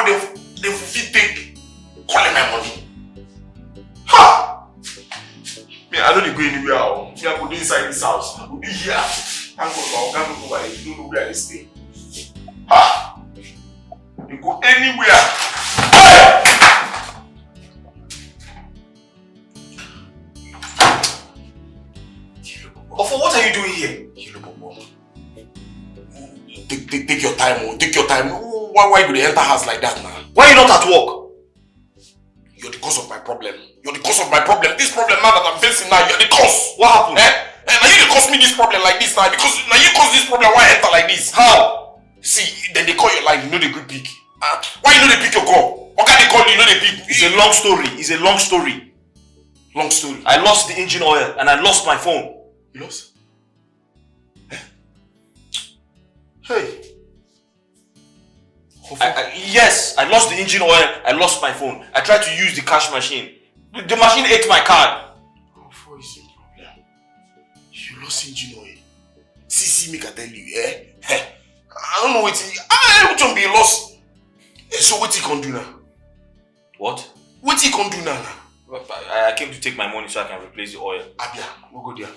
before they fit take calling my money. Ha! Me, I don't go anywhere. Me, I go inside this house. I go be here. Thank God, I don't know where I stay. Ha! You go anywhere. Hey! Ofo, what are you doing here? Take your time, take your time. Why do they enter house like that now? Why are you not at work? You're the cause of my problem. You're the cause of my problem. This problem now that I'm facing now, you're the cause. What happened? Now you cause me this problem like this now because now you cause this problem. Why I enter like this? How? See, then they call your line, you know they go pick. Why you know they pick your call? What can they call you know they pick? It's a long story. It's a long story. Long story. I lost the engine oil and I lost my phone. You lost? Hey. Yes, I lost the engine oil, I lost my phone. I tried to use the cash machine. The machine ate my card. Oh, is your problem? You lost engine oil. See, make I tell you, I don't know what I don't be lost. So what you can do now? What? What you can do now? I came to take my money so I can replace the oil. Abia, we'll go there.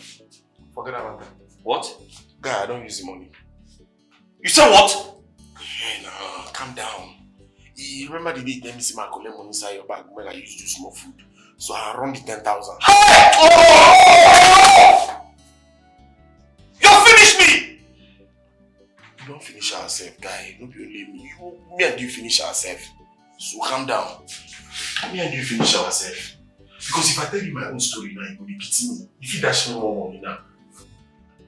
Forget about that. What? Guy, I don't use the money. You said what? Hey, no, calm down. You remember the day they see my collect money inside your bag when I used to do small food? So I run the 10,000. Hey! Oh! You finished me! You don't finish ourselves, guy. Don't be only me. Me and you finish ourselves. So calm down. Me and you finish ourselves. Because if I tell you my own story now, you will be pity me. If you dash me more money now.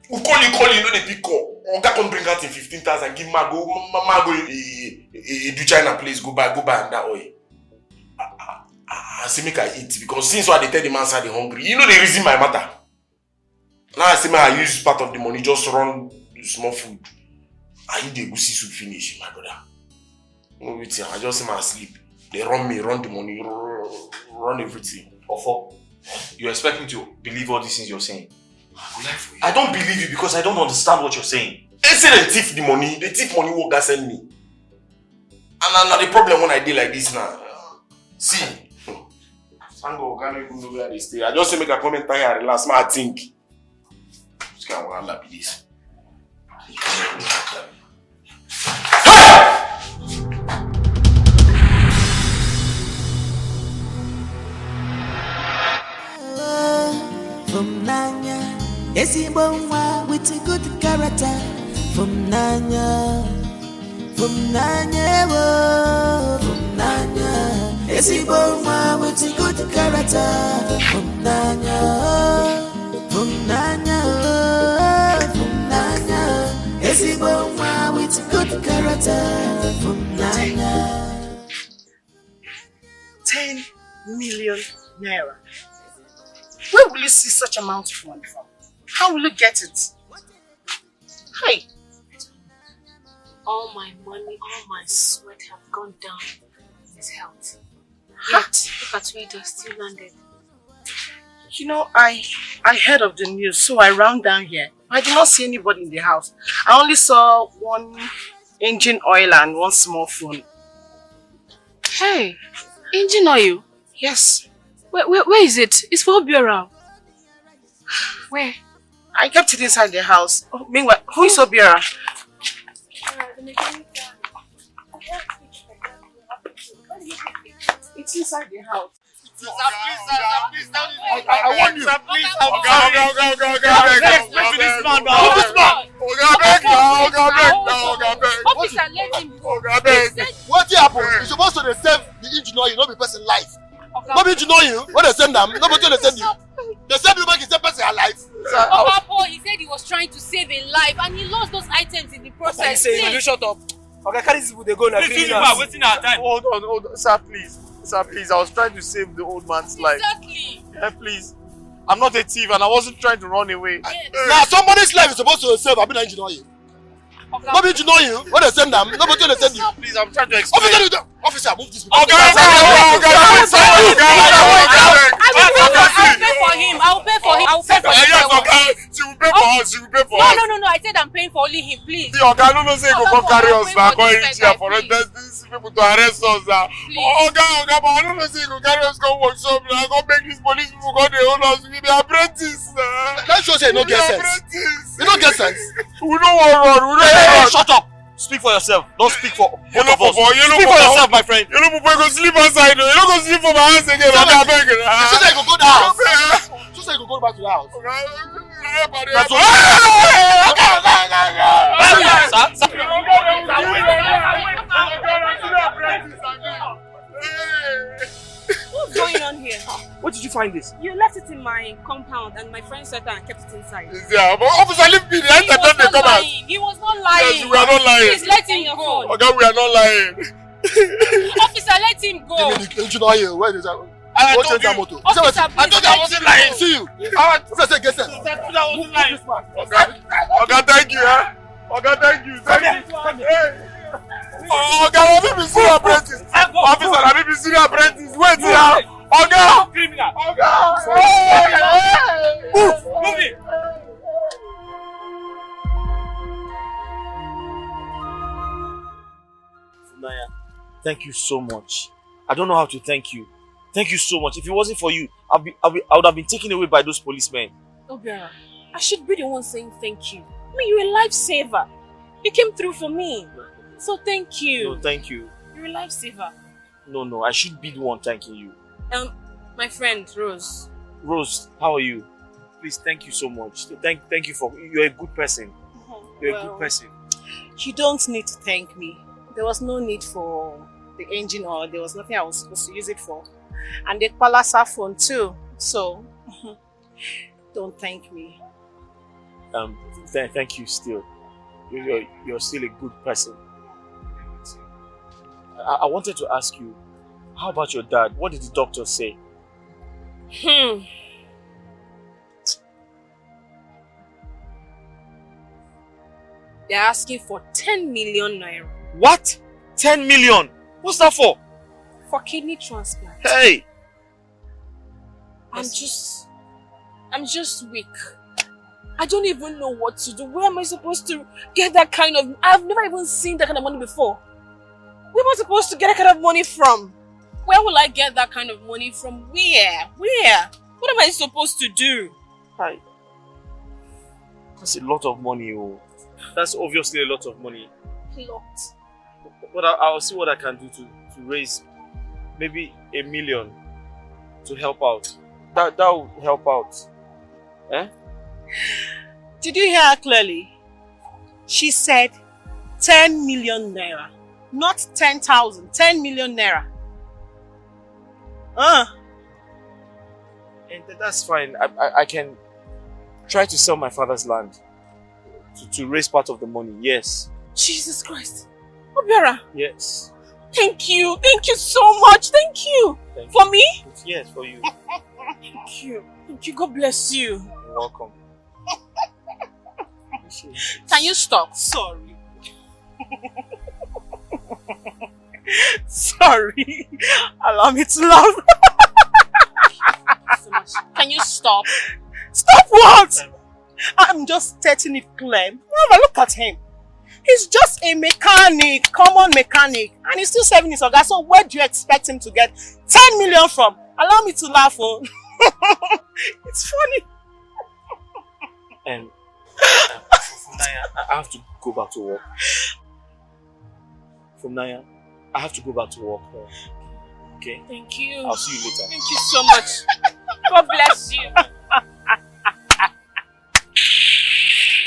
Who call you, you know the big call. Oga can bring out in 15,000, give Mago do China place, go buy and that oil. I say make I eat because since I tell the man side hungry, you know they reason my matter. Now I say I use part of the money, just run small food. I eat the goosey soup finish, my brother. No waiting, I just say I sleep. They run the money, run everything. Ofo, you expect me to believe all these things you're saying? I don't believe you because I don't understand what you're saying. They say they thief the money what God send me. And now the problem when I did like this now. See. Sango can't even know where they stay. I just say make a comment here last man I think. This guy will handle like this. From Nanya, yes, he with a good character. From Nanya, oh, from Nanya, yes, he with a good character. From Nanya, from Nanya, oh, from Nanya, yes, he with a good character. From Nanya. 10 million naira. Where will you see such amount of money from? How will you get it? Hey! All my money, all my sweat have gone down in his health. Yet, look at where they still landed. You know, I heard of the news, so I ran down here. I did not see anybody in the house. I only saw one engine oil and one small phone. Hey! Engine oil? Yes. Where is it? It's for Obiora. Where? I kept it inside the house. Oh, meanwhile, who is Obiora? It's inside the house. Please, I want you. Please, go. This man. Officer, let him go. What happened? You're supposed to save the engine oil, not the person life. Nobody to know you. When they send them, nobody to send you. They send you back is the person alive. Papa, he said he was trying to save a life and he lost those items in the process. You shut up. Okay, carry this they go now. Wasting our time. Hold on. Sir, please. I was trying to save the old man's life. Exactly. Yeah, please. I'm not a thief and I wasn't trying to run away. Yes. Now somebody's life is supposed to save. I've been engine oil. Nobody to know you. When they send them, nobody to send you. Please, I'm trying to explain. Officer, move this. I will pay for him. pay for Yes, the okay. She will pay for us. She will pay for No, us. no. I said I'm paying for only him, please. See, okay, I don't know say you go come carry us now. Go Please. reach here for us. These people to arrest us now. Okay, but I don't know say you go carry us go workshop now. Go make these police people go dey hold us. We be apprentice. That shows you no get sense. You no get sense. We don't want run. We don't Hey, run. shut up! Speak for yourself. Don't speak for both of us. Yellow Speak for yourself, my friend. You know, people go sleep outside. You don't go sleep for my house again. I beg you. So that you go to the house. So that you go back to the house. That's what- What's going on here? Where did you find this? You left it in my compound and my friend said that and kept it inside. Yeah, but officer, leave me. The He end was they not come out. lying. He was not lying. Yes, we are not lying. Please let him go. Okay, we are not lying. Officer, let him go. Give me the engine oil. Where is that? I What told is that you. motor? Officer, I told you I wasn't lying. See you. Officer, say get sense. I wasn't lying. Okay, thank you. Okay, thank you. Thank you. Hey. Okay, let me be senior apprentice. Officer, let me be senior apprentice. Wait here. Okay. Criminal. Move it. Naya, thank you so much. I don't know how to thank you. Thank you so much. If it wasn't for you, I would have been taken away by those policemen. Obiara, I should be the one saying thank you. I mean, you're a lifesaver. You came through for me. So thank you. No, thank you. You're a lifesaver. No, I should be the one thanking you. My friend, Rose. Rose, how are you? Please, thank you so much. Thank you for, you're a good person. You're a good person. You don't need to thank me. There was no need for the engine oil. There was nothing I was supposed to use it for. And the Palasa phone too. So, don't thank me. Thank you still. You're still a good person. I wanted to ask you, how about your dad? What did the doctor say? They're asking for 10 million naira. What? 10 million? What's that for? For kidney transplant. Hey! I'm just weak. I don't even know what to do. Where am I supposed to get that kind of... I've never even seen that kind of money before. Where am I supposed to get that kind of money from? Where will I get that kind of money from? Where? What am I supposed to do? Hi. That's a lot of money. Oh. That's obviously a lot of money. A lot. But I'll see what I can do to raise maybe 1 million to help out. That will help out. Eh? Did you hear her clearly? She said 10 million naira. Not 10,000. 10 million naira. And that's fine. I can try to sell my father's land to raise part of the money. Yes. Jesus Christ. Obiara. Yes. Thank you. Thank you so much. Thank you. For me? Yes, for you. Thank you. Thank you. God bless you. You're welcome. Can you stop? Sorry. Sorry. Allow me to laugh. So much. Can you stop? Stop what? I'm just stating it clear. Look at him. He's just a mechanic, common mechanic, and he's still serving his organ. So where do you expect him to get 10 million from? Allow me to laugh. Oh. It's funny. And Naya, I have to go back to work. From Naya, I have to go back to work. Okay? Thank you. I'll see you later. Thank you so much. God bless you.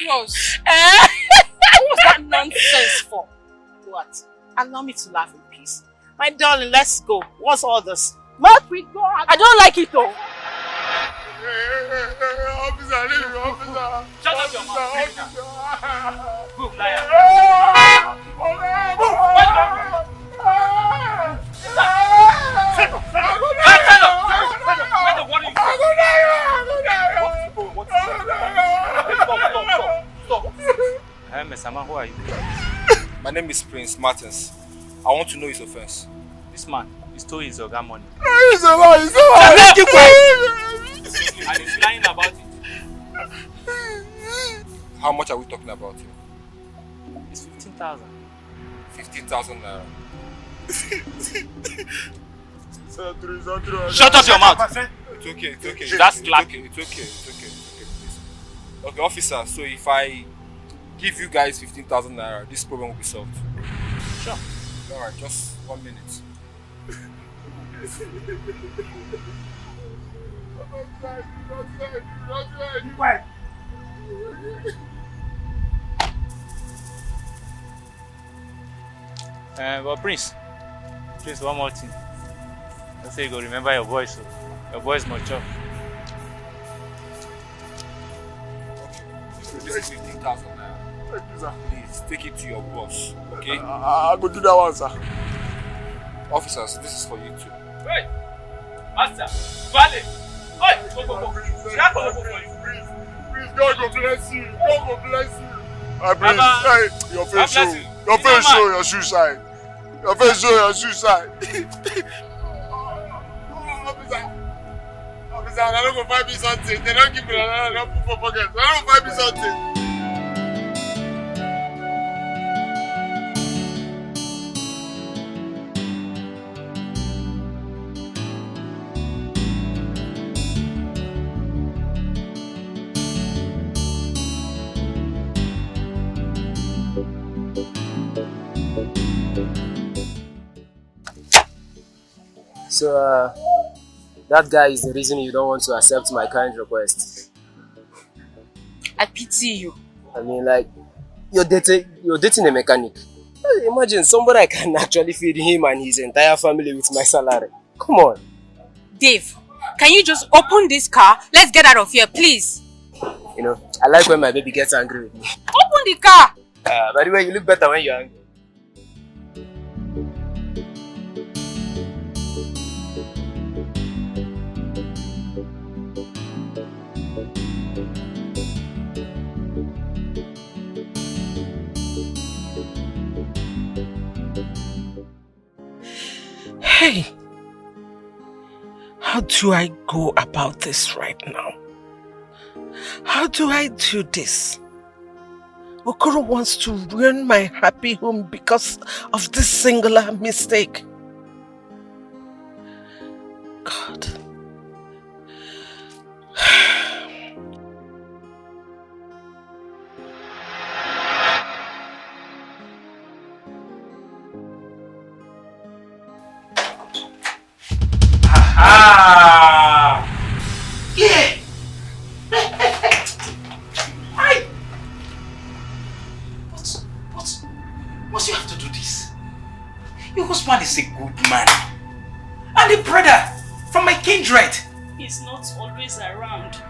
Rose. What was that nonsense for? What? Allow me to laugh in peace. My darling, let's go. What's all this? Mark, we go. I don't like it though. Officer, leave me, officer. Shut up your mouth. Move, liar. Mesama, who are you? My name is Prince Martins. I want to know his offense. This man, he stole his organ money. He's a lie, he's a lie. And he's lying about it. How much are we talking about here? It's 15,000. 50,000 naira. Shut up your mouth! It's okay, it's okay. That's it's black. okay, please. Okay, officer, so if I give you guys 15,000 naira, this problem will be solved. Sure. Alright, just 1 minute. But Prince, one more thing. I say you go remember your voice, so your voice must chop. Okay, this is 15,000 naira. Thank you, sir. Please take it to your boss, okay? I go do that one, sir. Officers, this is for you too. Hey! Master! Vale! Hey! Go! Please, God go bless you. God go bless you. I breathe. Hey, your face show. Your face show your shoe side. Your face show your shoe side. Officer, I don't go find me something. They don't give me I don't put for pocket. I don't find me something. So, that guy is the reason you don't want to accept my kind request. I pity you. I mean, like, you're dating a mechanic. Imagine somebody I can actually feed him and his entire family with my salary. Come on. Dave, can you just open this car? Let's get out of here, please. You know, I like when my baby gets angry with me. Open the car. By the way, you look better when you're angry. Hey, how do I go about this right now? How do I do this? Okoro wants to ruin my happy home because of this singular mistake. God. Ah! Yeah! Hi! What you have to do this? Your husband is a good man. And a brother from my kindred. He's not always around.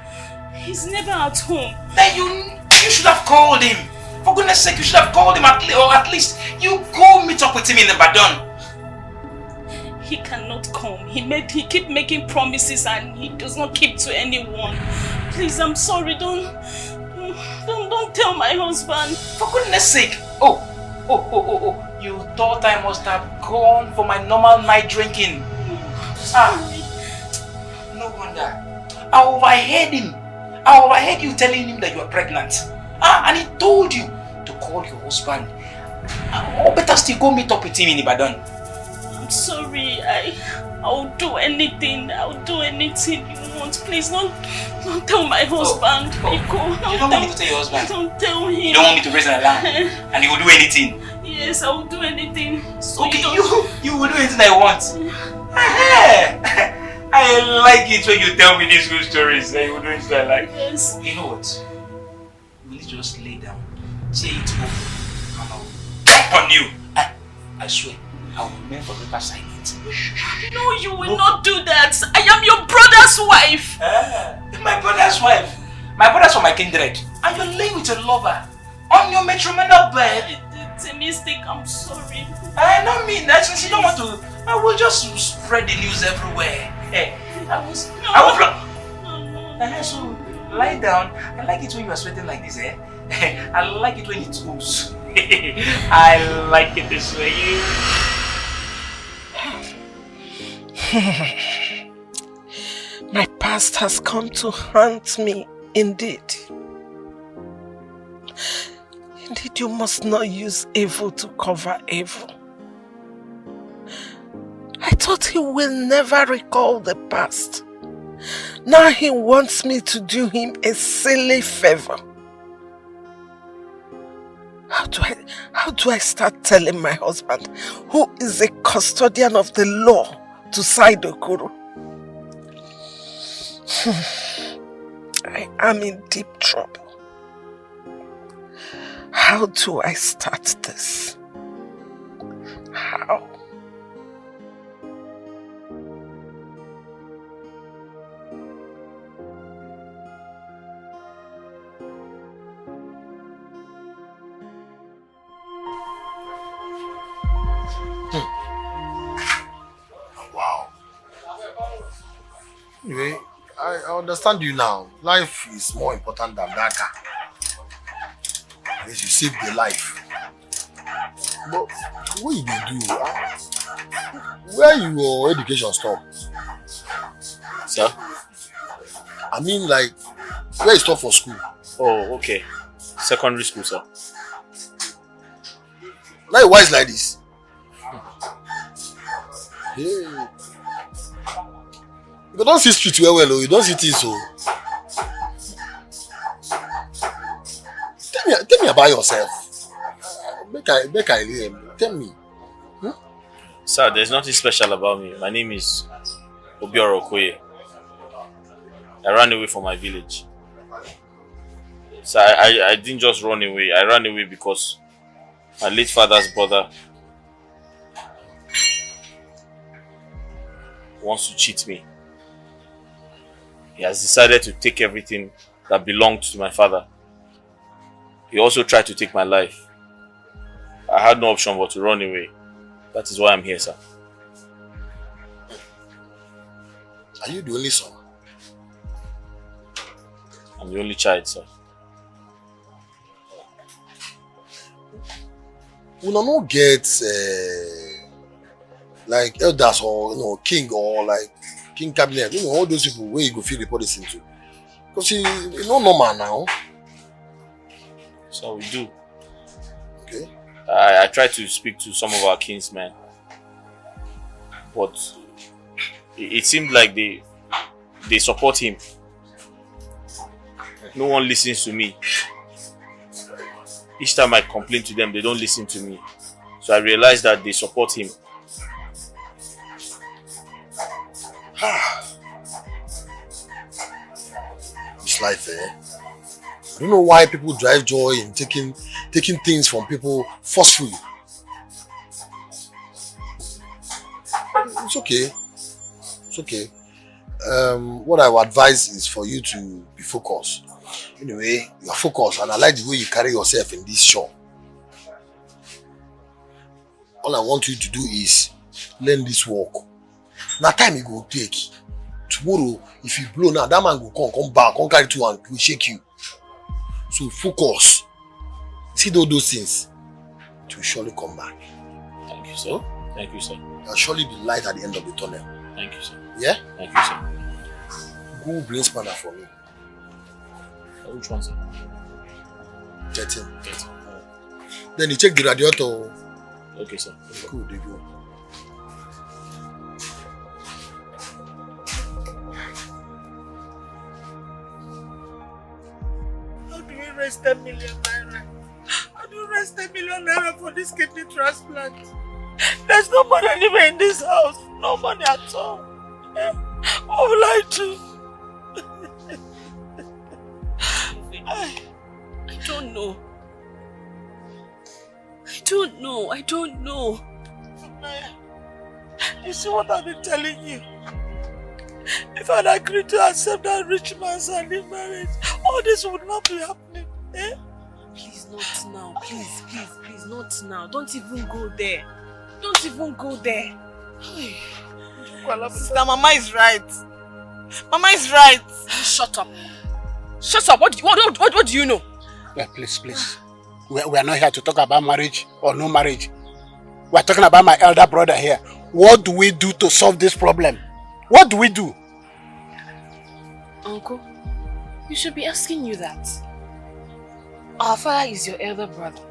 He's never at home. Then you should have called him. For goodness sake, you should have called him or at least you go meet up with him in Ibadan. He cannot come. He keep making promises and he does not keep to anyone. Please, I'm sorry. Don't tell my husband. For goodness sake. Oh. You thought I must have gone for my normal night drinking. No wonder. I overheard him. I overheard you telling him that you are pregnant. And he told you to call your husband. Or better still, go meet up with him in Ibadan. I'm sorry. I'll do anything. I'll do anything you want. Please don't tell my husband. You don't want me to tell your husband? Don't tell him. You don't want me to raise an alarm? And you will do anything? Yes, I will do anything. So okay, you will do anything I want. I like it when you tell me these good stories. You will do anything I like. Yes. You know what? Will you just lay down, say it over, and I will jump on you. I swear, I will never ever sign it. No, you will not do that. I am your brother's wife. My brother's wife? My brother's from my kindred. And you're laying with a lover on your matrimonial bed. It's a mistake. I'm sorry. I don't mean that. Since you don't want to, I will just spread the news everywhere. So lie down. I like it when you are sweating like this, I like it when it goes. I like it this way. My past has come to haunt me indeed. Indeed, you must not use evil to cover evil. I thought he will never recall the past. Now he wants me to do him a silly favor. How do I start telling my husband, who is a custodian of the law, to side Okoro? I am in deep trouble. How do I start this? How? Wow. Anyway, I understand you now. Life is more important than that car. At least you saved the life. But what you dey do? Where your education stop? Sir? I mean, like, where you stop for school? Oh, okay. Secondary school, sir. Now you wise like this. Hey. You don't see street well, you don't see things so. Tell me about yourself. Make I hear. Tell me. Sir, there's nothing special about me. My name is Obiora Okoye. I ran away from my village. So I didn't just run away. I ran away because my late father's brother wants to cheat me. He has decided to take everything that belonged to my father. He also tried to take my life. I had no option but to run away. That is why I'm here, sir. Are you the only son? I'm the only child, sir. We don't get like elders or king or like king cabinet. All those people where you go feel report this into. Because you know normal now. So we do. Okay. I try to speak to some of our kinsmen, but it seemed like they support him. No one listens to me. Each time I complain to them, they don't listen to me. So I realized that they support him. It's life, eh? I don't know why people drive joy in taking things from people forcefully. It's okay. It's okay. What I would advise is for you to be focused. Anyway, you're focused, and I like the way you carry yourself in this show. All I want you to do is learn this work. Now time you go take. Tomorrow, if you blow now, that man will come back, come carry you and will shake you. So focus. See those things. It will surely come back. Thank you, sir. Thank you, sir. There will surely be light at the end of the tunnel. Thank you, sir. Yeah? Thank you, sir. Go bring spanner for me. Which one, sir? 13. 13. Then you check the radiator. Okay, sir. Cool, they go. How do we raise 10 million naira? How do we raise 10 million naira for this kidney transplant? There's no money anywhere in this house. No money at all. What will I do? I don't know. I don't know. You see what I've been telling you? If I'd agreed to accept that rich man's hand in marriage, all this would not be happening. Eh? Please, not now. Please, not now. Don't even go there. Don't even go there. Sister, Mama is right. Mama is right. Shut up. Shut up. What do you know? Yeah, please. We are not here to talk about marriage or no marriage. We are talking about my elder brother here. What do we do to solve this problem? What do we do? Uncle, you should be asking you that. Our father is your elder brother.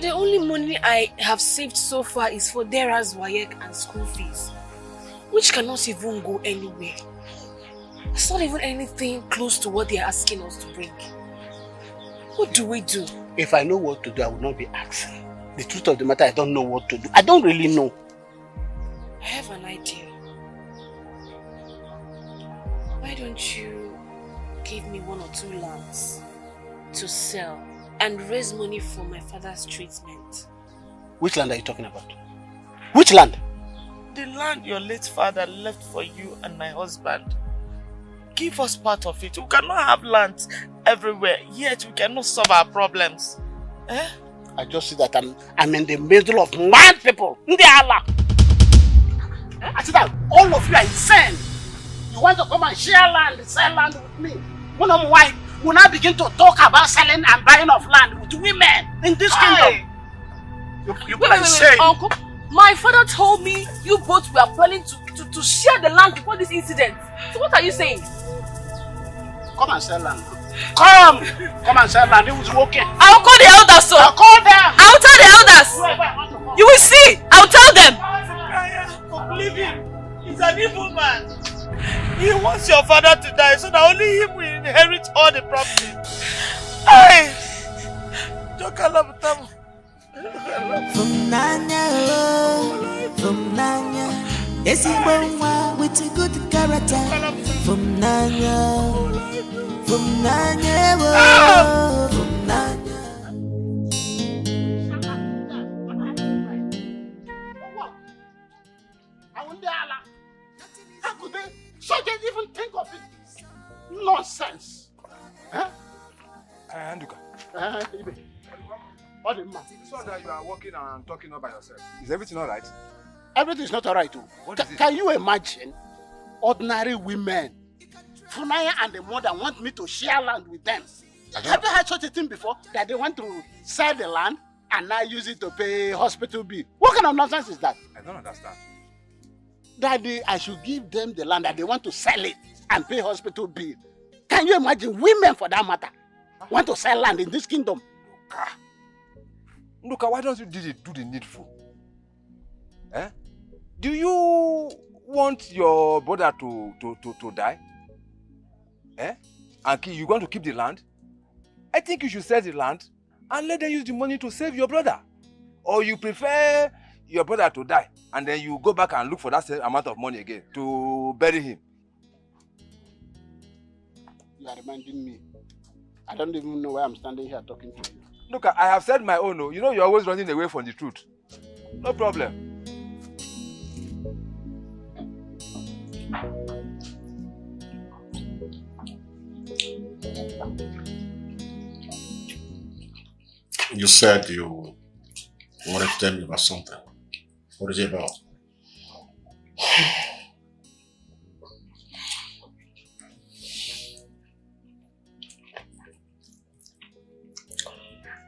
The only money I have saved so far is for Dera's WAEC and school fees, which cannot even go anywhere. It's not even anything close to what they are asking us to bring. What do we do? If I know what to do, I will not be asking. The truth of the matter, I don't know what to do. I don't really know. I have an idea. Why don't you give me 1 or 2 lands to sell and raise money for my father's treatment? Which land are you talking about? Which land? The land your late father left for you and my husband. Give us part of it. We cannot have land everywhere, yet we cannot solve our problems. Eh? I just see that I'm in the middle of mad people. I see that all of you are insane. You want to come and share land, sell land with me. One of my wife will now begin to talk about selling and buying of land with women in this kingdom. Wait, Uncle. My father told me you both were planning to share the land before this incident. So what are you saying? Come and sell land. Come and sell land. It was working. I will call the elders, sir. I'll call them. I will tell the elders. You will see. I will tell them. Leave him. He's an evil man. He wants your father to die so that only him will inherit all the property. Hey! From Nanya, yes, he won't with a good character. From Nanya, from Nanya. How could they just even think of it? Nonsense. Huh? Anduka. What the man? So that you are walking and talking all by yourself. Is everything alright? Everything is not alright too. Can you imagine ordinary women? Funaya and the mother want me to share land with them. Have you heard such a thing before? That they want to sell the land and now use it to pay hospital bill. What kind of nonsense is that? I don't understand. Daddy, I should give them the land that they want to sell it and pay hospital bill. Can you imagine women for that matter want to sell land in this kingdom? Look, why don't you do the needful? Eh? Do you want your brother to die? Eh? And you want to keep the land? I think you should sell the land and let them use the money to save your brother. Or you prefer your brother to die and then you go back and look for that same amount of money again to bury him. You are reminding me. I don't even know why I'm standing here talking to you. Look, I have said my own. You know you're always running away from the truth. No problem. You said you wanted to tell me about something. What is it about?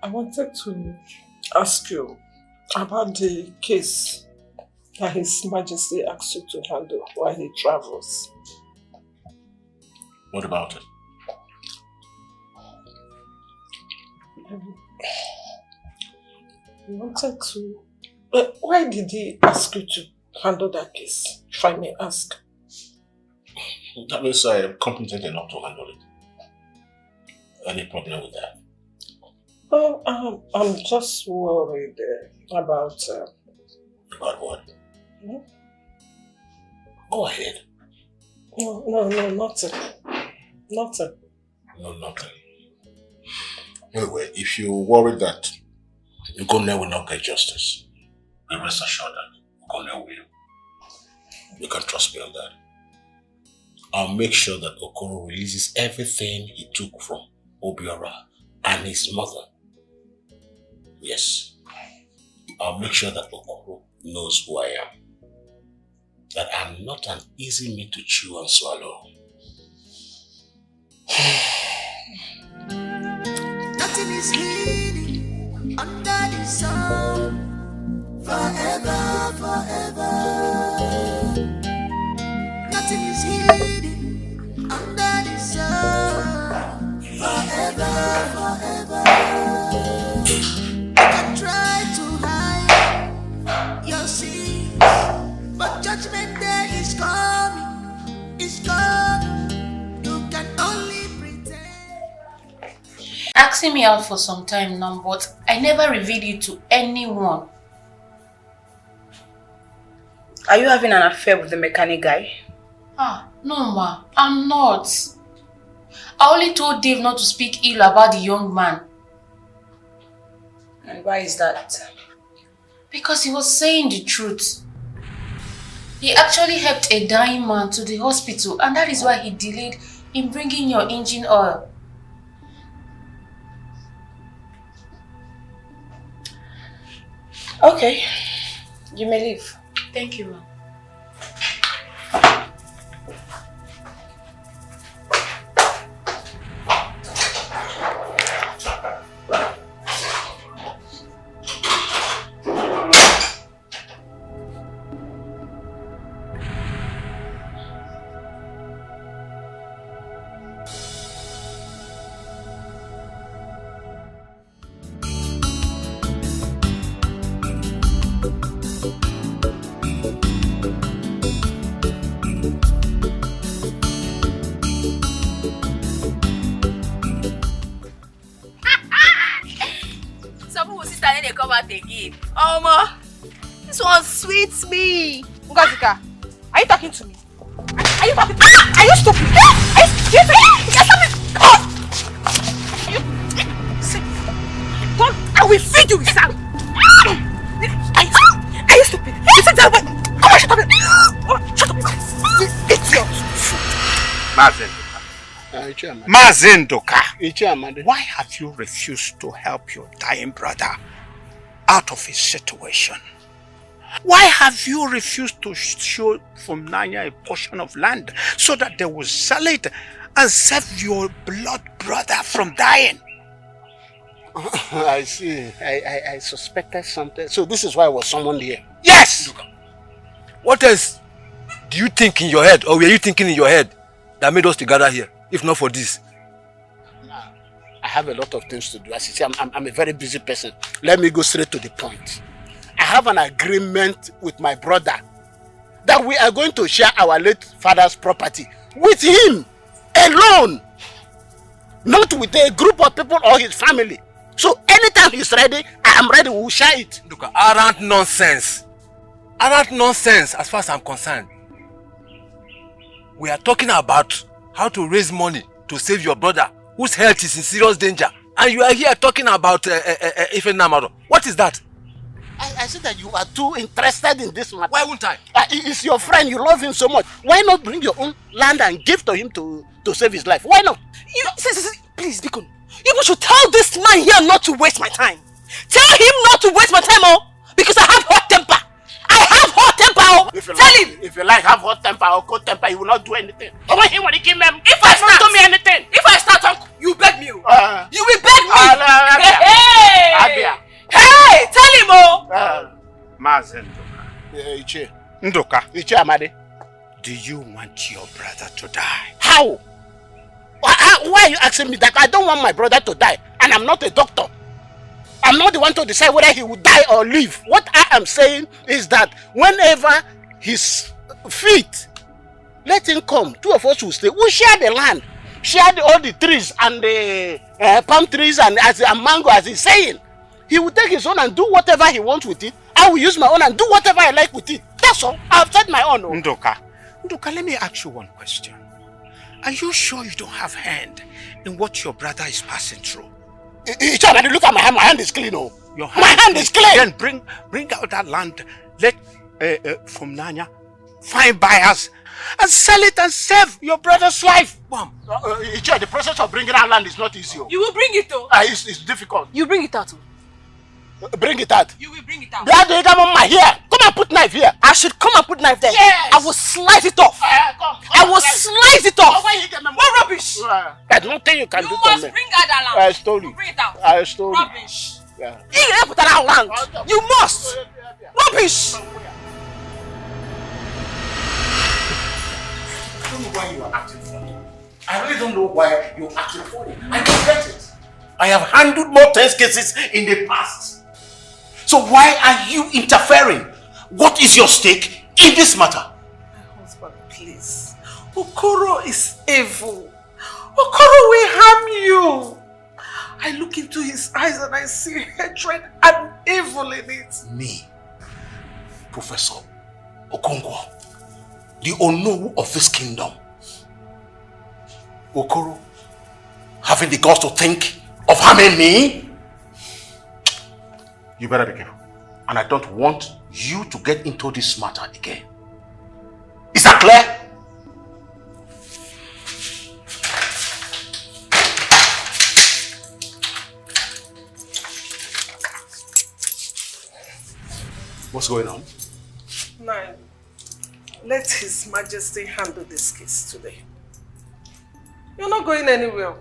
I wanted to ask you about the case that His Majesty asked you to handle while he travels. What about it? I wanted to... why did he ask you to handle that case, if I may ask? That means I am competent enough to handle it. Any problem with that? Well, I'm just worried about... About what? Hmm? Go ahead. No, nothing. Nothing. No, nothing. Anyway, if you're worried that Ugonna will not get justice, be rest assured that Ugonna will. You can trust me on that. I'll make sure that Okoro releases everything he took from Obiora and his mother. Yes. I'll make sure that Okoro knows who I am. That I'm not an easy meat to chew and swallow. Nothing is hidden under the sun. Forever, forever. Nothing is hidden under the sun. Forever, forever. judgment day is coming. It's coming. You can only pretend. Asking me out for some time now, but I never revealed you to anyone. Are you having an affair with the mechanic guy? No ma, I'm not. I only told Dave not to speak ill about the young man. And why is that? Because he was saying the truth. He actually helped a dying man to the hospital, and that is why he delayed in bringing your engine oil. Okay, you may leave. Thank you, ma'am. Again. Oma, this one sweets me. Ngazika, are you talking to me? Are you talking to me? Are you stupid? Are you I will feed you with sand. Are you stupid? You sit down. Come on, shut up. Shut up. Idiot. Mazendoka, why have you refused to help your dying brother out of his situation? Why have you refused to show from Nanya a portion of land so that they will sell it and save your blood brother from dying? I see. I suspected something. So this is why I was summoned here. Yes! Look, what else do you think in your head, or were you thinking in your head, that made us to gather here, if not for this? I have a lot of things to do. As you see, I'm a very busy person. Let me go straight to the point. I have an agreement with my brother that we are going to share our late father's property with him alone, not with a group of people or his family. So anytime he's ready, I am ready. We will share it. Look, arrant nonsense. Arrant nonsense as far as I'm concerned. We are talking about how to raise money to save your brother, whose health is in serious danger, and you are here talking about Ife Namaro. What is that? I see that you are too interested in this matter. Why won't I? He's your friend, you love him so much. Why not bring your own land and give to him to save his life? Why not? Please, Bikon. You should tell this man here not to waste my time. Tell him not to waste my time, because I have hot temper. I have hot temper. Tell him. If you like have hot temper or cold temper, you will not do anything. If I start, do me anything. If I start, you beg me. You will beg me. Hey, tell him, Mazendoka. Ndoka. Do you want your brother to die? How? Why are you asking me that? I don't want my brother to die, and I'm not a doctor. I'm not the one to decide whether he will die or live. What I am saying is that whenever he's fit, let him come. Two of us will stay. We'll share the land, share all the trees and the palm trees and mango, as he's saying. He will take his own and do whatever he wants with it. I will use my own and do whatever I like with it. That's all. I've said my own. Ndoka, let me ask you one question. Are you sure you don't have hand in what your brother is passing through? Look at my hand. My hand is clean. Oh. Your my hand is clean. Then bring out that land. Let from Nanya find buyers and sell it and save your brother's life. The process of bringing out land is not easy. You will bring it though. It's difficult. You bring it out. Bring it out. You will bring it out. Come and put knife here. I should come and put knife there. Yes. I will slice it off. I will slice it off. What rubbish? There's nothing you can do to me. You must bring out that land. I stole it. Bring it out. I stole rubbish. Yeah. You put that land. You must. Rubbish. I don't know why you are acting funny. I really don't know why you're acting funny. I don't get it. I have handled more tense cases in the past. So why are you interfering? What is your stake in this matter. My husband, please. Okoro is evil. Okoro will harm you. I look into his eyes and I see hatred and evil in it. Me, Professor Okonkwo, the Onowu of this kingdom. Okoro, having the guts to think of harming me? You better be careful. And I don't want you to get into this matter again. Is that clear? What's going on? Nine. Let His Majesty handle this case today. You're not going anywhere.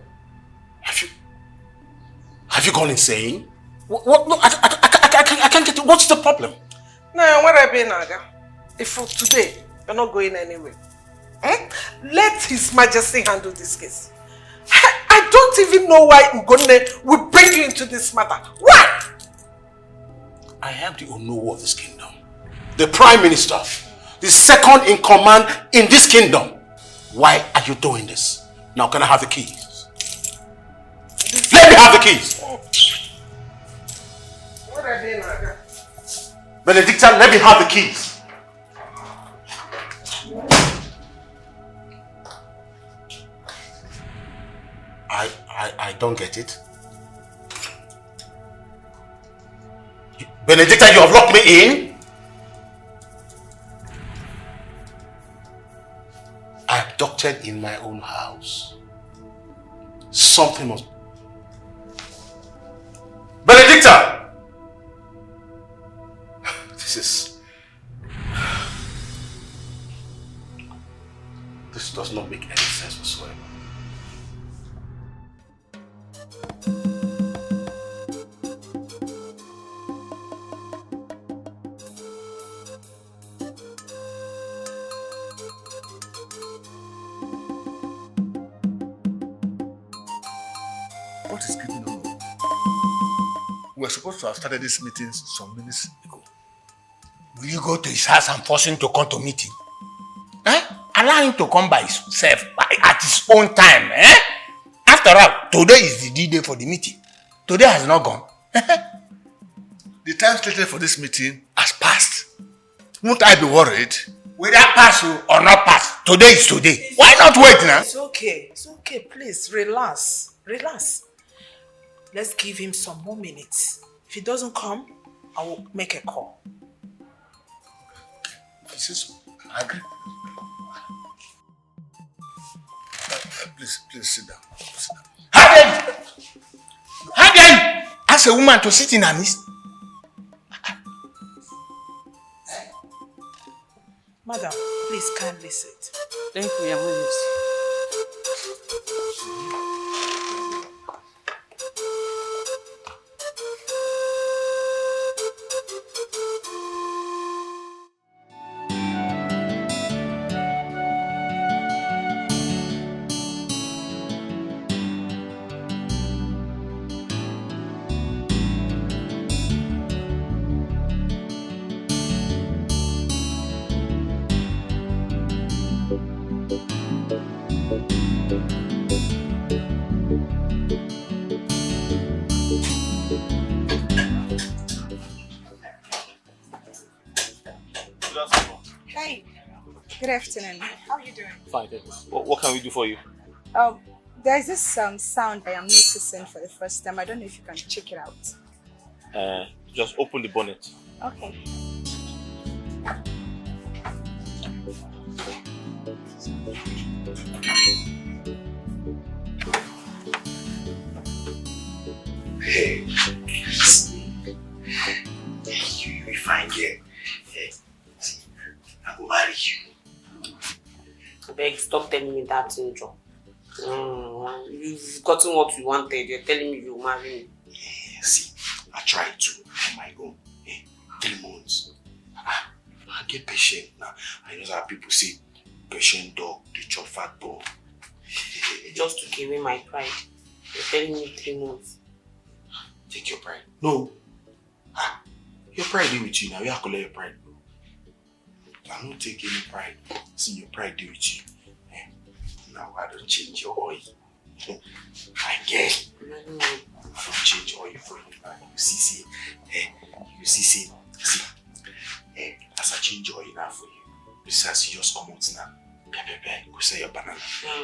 Have you gone insane? What? No, I can't get it. What's the problem? No, where I be, Naga? If for today, you're not going anywhere. Let His Majesty handle this case. I don't even know why Ugone will bring you into this matter. Why? I am the Onowu of this kingdom. The Prime Minister. The second in command in this kingdom. Why are you doing this? Now can I have the keys? Let me have the keys. Where I be, Naga? Benedicta, let me have the keys. I don't get it. Benedicta, you have locked me in. I abducted in my own house. Something must... Benedicta! This does not make any sense whatsoever. What is going on? We were supposed to have started this meeting some minutes ago. Will you go to his house and force him to come to meeting? Allow him to come by himself at his own time. After all, today is the D-Day for the meeting. Today has not gone. The time slated for this meeting has passed. Won't I be worried? Whether pass or not pass, today is today. Why not wait now? It's okay. Please, relax. Let's give him some more minutes. If he doesn't come, I will make a call. I agree. Please sit down. How dare you ask a woman to sit in her midst? Madam, please kindly sit. Thank you, Your Highness. Good afternoon. How are you doing? Fine, thank you. What can we do for you? There's this sound I am noticing for the first time. I don't know if you can check it out. Just open the bonnet. Okay. Hey, you fine girl. Hey, see, I will marry you. I beg, stop telling me that thing, John. You've gotten what you wanted. You're telling me you marry me. Yeah, see, I tried to on my own. 3 months. I get patient now. I know that people say patient dog, they chop fat ball. You just took away my pride. You're telling me 3 months. Take your pride. No. Your pride is with you now. You have to let your pride go. I don't take any pride. See your pride do with you. Now I don't change your oil. I get. I don't change oil for you. You see, as I change oil now for you. Besides, you just come out now. Go sell your banana.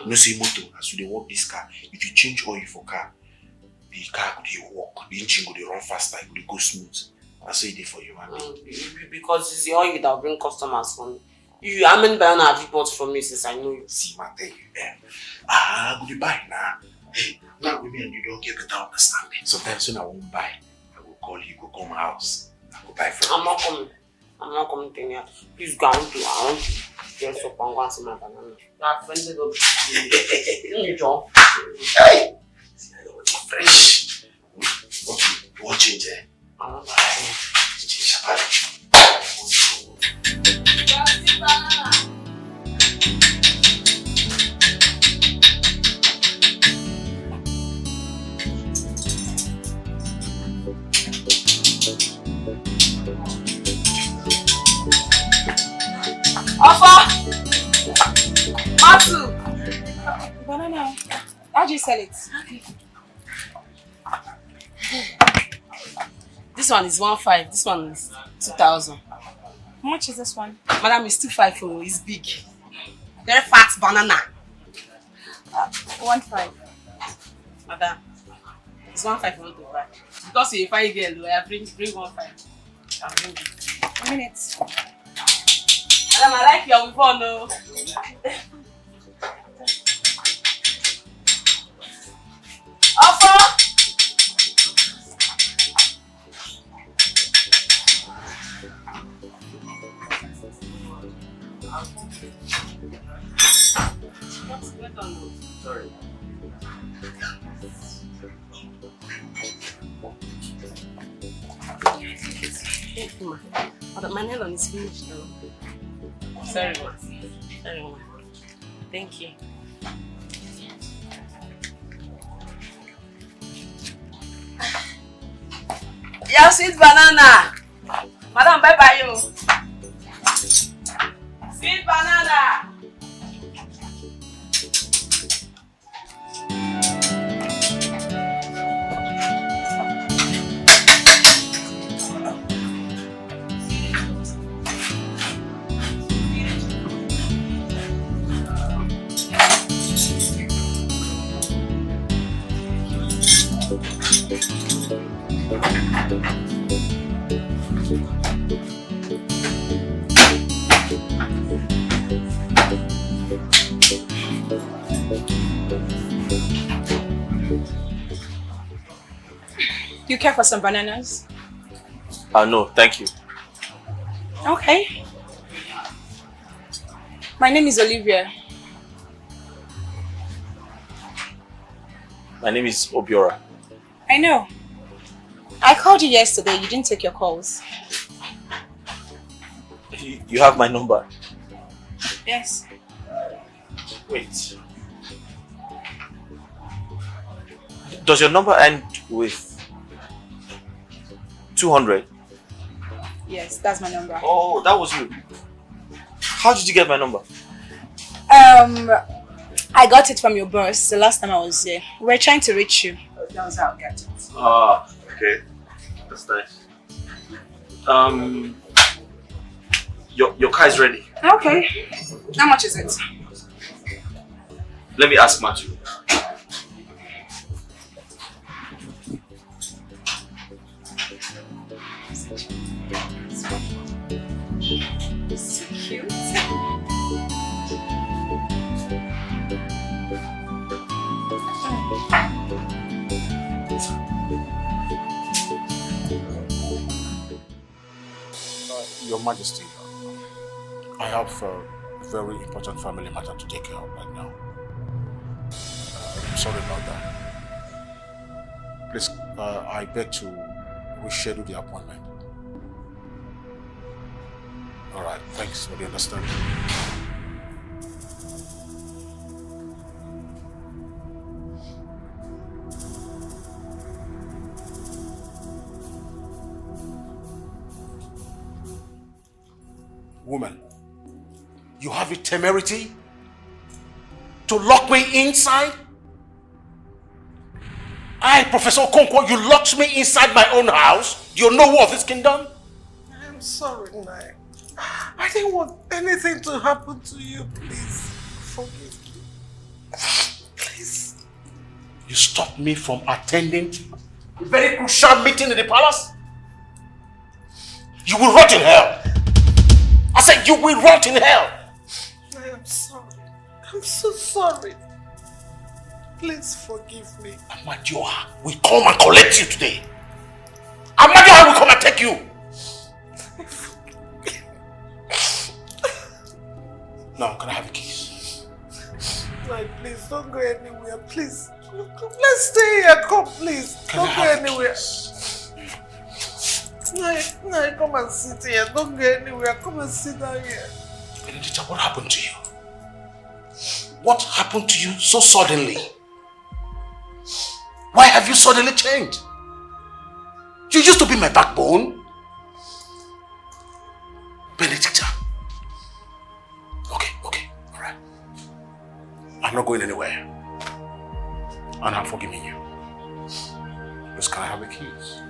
No say motor, as you walk this car, if you change oil for car, the car will walk, the engine will run faster, it will go smooth. I say it for you, man. Because it's the oil that will bring customers for me. How many banana have you bought from me since I know you? See, man, tell you, I go to buy now. Hey, now with me and you don't get better understanding. Sometimes when I won't buy, I will call you, go come my house. I go buy from you. I'm not coming to you. Please go on to I want to get up and go and see my banana. Now, friends, go. Hey! See, I don't fresh. You want change, eh? I want to change your Offer! Matsu! Banana. How do you sell it? Okay. This one is 1.5. This one is 2,000. How much is this one? Madam, it's 2.5 for it's big. Very fat banana. 1.5. Madam, it's 1.5 you want to buy. Because you're a fine girl, I bring 1.5. I'll bring it. 1 minute. Madam, I like your phone, no. Offer! Sorry. My nylon is finished now. Sorry, ma. Sorry, ma. Thank you. Yeah, sweet banana. Madam, bye-bye, yo. Sweet banana. Do you care for some bananas? No, thank you. Okay. My name is Olivia. My name is Obiora. I know. I called you yesterday. You didn't take your calls. You have my number? Yes. Wait. Does your number end with 200? Yes, that's my number. Oh, that was you. How did you get my number? I got it from your boss the last time I was here. We were trying to reach you. That was how I got it. Ah, okay. That's nice. Your car is ready. Okay. How much is it? Let me ask Matthew. So cute. Your Majesty, I have a very important family matter to take care of right now. I'm sorry about that. Please, I beg to reschedule the appointment. Alright, thanks for the understanding. Woman, You have the temerity to lock me inside? I, Professor Okonkwo, you locked me inside my own house? You're no war of this kingdom? I'm sorry, Nai. I didn't want anything to happen to you. Please, forgive me. Please. You stopped me from attending a very crucial meeting in the palace? You will rot in hell. I said you will rot in hell. I am sorry. I'm so sorry. Please forgive me. Amadioha will come and collect you today. Amadioha will come and take you. Now, can I have the keys? Nai, please don't go anywhere. Please. Let's stay here. Come, please. Don't go anywhere. Nai, come and sit here. Don't go anywhere. Come and sit down here. Benedicta, what happened to you? What happened to you so suddenly? Why have you suddenly changed? You used to be my backbone. Benedicta. Okay, alright. I'm not going anywhere. And I'm forgiving you. Just can I have the keys?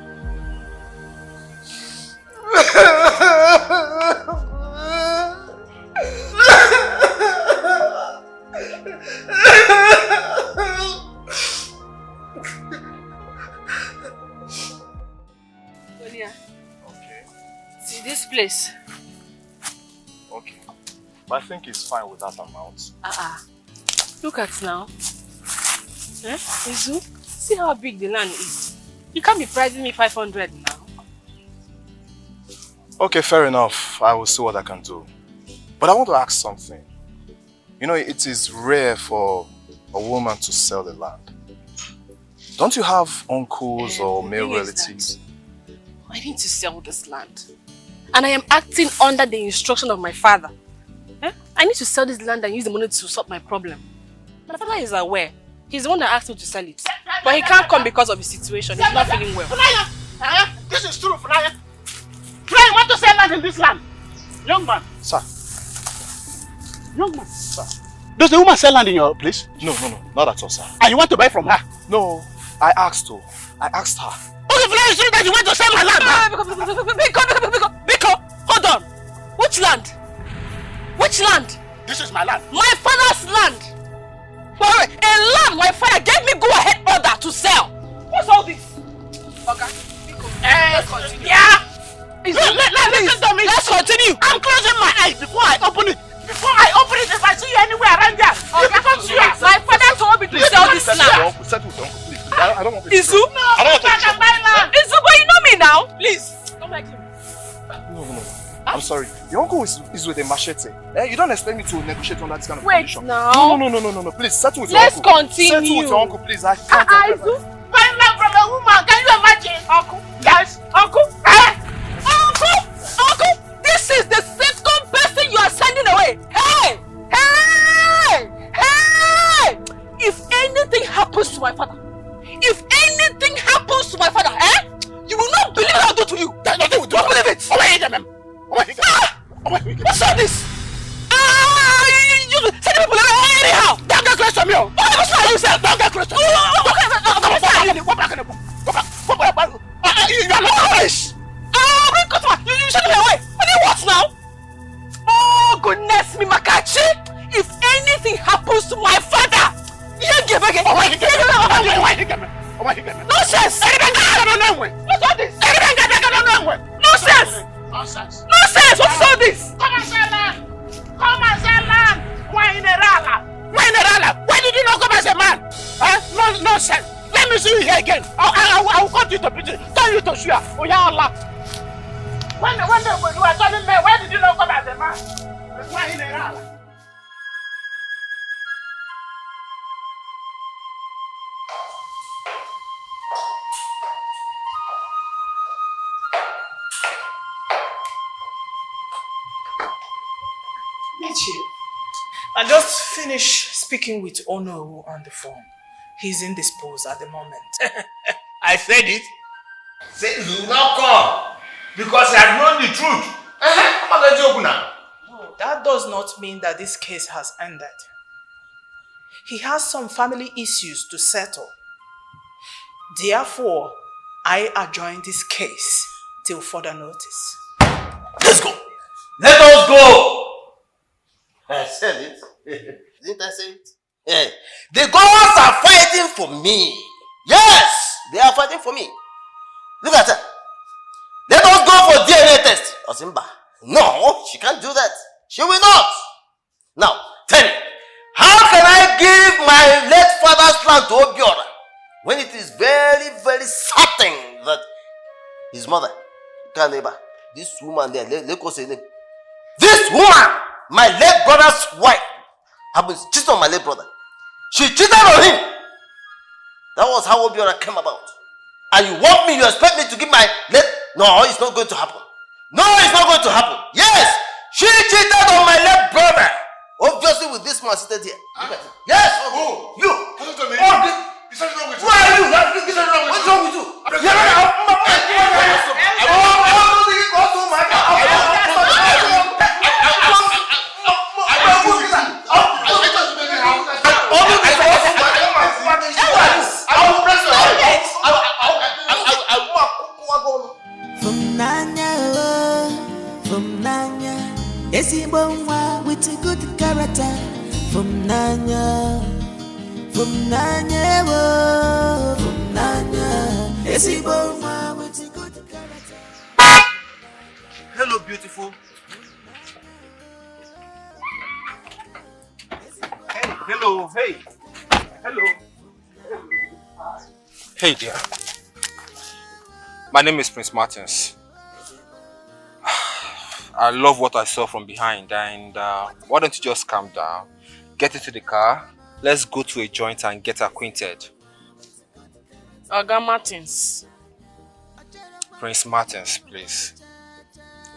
Okay. See this place? Okay. But I think it's fine with that amount. Look at now. Izu, see how big the land is. You can't be pricing me 500 now. Okay, fair enough. I will see what I can do. But I want to ask something. You know, it is rare for a woman to sell the land. Don't you have uncles or male relatives? I need to sell this land. And I am acting under the instruction of my father. I need to sell this land and use the money to solve my problem. My father is aware. He's the one that asked me to sell it. But he can't come because of his situation. He's not feeling well. Funaya! This is true, Funaya. Funaya, you want to sell land in this land? Young man. Sir. Young man. Sir. Does the woman sell land in your place? No, not at all, sir. And you want to buy from her? No, I asked her. Okay, Funaya, it's true that you want to sell my land, Biko, hold on. Which land? Which land? This is my land. My father's land. But a land my father gave me go-ahead order to sell. What's all this? Okay, let's continue. Yeah. Listen to me. Let's continue. I'm closing my eyes before I open it. Before I open it, if I see you anywhere around there, I'll come to you. My father told me to sell this land. Settle down, please. I don't want this. Izu? I don't want to buy land. Izu, but you know me now. Please. Don't like him. No. I'm sorry. Your uncle is with a machete. You don't expect me to negotiate under this kind of condition. Now. No. Please, settle with your uncle. Let's continue. Settle with your uncle, please. I can't. Buy land from a woman. Can you imagine? Uncle. Yes, uncle. Uncle, this is the second person you are sending away. Hey! If anything happens to my father, you will not believe what I'll do to you. Nothing will do. Don't believe it. What's all this? You send people anyhow. Don't get close to me. What's all you said? Don't get close to me. You are not English. You send me away. What now? Oh, goodness me, Makachi. If anything happens to my father, nonsense. What's all this? Nonsense. What's all this? Come and sell land. Why in a Why did you not come as a man? Nonsense. Let me see you here again. I will cut you to pieces. Turn you to sugar. Oh, yeah, Allah. When you are telling me, why did you not come as a man? Why in a I just finished speaking with Ono on the phone. He's indisposed at the moment. I said it. Say you will not come because I have known the truth. I'm not going to open now. that does not mean that this case has ended. He has some family issues to settle. Therefore, I adjourn this case till further notice. Let's go. Let us go. I said it. Didn't I say it? Yeah. The gods are fighting for me. Yes, they are fighting for me. Look at her. Let us go for DNA test. Osimba. No, she can't do that. She will not. Now, tell me, how can I give my late father's land to Obiora when it is very, very certain that his mother, Kaleba, this woman there, let go say name. This woman, my late brother's wife, have been cheating on my late brother. She cheated on him. That was how Obiora came about. And you want me, you expect me to give my late... No, it's not going to happen. No, it's not going to happen. Yes, she cheated on my late brother. Obviously with this man seated here. Look at him. Yes, oh, you. What's wrong with you? Who are you? What's wrong with you? From Nanya, Esibo nwa with a good character. From Nanya, Esibo nwa with a good character. Hello, beautiful. Hey, hello, hey. Hello. Hey dear. My name is Prince Martins. I love what I saw from behind, and why don't you just calm down, get into the car, let's go to a joint and get acquainted. Oga Martins. Prince Martins, please.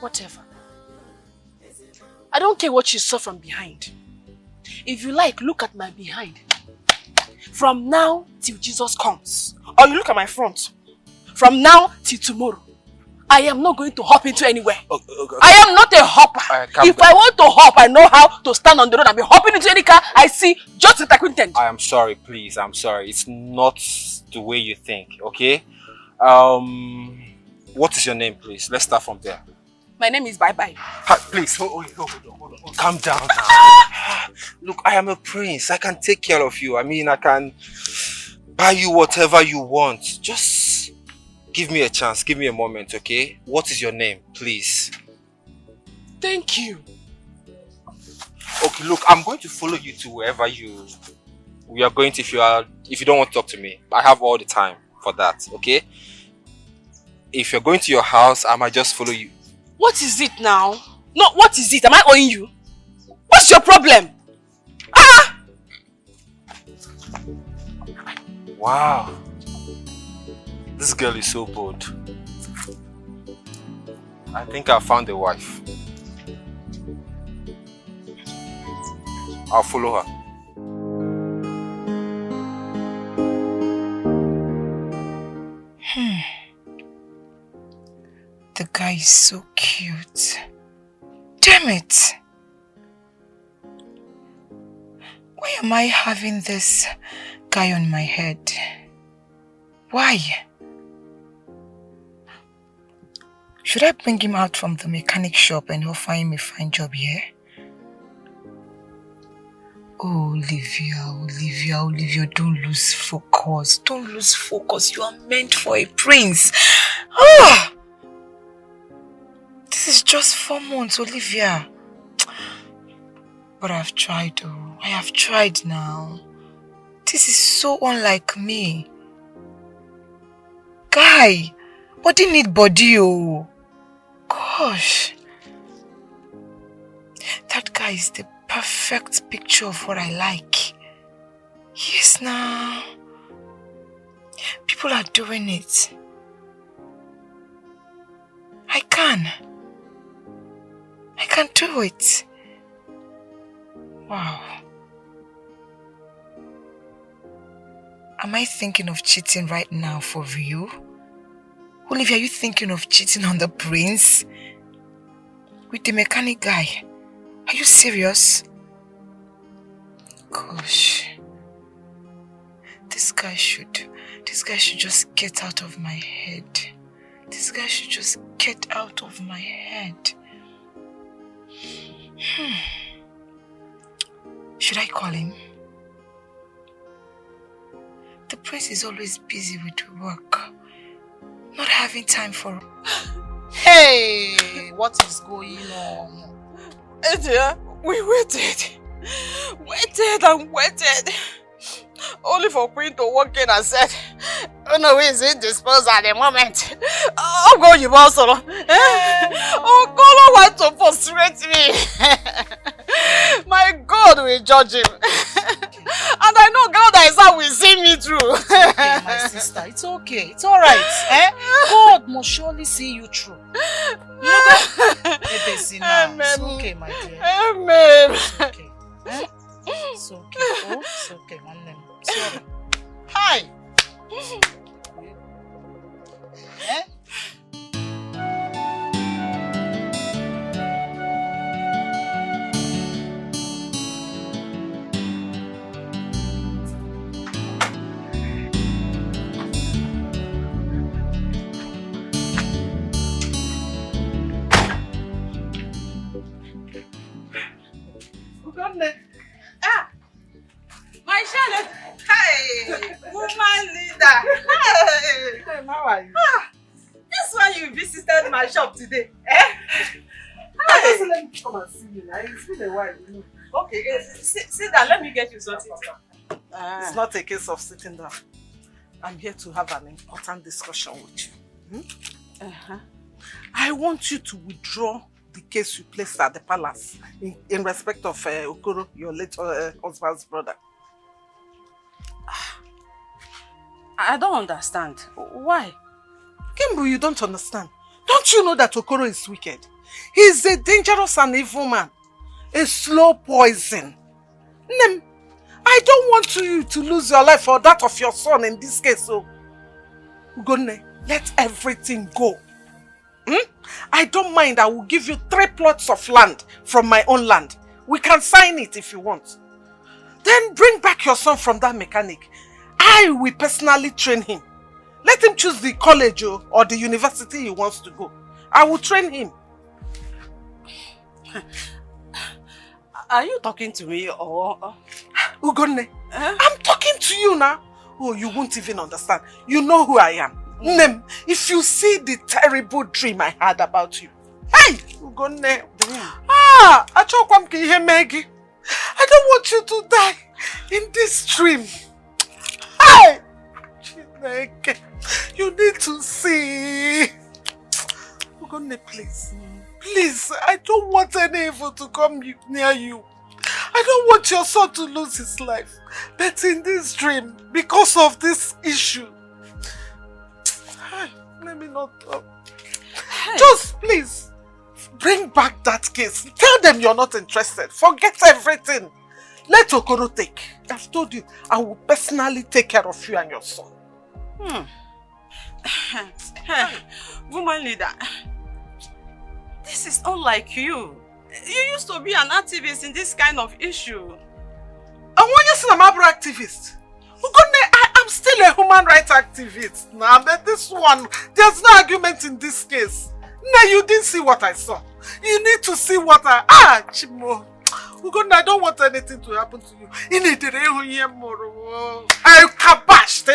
Whatever. I don't care what you saw from behind. If you like, look at my behind. From now till Jesus comes. Or you look at my front. From now till tomorrow. I am not going to hop into anywhere. I am not a hopper. If I want to hop, I know how to stand on the road and be hopping into any car I see, just get acquainted. I am sorry, please. I'm sorry. It's not the way you think, okay? What is your name, please? Let's start from there. My name is Bye Bye. Please, hold on. Calm down now. Look, I am a prince. I can take care of you. I mean, I can buy you whatever you want. Just give me a chance. Give me a moment, okay? What is your name, please? Thank you. Okay, look, I'm going to follow you to wherever we are going to if you don't want to talk to me. I have all the time for that, okay? If you're going to your house, I might just follow you. What is it now? No, what is it? Am I owing you? What's your problem? Ah! Wow. This girl is so bold. I think I found a wife. I'll follow her. The guy is so cute. Damn it! Why am I having this guy on my head? Why? Should I bring him out from the mechanic shop and offer him a fine job here? Oh, Olivia, don't lose focus. Don't lose focus. You are meant for a prince. Ah! This is just 4 months, Olivia. But I've tried, oh. I have tried now. This is so unlike me. Guy, body need body, oh. Gosh. That guy is the perfect picture of what I like. Yes, now. People are doing it. I can do it. Wow. Am I thinking of cheating right now for real? Olivia, are you thinking of cheating on the prince? With the mechanic guy? Are you serious? Gosh. This guy should just get out of my head. This guy should just get out of my head. Should I call him? The prince is always busy with work. Not having time for... Hey, what is going on? Dear, we waited and waited. Only for Queen to walk in and said, "Oh no, he's indisposed at the moment. Oh, go you also. Oh, God want to frustrate me. My God will judge him. And I know God is how will see me through." It's okay, my sister. It's okay. It's alright. God must surely see you through. It's okay, my dear. Amen. It's okay. It's okay. Oh, it's okay, my name. Sorry. Hi. My Charlotte. Hey, woman leader. Hey. How are you? This one you visited my shop today. Just let me come and see you now. It's been a while, you know. Okay, sit down. Let me get you something. It's not a case of sitting down. I'm here to have an important discussion with you. I want you to withdraw the case you placed at the palace in respect of Okoro, your late husband's brother. I don't understand. Why? Kimbo, you don't understand. Don't you know that Okoro is wicked? He's a dangerous and evil man. A slow poison. Nem, I don't want you to lose your life or that of your son in this case. So, Ugonne, let everything go. I don't mind. I will give you 3 plots of land from my own land. We can sign it if you want. Then bring back your son from that mechanic. I will personally train him. Let him choose the college or the university he wants to go. I will train him. Are you talking to me or... Ugonne, I'm talking to you now. Oh, you won't even understand. You know who I am. Nem, if you see the terrible dream I had about you. Hey, Ugonne. I don't want you to die in this dream. Hey! You need to see. Ugonne, please. Please, I don't want any evil to come near you. I don't want your son to lose his life. But in this dream, because of this issue, let me not talk. Just please, bring back that case. Tell them you're not interested. Forget everything. Let Okoro take. I've told you, I will personally take care of you and your son. Woman leader, this is unlike you. You used to be an activist in this kind of issue. And when you say I'm an activist, I'm still a human rights activist now, but this one, there's no argument in this case. No, you didn't see what I saw. You need to see what Chimo. I don't want anything to happen to you. I kabashed.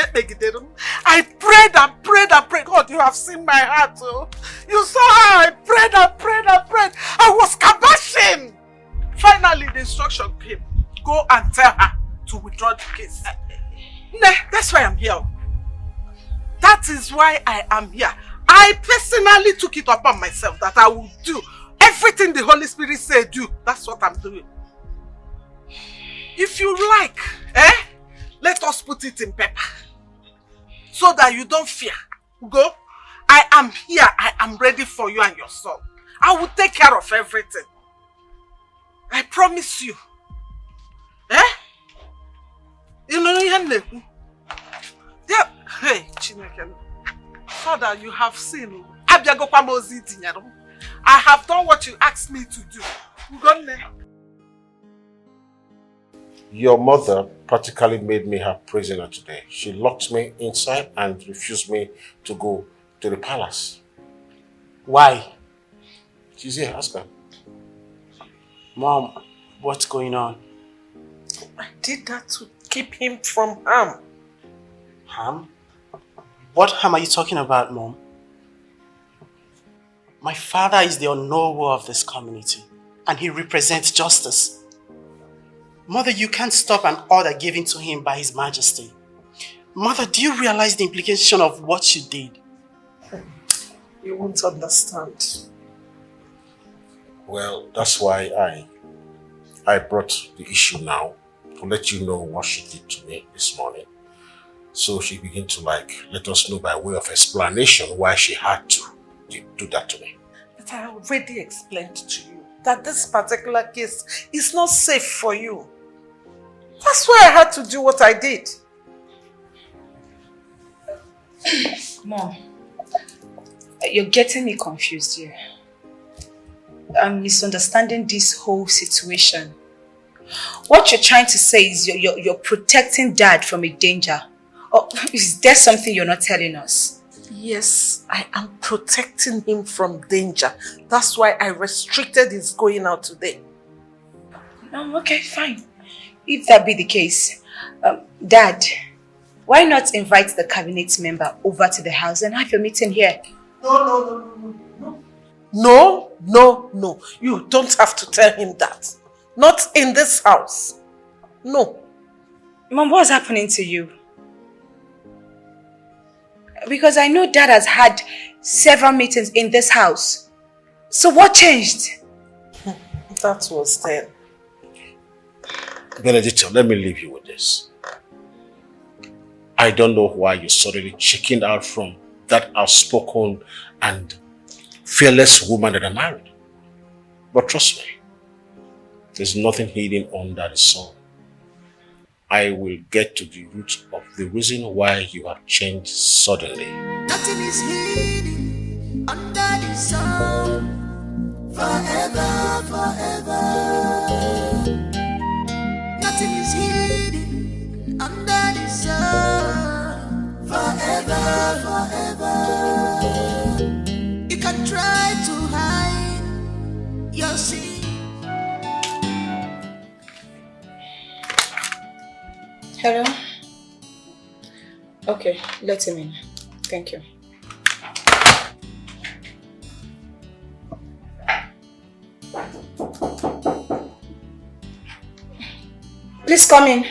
I prayed and prayed and prayed. God, you have seen my heart. Oh. You saw how I prayed and prayed and prayed. I was kabashing. Finally, the instruction came. Go and tell her to withdraw the case. Nah, that's why I'm here. That is why I am here. I personally took it upon myself that I will do everything the Holy Spirit said do. That's what I'm doing. If you like, let us put it in paper. So that you don't fear. Go. I am here. I am ready for you and your son. I will take care of everything. I promise you. You know, hey, Chineke. Father, you have seen. I have done what you asked me to do. Your mother practically made me her prisoner today. She locked me inside and refused me to go to the palace. Why? She's here, ask her. Mom, what's going on? I did that to keep him from harm. Harm? What harm are you talking about, Mom? My father is the unknower of this community, and he represents justice. Mother, you can't stop an order given to him by His Majesty. Mother, do you realize the implication of what you did? You won't understand. Well, that's why I brought the issue now to let you know what she did to me this morning. So she began to let us know by way of explanation why she had to do that to me. But I already explained to you that this particular case is not safe for you. That's why I had to do what I did. Mom, you're getting me confused here. I'm misunderstanding this whole situation. What you're trying to say is you're protecting Dad from a danger. Or is there something you're not telling us? Yes, I am protecting him from danger. That's why I restricted his going out today. Okay, fine. If that be the case, Dad, why not invite the cabinet member over to the house and have your meeting here? No. You don't have to tell him that. Not in this house. No. Mom, what's happening to you? Because I know Dad has had several meetings in this house. So what changed? That was then. Benedicto, let me leave you with this. I don't know why you suddenly chickened out from that outspoken and fearless woman that I married. But trust me, there's nothing hidden under the sun. I will get to the root of the reason why you have changed suddenly. Nothing is hidden under the sun. Forever. Nothing is hidden under the sun. Forever. You can try to hide your sin. Hello? Okay, let him in. Thank you. Please come in.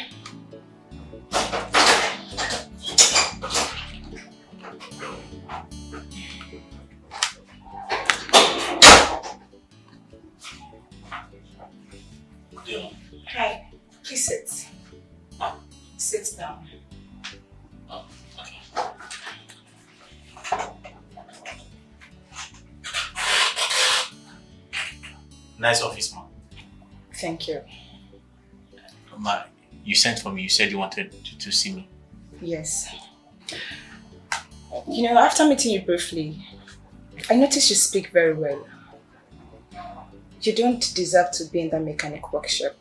Hi, please sit. Sit down. Nice office, ma'am. Thank you. Ma, you sent for me. You said you wanted to see me. Yes. You know, after meeting you briefly, I noticed you speak very well. You don't deserve to be in that mechanic workshop.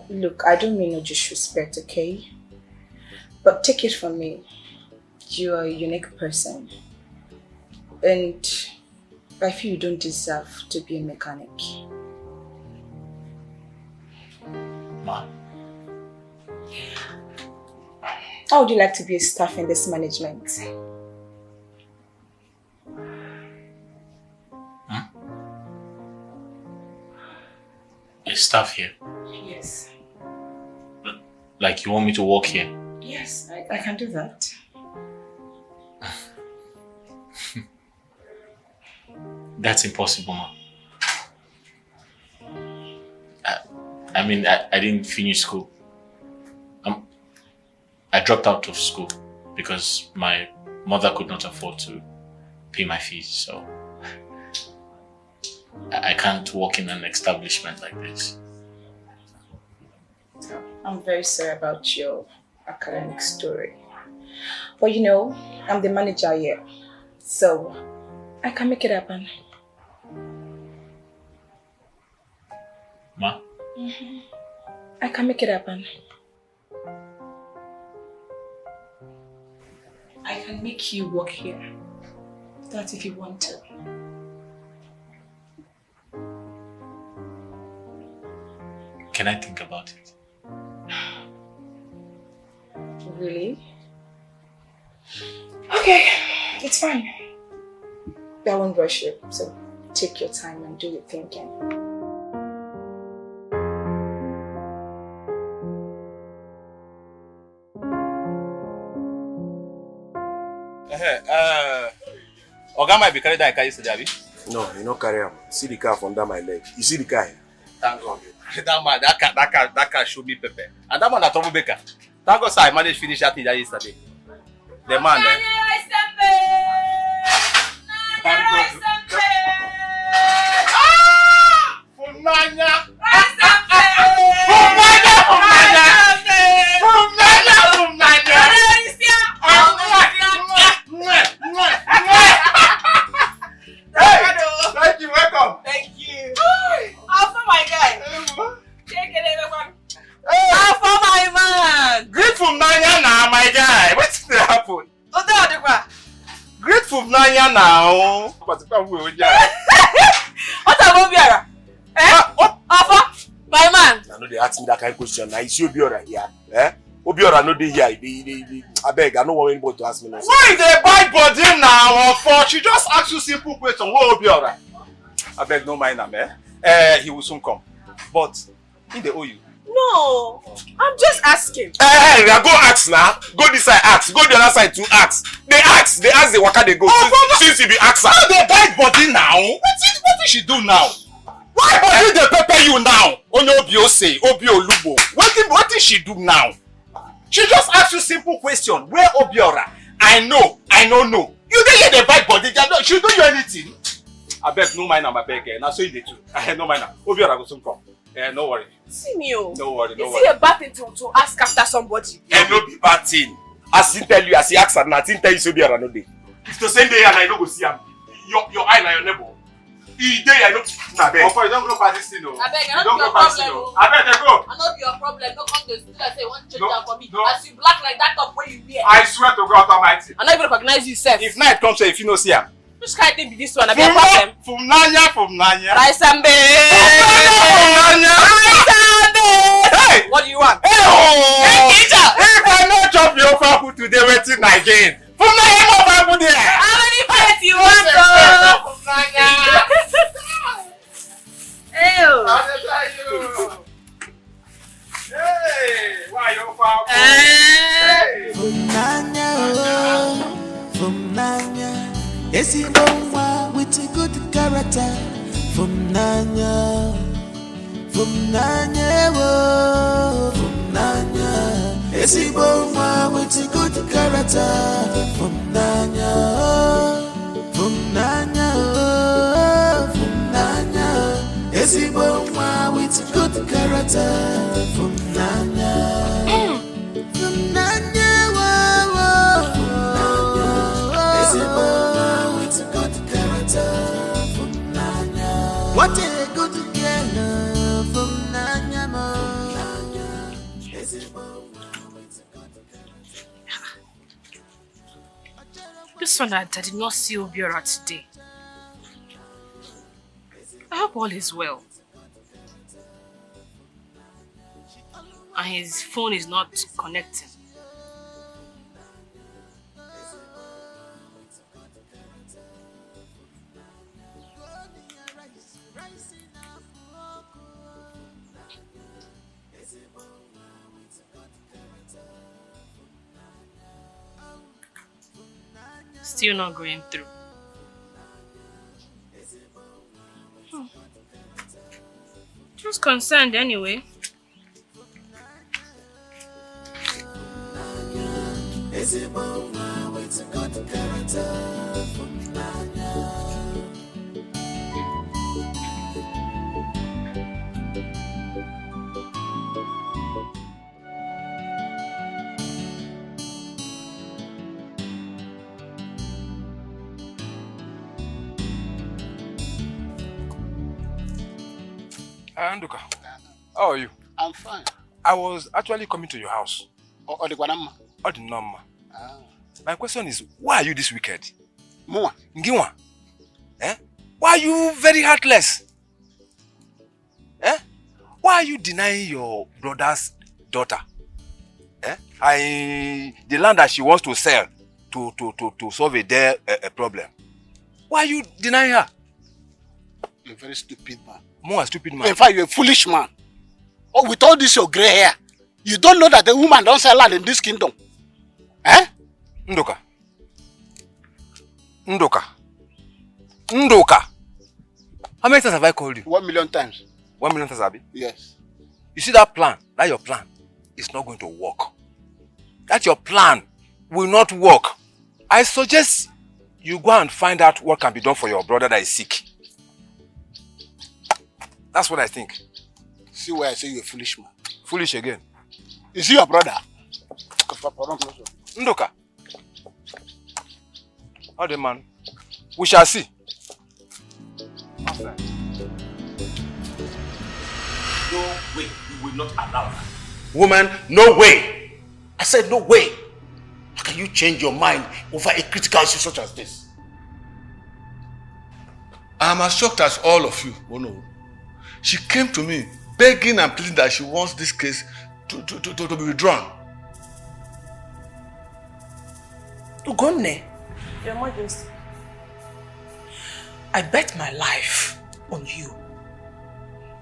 Look, I don't mean no disrespect, okay? But take it from me, you are a unique person. And I feel you don't deserve to be a mechanic. Ma? How would you like to be a staff in this management? A staff here? Yes. Like you want me to work here? Yes, I can do that. That's impossible, ma. I mean, I didn't finish school. I dropped out of school because my mother could not afford to pay my fees, so I can't work in an establishment like this. I'm very sorry about your academic story. But you know, I'm the manager here, so I can make it happen. Ma? I can make it happen. I can make you work here. That's if you want to. Can I think about it? Really? Okay, it's fine. I won't rush you, so take your time and do your thinking. Oga might be carried that car yesterday, Abi? No, you don't carry him. See the car from under my leg. You see the car here? Thank God. That man, that car showed me pepper. And that man, a troublemaker. Thank God, sir, I managed to finish that thing yesterday. The man, Thank you, welcome. Thank you. How for my guy? Take it, everyone. How for my man? Great from Nanya now, my guy. What's the happen? Great from Nanya now. What about Biara? What? Alpha? My man. I know they ask me that kind of question. Now, is Obiora here? Eh? Obiora no dey here. I beg, I don't want anybody to ask me now. Why they buy body now? For she just ask you simple question. What Obiora? I beg, no mind him, he will soon come. But he dey owe you. No, I'm just asking. Hey, go ask now. Go this side ask. Go the other side to ask. They ask the waka they go. Since you be ask her. How they buy body now? What did she do now? Why body they pepper you now? Only Obio say, Obio Lubo. What did she do now? She just asked you simple question. Where Obiora? I know. You didn't hear the buy body. She do you anything? I beg, no mind am, I beg. Now so you dey too. No mind am. Obiora go soon come. No worry. See me, oh. No worry. Is it a bad thing to ask after somebody? No be bad thing. As he tell you, as he ask her, nothing tell you so Obiora no dey. If to send day and I no go see him, your eye na your neighbor. He day I no. Nah, beg. Opa, you don't go for this thing, no. I beg, I not be your problem. I beg, they go. I not be your problem. No come to still say one change that for me. As you black like that top where you wear. I swear to God Almighty. I not even recognize you, sef. If night comes, if you no see him. Which kind of thing be this one? I be a problem. From Nanya. Rice and beans. Hey! What do you want? Hey, teacher! If I not chop your food today, waiting again. From Nanya, more food there. How many plates you want, From Nanya. Ew. Hey, why you food? From Nanya, yes, you know with a good character. From Nanya, oh, from Nanya, yes, you know with a good character. From Nanya, oh, from Nanya, yes, you know with a good character. From Nanya, from Nanya. What a good girl from Nanya. This one I did not see Obiora today. I hope all is well. And his phone is not connecting. Still not going through. Just concerned anyway. Anduka. How are you? I'm fine. I was actually coming to your house. Or the Guanama? Or the Norma. My question is, why are you this wicked? Mua. Ngiwa. Eh? Why are you very heartless? Eh? Why are you denying your brother's daughter? Eh? The land that she wants to sell to solve a problem. Why are you denying her? You're a very stupid man. More a stupid man. In fact, you're a foolish man. Oh, with all this your grey hair, you don't know that the woman don't sell land in this kingdom. Eh? Ndoka. Ndoka. Ndoka. How many times have I called you? 1 million times. 1 million times, Abi? Yes. You see that plan? That your plan is not going to work. That your plan will not work. I suggest you go and find out what can be done for your brother that is sick. That's what I think. See why I say you're a foolish man. Foolish again. Is he your brother? Ndoka. How the man? We shall see. No way. We will not allow that. Woman, no way. I said no way. How can you change your mind over a critical issue such as this? I am as shocked as all of you. Oh no. She came to me begging and pleading that she wants this case to be withdrawn. Ugonne, Your Majesty. I bet my life on you.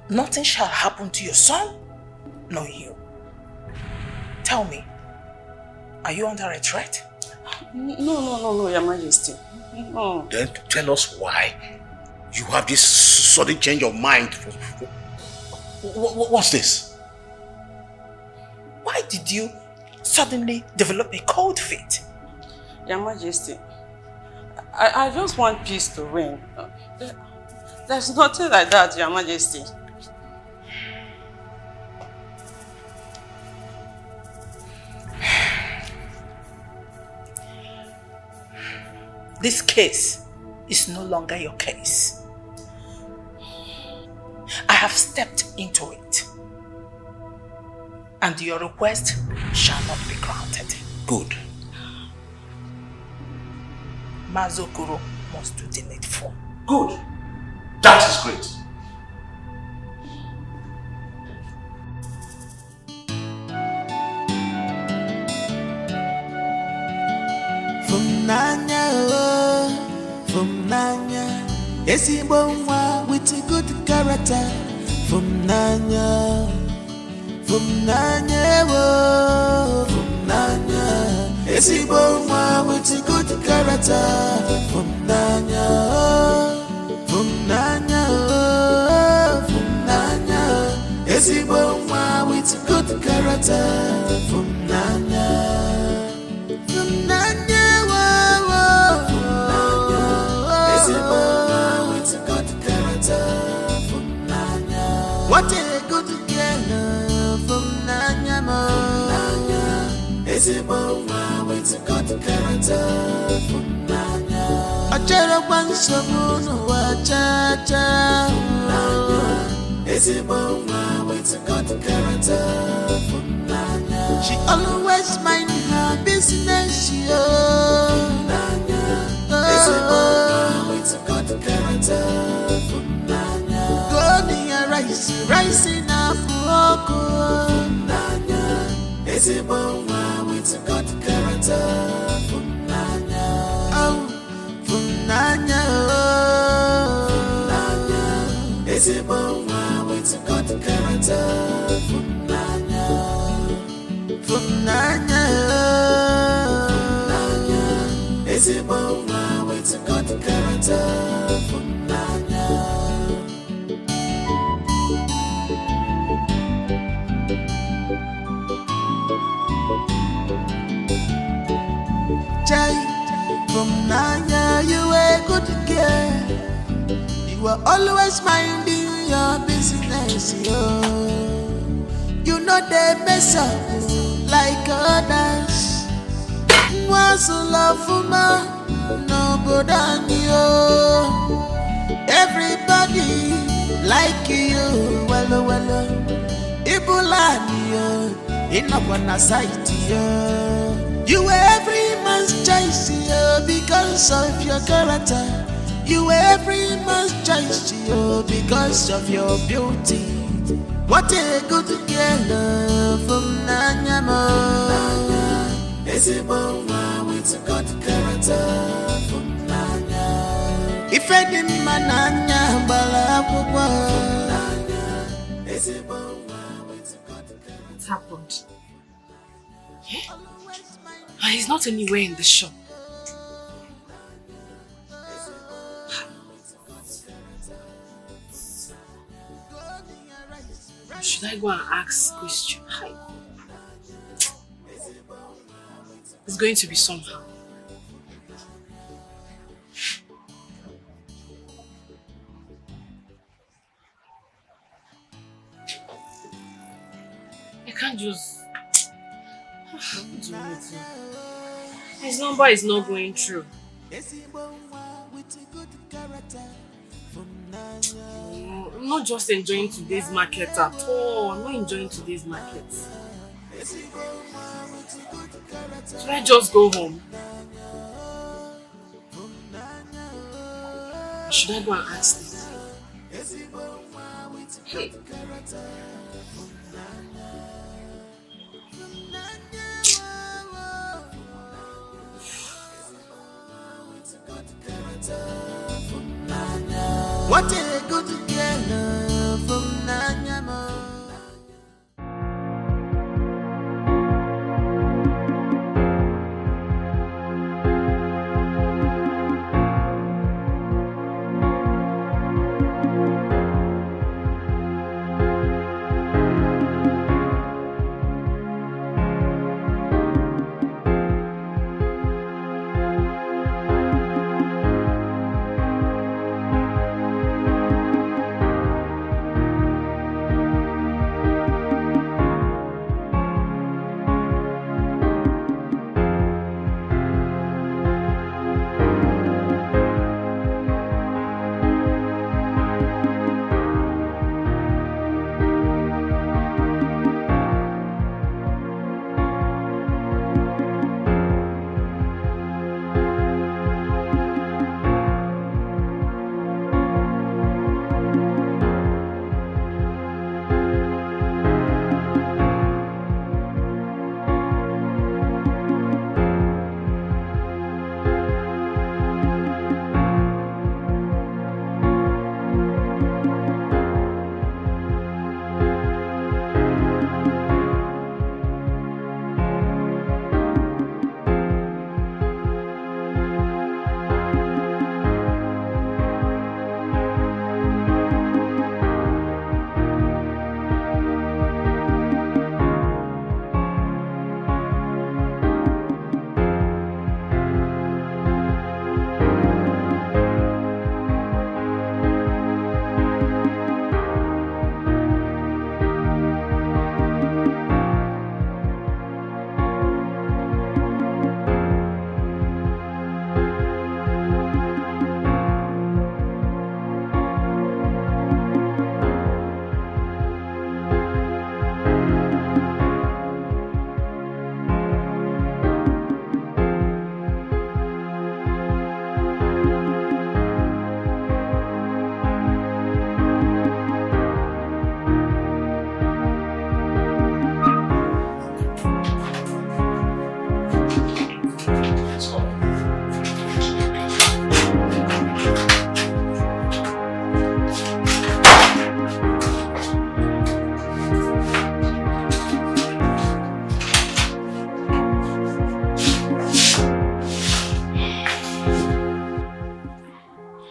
Nothing shall happen to your son, nor you. Tell me, are you under a threat? No, Your Majesty. No. Then tell us why you have this sudden change of mind. What's this? Why did you suddenly develop a cold feet? Your Majesty, I just want peace to reign. There's nothing like that, Your Majesty. This case is no longer your case. I have stepped into it. And your request shall not be granted. Good. Mazokuro must do the needful. Good. That is great. From Nanya, Esibo nwa with a good character. From Nanya, oh, from Nanya, Esibo nwa with a good character. From Nanya, oh, from Nanya, Esibo nwa with a good character. From Nanya, from Nanya. What a good girl from Nanya Mo. Nanya is a boa with a good character from Nanya. A cherub one someone who a cha. Nanya is a boa with a good character from Nanya. She always mind her business, Nanya is a boa with a good character from Nanya. Rising up, Nanya is a boa with a good character from Nanya. Oh, from Nanya, Nanya is a boa with a good character from Nanya. From Nanya, Nanya is a boa with a good character from Nanya. From Nanya, you a good girl. You are always minding your business, yo. You know they mess up like others. Was love for man, no good on you. Everybody like you, well. in a sight, you were every man's choice, because of your character. You were every man's choice, because of your beauty. What a good girl from Nanyamo. Is a woman with a good character from Nanya. If I didn't mananya, Balakwa. What happened? He's not anywhere in the shop. Should I go and ask question? It's going to be somehow. I can't just do it. His number is not going through. I'm not just enjoying today's market at all. I'm not enjoying today's market. Should I just go home? Or should I go and ask them? Hey. What a good girl from Nanyamo.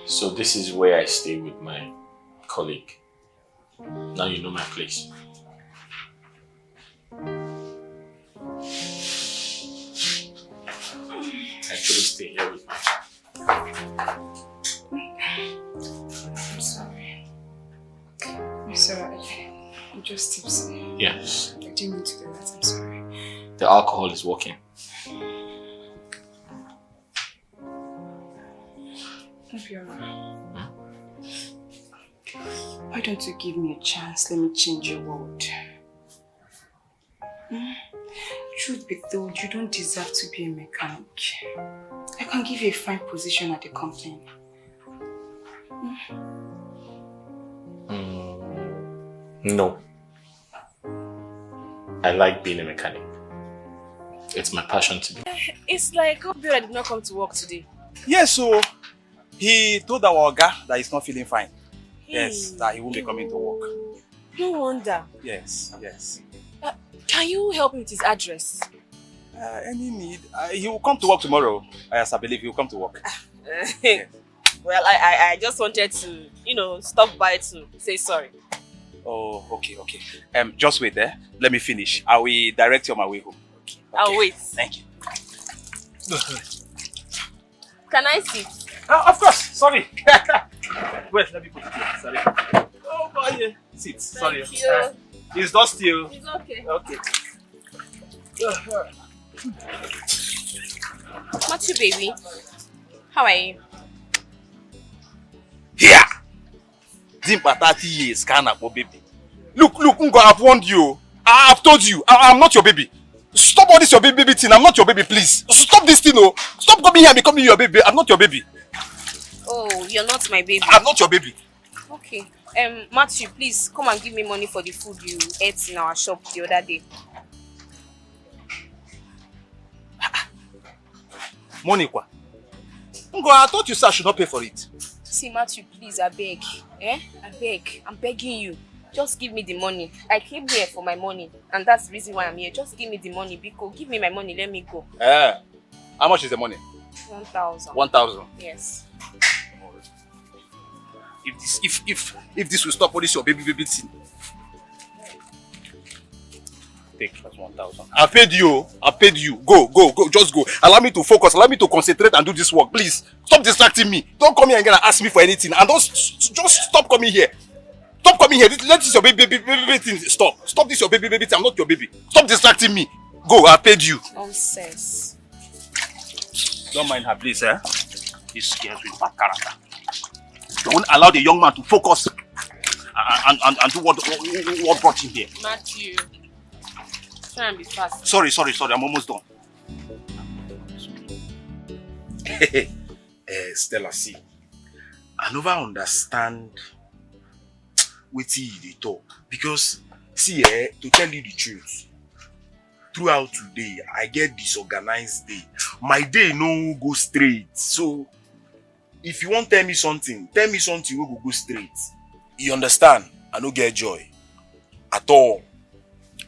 So this is where I stay with my colleague. Now you know my place. Actually stay here with me. I'm sorry. I'm sorry. I'm just tipsy. Yes. I didn't mean to do that. I'm sorry. The alcohol is working. Obiora, why don't you give me a chance? Let me change your world. Truth be told, you don't deserve to be a mechanic. I can give you a fine position at the company. No. I like being a mechanic. It's my passion to be. It's like Obiora did not come to work today. Yes, so he told our Oga that he's not feeling fine. Yes, that he won't be coming to work. No wonder. Yes, yes. Can you help me with his address? Any need? He will come to work tomorrow. Yes, I believe he will come to work. Yes. Well, I just wanted to, stop by to say sorry. Oh, okay. Just wait there. Let me finish. I will direct you on my way home. Okay. I'll wait. Thank you. Can I sit? Of course. Sorry. Wait, let me put it here. Sorry. Oh, boy. Sit. Sorry. Thank you. It's dusty. It's okay. Okay. Matthew, baby. How are you? Here! Zimpa 30 years, can't baby. Look, Ngo, I've warned you. I've told you, I'm not your baby. Stop all this your baby thing. I'm not your baby, please. Stop this thing, oh. Stop coming here and becoming your baby. I'm not your baby. Oh, you're not my baby. I'm not your baby. Okay. Matthew, please come and give me money for the food you ate in our shop the other day. Money, kwa? Ngo, I thought you said I should not pay for it. See, Matthew, please, I beg. I beg. I'm begging you. Just give me the money. I came here for my money, and that's the reason why I'm here. Just give me the money, Biko. Give me my money, let me go. How much is the money? 1,000. 1,000? Yes. If this will stop all this your baby thing. Take, that's 1,000. I paid you. Go. Just go. Allow me to focus. Allow me to concentrate and do this work. Please. Stop distracting me. Don't come here and ask me for anything. And just stop coming here. Stop coming here. Let this your baby thing stop. Stop this your baby thing. I'm not your baby. Stop distracting me. Go. I paid you. Nonsense. Don't mind her, please, eh? This girl with bad character. Don't allow the young man to focus and do what brought him here. Matthew. Try and be fast. Sorry. I'm almost done. Stella, see. I never understand what they talk. Because, see, to tell you the truth, throughout today, I get disorganized day. My day no go straight. So, if you want to tell me something will go straight. You understand? I no get joy. At all.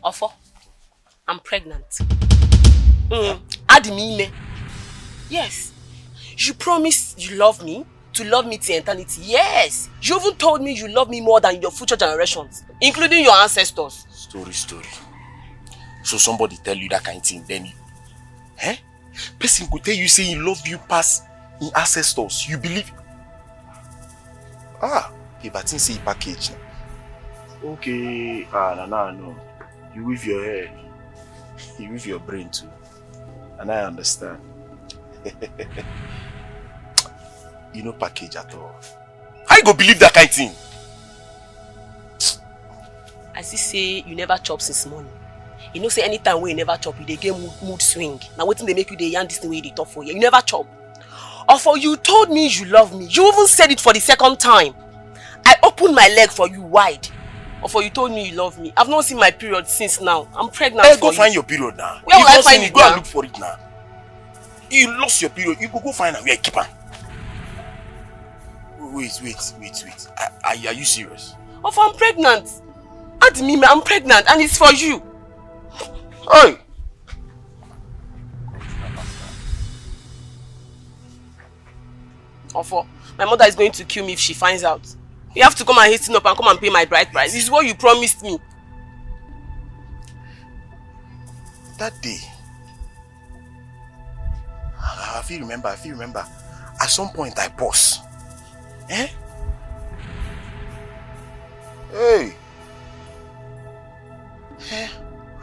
Ofo, I'm pregnant. Adimile. Yes. You promised you love me. To love me to eternity. Yes. You even told me you love me more than your future generations. Including your ancestors. Story. So somebody tell you that kind of thing, then you... Person could tell you say he love you past in ancestors. You believe? But things say package. Okay. No. You with your head. You with your brain too. And I understand. You no package at all. How you go believe that kind of thing? I see say you never chop since morning. You know say anytime when you never chop, you dey get mood swing. Now waiting they make you dey yarn this thing way they talk for you. You never chop. Or for you told me you love me. You even said it for the second time. I opened my leg for you wide. Or for you told me you love me. I've not seen my period since now. I'm pregnant for go you. Find your period now. Where will I find it go now? and look for it now. You lost your period. You go find out where you keep her. Wait. Are you serious? Of I'm pregnant. Admit I'm pregnant and it's for you. Hey! Ofo, my mother is going to kill me if she finds out. You have to come and hasten up and come and pay my bride price. This is what you promised me. That day, I feel remember. At some point I pause. Hey!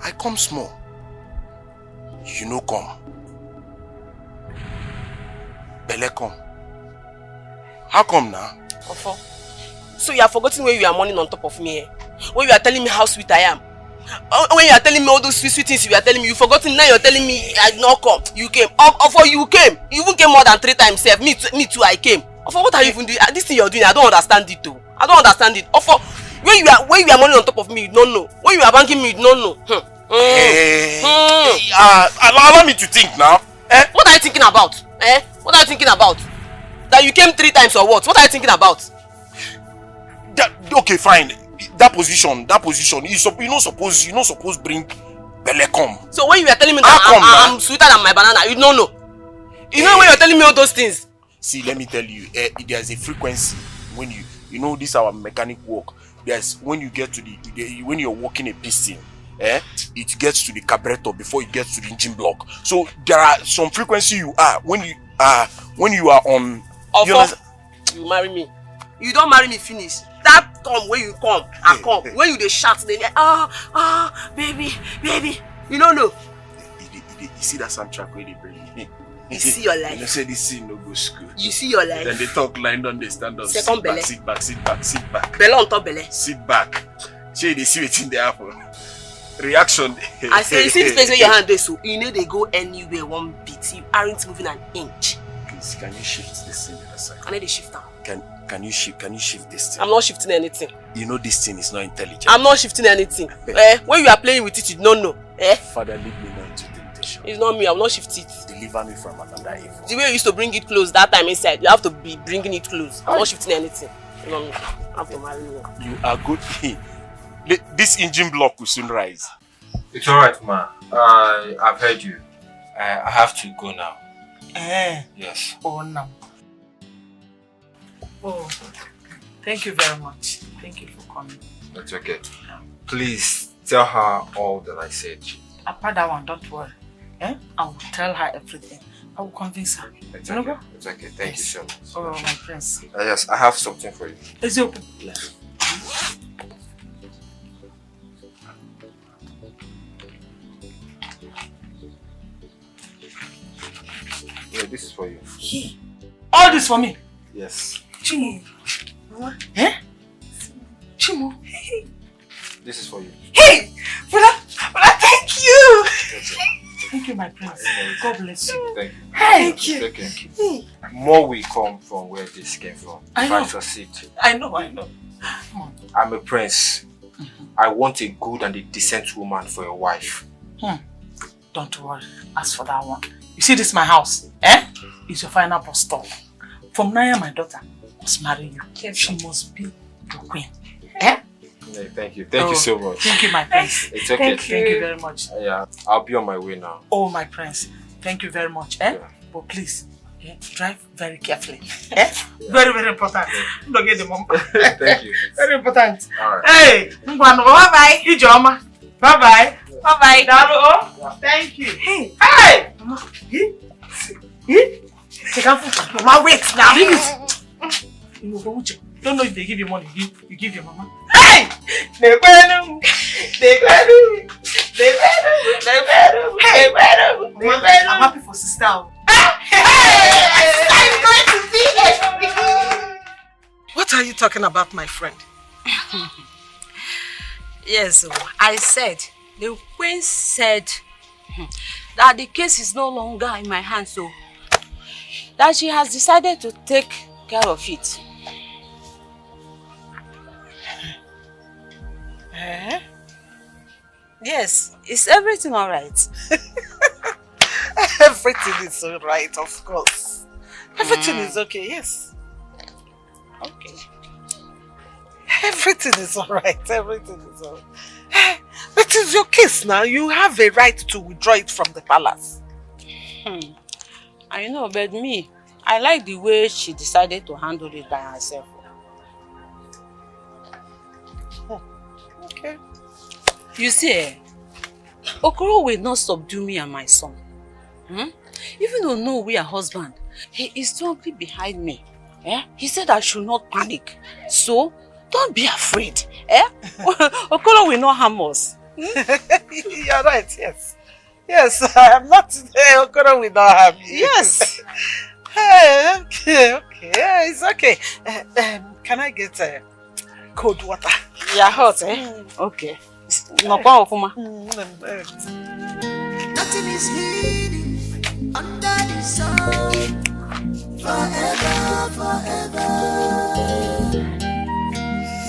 I come small. You no come. Belle come. How come now? Ofo, so you have forgotten where you are mourning on top of me, eh? When you are telling me how sweet I am. When you are telling me all those sweet things you are telling me, you forgotten. Now you're telling me I did not come. You came. For you came. You even came more than 3 times. Me too. I came. For what are you even doing? This thing you're doing, I don't understand it too. I don't understand it. For when you are money on top of me, you don't know. When you are banking me, you don't know. Allow me to think now. What are you thinking about? What are you thinking about? That you came 3 times or what? What are you thinking about? Okay, fine. That position. You not suppose bring belle come. So when you are telling me that I'm sweeter than my banana, you don't know. You know when you're telling me all those things. See, let me tell you, there's a frequency when you know this our mechanic work. There's when you get to when you're working a piston, it gets to the carburetor before it gets to the engine block. So there are some frequency you are when you are on. You marry me. You don't marry me finish. That come when you come and come. When you dey shout, they baby. You don't know. You see that soundtrack where they bring me. You see your life. You say this scene no go school. You see your life. Then they talk line down, they stand up. Second belly. Sit back. Belly on top belly. Sit back. Say they see what's in the apple. Reaction. I say, you see this place where your hand is, so you know they go anywhere one bit. You aren't moving an inch. Please, can you shift this thing to the side? I need to shift now. Can you shift this thing? I'm not shifting anything. You know this thing is not intelligent. I'm not shifting anything. When you are playing with it, you don't know. Father, lead me not into temptation. It's not me, I will not shift it. Deliver me from another evil. The way you used to bring it close that time inside, you have to be bringing it close. I'm not shifting anything. You know me. I have to marry you. You are good. This engine block will soon rise. It's alright, ma. I've heard you. I have to go now. Yes. Oh, no. Oh, thank you very much. Thank you for coming. It's okay. Please tell her all that I said. Apart that one, don't worry. I will tell her everything. I will convince her. It's okay. It's okay. Thank you so much. Oh, my prince. Yes, I have something for you. Is it open? Yes. Yeah, this is for you. All this for me? Yes. Chimo. Chimo. This is for you. Hey! Brother, thank you! Thank you, my prince. God bless you. Thank you. Thank you. Okay. More will come from where this came from. If I succeed. I know. Come on. I'm a prince. I want a good and a decent woman for your wife. Don't worry. As for that one, you see this my house, It's your final bus stop. From Naya, my daughter must marry you. She must be your queen. Yeah, thank you. Thank you so much. Thank you, my prince. It's okay. Thank you very much. Yeah, I'll be on my way now. Oh, my prince. Thank you very much. But please, drive very carefully. Very, very important. Don't get the mom. Thank you. Very important. All right. Hey, bye-bye. Ijoma. Bye-bye. Bye-bye. Dalo. Thank you. Hey. Mama, wait now. Don't know if they give you money. You give your mama. Hey! Hey! I'm happy for sister. I'm going to see it. What are you talking about, my friend? Yes, I said, the queen said that the case is no longer in my hands, so that she has decided to take care of it. Yes, is everything all right? Everything is all right, of course. Everything is okay, yes. Okay. Everything is all right. Everything is all right. But it's your case now. You have a right to withdraw it from the palace. I know, but me, I like the way she decided to handle it by herself. Okay. You see, Okoro will not subdue me and my son. Even though no, we are husband, he is strongly behind me. He said I should not panic. So, don't be afraid. Okoro will not harm us. You're right, yes. Yes, I am not today. Okoro will not harm you. Yes. Okay. It's okay. Can I get cold water? You're hot, Okay. Nothing is hidden under the sun. Forever, forever.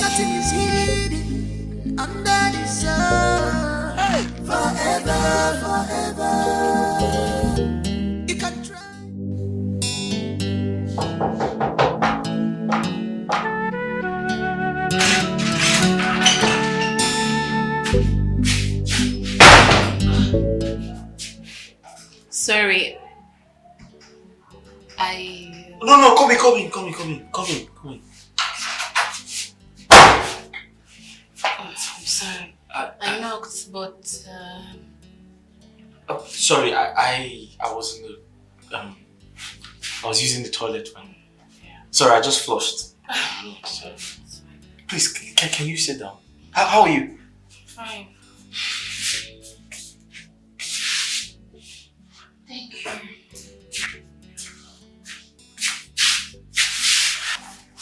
Nothing is hidden under the sun. Forever, forever. You can try. Sorry. No, come in. I'm sorry. I knocked, but Sorry, I was in the I was using the toilet when. Sorry, I just flushed. Sorry. Please, can you sit down? How are you? Fine. Thank you.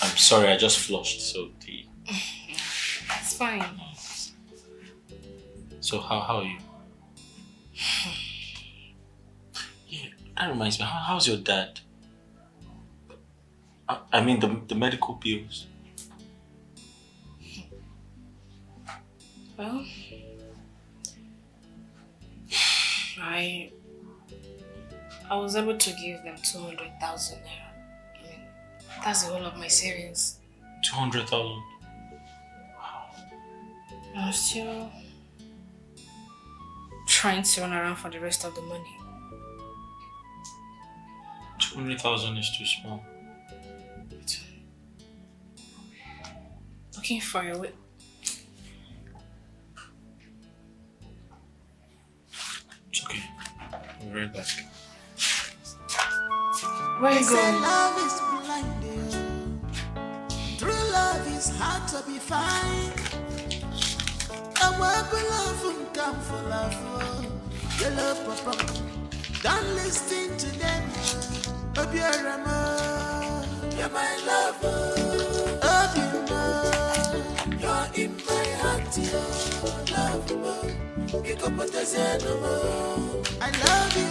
I'm sorry, I just flushed, so the. It's fine. So how are you? Yeah, that reminds me. How's your dad? I mean the medical bills. Well, I was able to give them 200,000 naira. I mean, that's the whole of my savings. 200,000. I'm still trying to run around for the rest of the money. 200,000 is too small. Looking for your way. It's okay. I'll be right back. Where are you They say going? love is blind, yeah. True love is hard to be found. I work with love and come for love. You love papa. Don't listen to them. Hope you're a man. You're my lover. Hope you know. You're in my heart, you're love. Pick up what I said, I love you,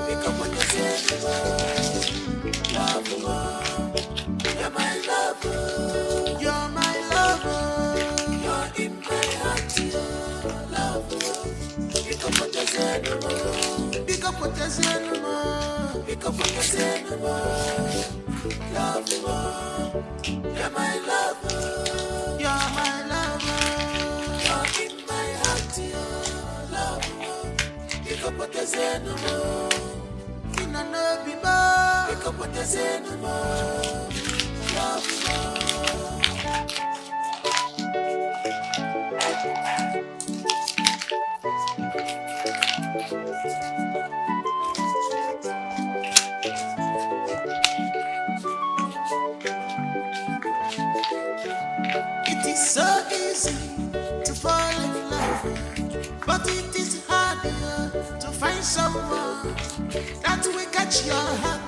pick up what I said, love, you're my lover, you're my lover, you're in my heart, you're love, pick up what I said, pick up what I said, pick up what I said, love, you're my lover, you're my lover, you're in my heart, you're love, pick up what I said, Inna no be more. Pick up what I said, love, it is so easy to fall in love, but it is harder to find someone that will catch your heart.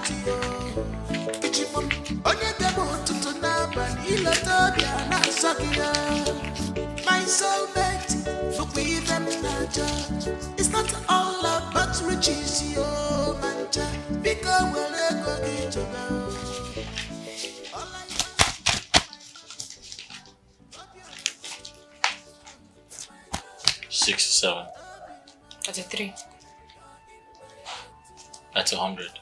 My soulmate, look with them nature. It's not all about riches, yo, manja. Because we'll go get you now. 67. That's a 3. That's 100.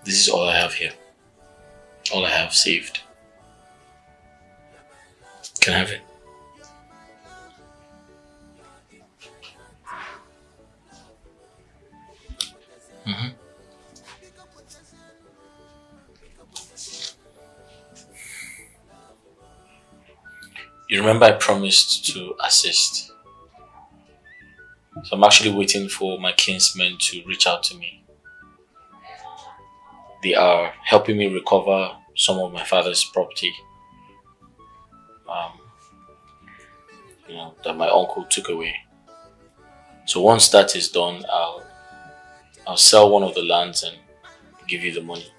This is all I have here. All I have saved. Can I have it? You remember I promised to assist. So I'm actually waiting for my kinsmen to reach out to me. They are helping me recover some of my father's property. That my uncle took away. So once that is done, I'll sell one of the lands and give you the money.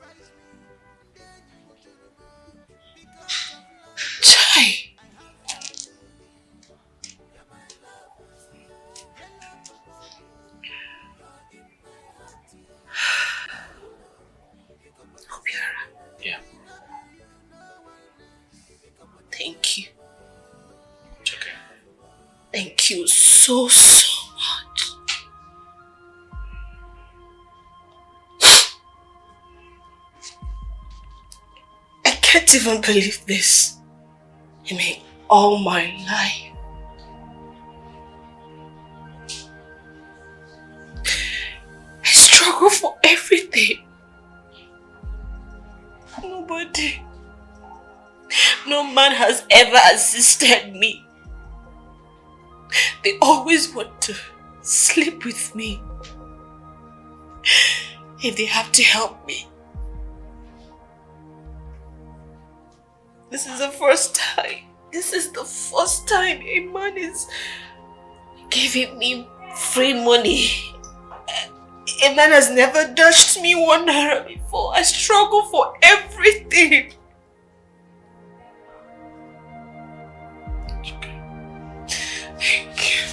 Thank you so much. I can't even believe this. I mean, all my life. I struggle for everything. Nobody, no man has ever assisted me. They always want to sleep with me. If they have to help me. This is the first time. This is the first time a man is giving me free money. A man has never dashed me 1 naira before. I struggle for everything. Thank you.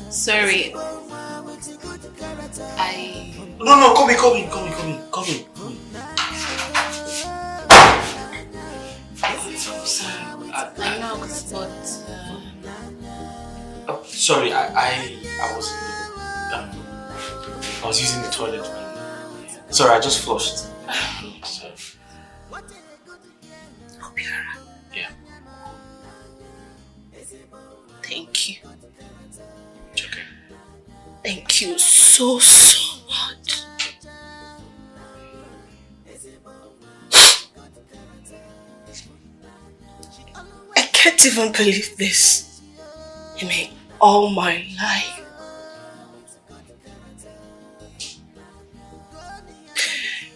Sorry. No, come in. I know, but Sorry, I was using the toilet. Sorry, I just flushed. Sorry. Yeah. thank you. It's okay. Thank you so much. I can't even believe this. I mean, all my life.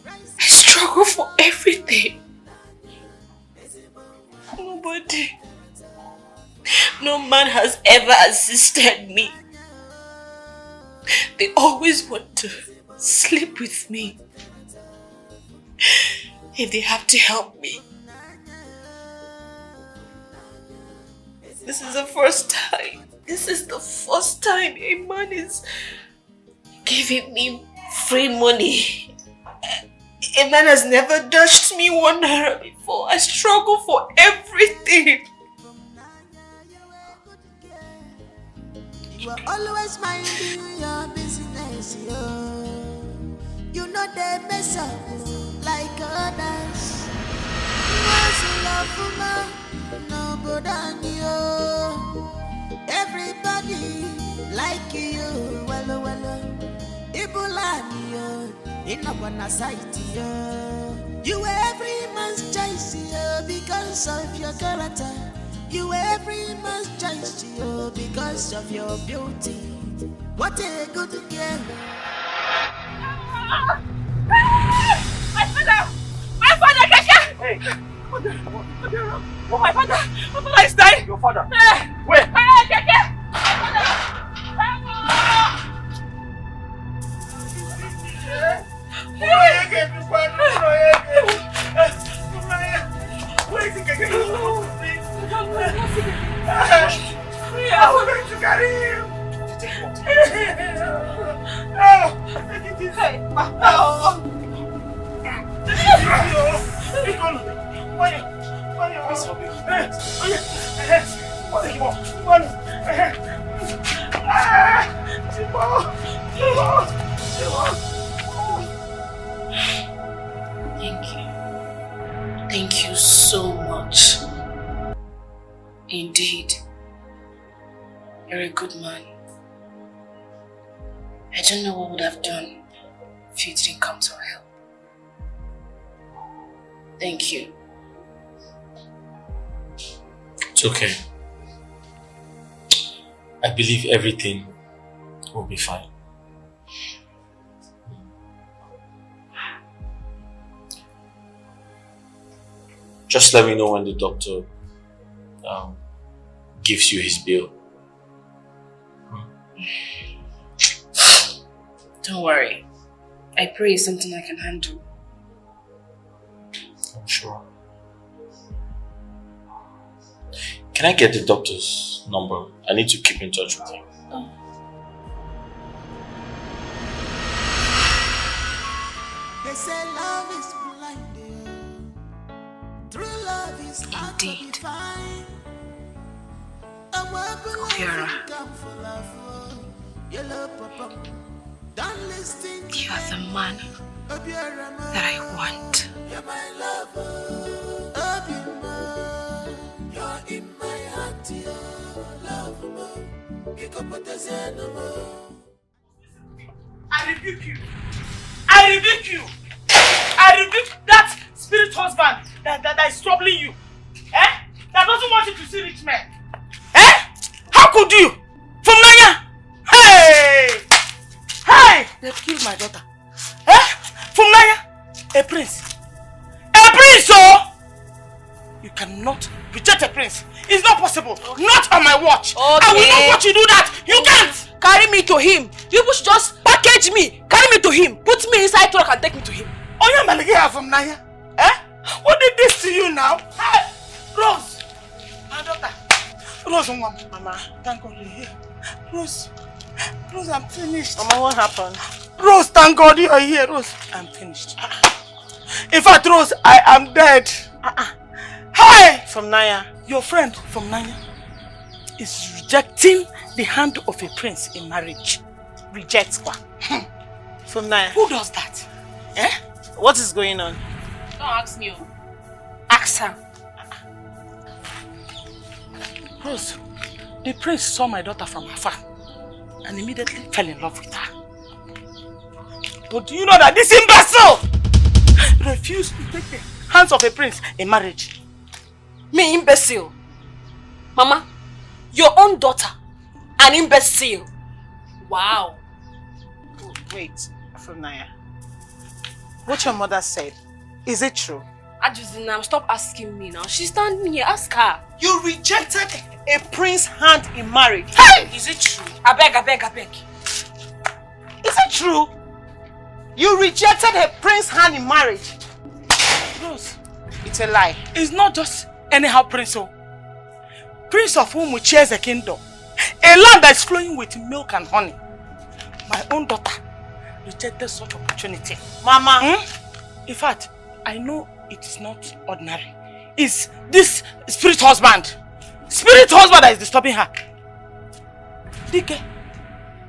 I struggle for everything. Nobody, no man has ever assisted me. They always want to sleep with me. If they have to help me. This is the first time. This is the first time a man is giving me free money. A man has never dashed me 1 naira before. I struggle for everything. You are always minding your business, yo. You know they mess up like others. What's love for man? Nobody than you. Everybody like you, well. Ibulani, in a one side, you were every man's choice, because of your character. You were every man's choice, because of your beauty. What a good girl. My father, Keke! Hey! My father is dying! Your father? Where? Hey, Keke! Where is it, Keke? I'm going to carry him! Thank you. Thank you so much. Indeed. You're a good man. I don't know what would have done if you didn't come to help. Thank you. It's okay. I believe everything will be fine. Just let me know when the doctor gives you his bill. Don't worry. I pray it's something I can handle. I'm sure. Can I get the doctor's number? I need to keep in touch with him. Oh. They say love is blind. True love is hard to define. Kiara, You are the man that I want. You're my lover. You're in my heart, love. I rebuke you. I rebuke you. I rebuke that spirit husband that is troubling you. That doesn't want you to see rich men. How could you? From Nanya? Hey! They've killed my daughter. From Nanya? A prince. A prince, oh! You cannot reject a prince. It's not possible. Okay. Not on my watch. Okay. I will not watch you do that. You can't. Carry me to him. You should just package me. Carry me to him. Put me inside truck and take me to him. Oh, you're Maligia from Nanya? What did this to you now? Rose! My daughter. Rose, Mama. Thank God you're here. Rose, I'm finished. Mama, what happened? Rose, thank God you're here. Rose, I'm finished. In fact, Rose, I am dead. Hi! From Nanya. Your friend from Nanya is rejecting the hand of a prince in marriage. Rejects what? From Nanya. Who does that? What is going on? Don't ask me. Ask her. Rose, the prince saw my daughter from afar and immediately fell in love with her. But do you know that this imbecile refused to take the hands of a prince in marriage? Me, imbecile? Mama, your own daughter, an imbecile. Wow. Wait, Afunaya. What your mother said, is it true? Ajuzina, stop asking me now. She's standing here, ask her. You rejected a prince's hand in marriage. Hey! Is it true? I beg. Is it true? You rejected a prince's hand in marriage. Rose, it's a lie. It's not just anyhow prince. Prince of whom we chase a kingdom. A land that is flowing with milk and honey. My own daughter rejected such opportunity. Mama. In fact, I know it is not ordinary. It's this spirit husband. Spirit husband that is disturbing her. Dike,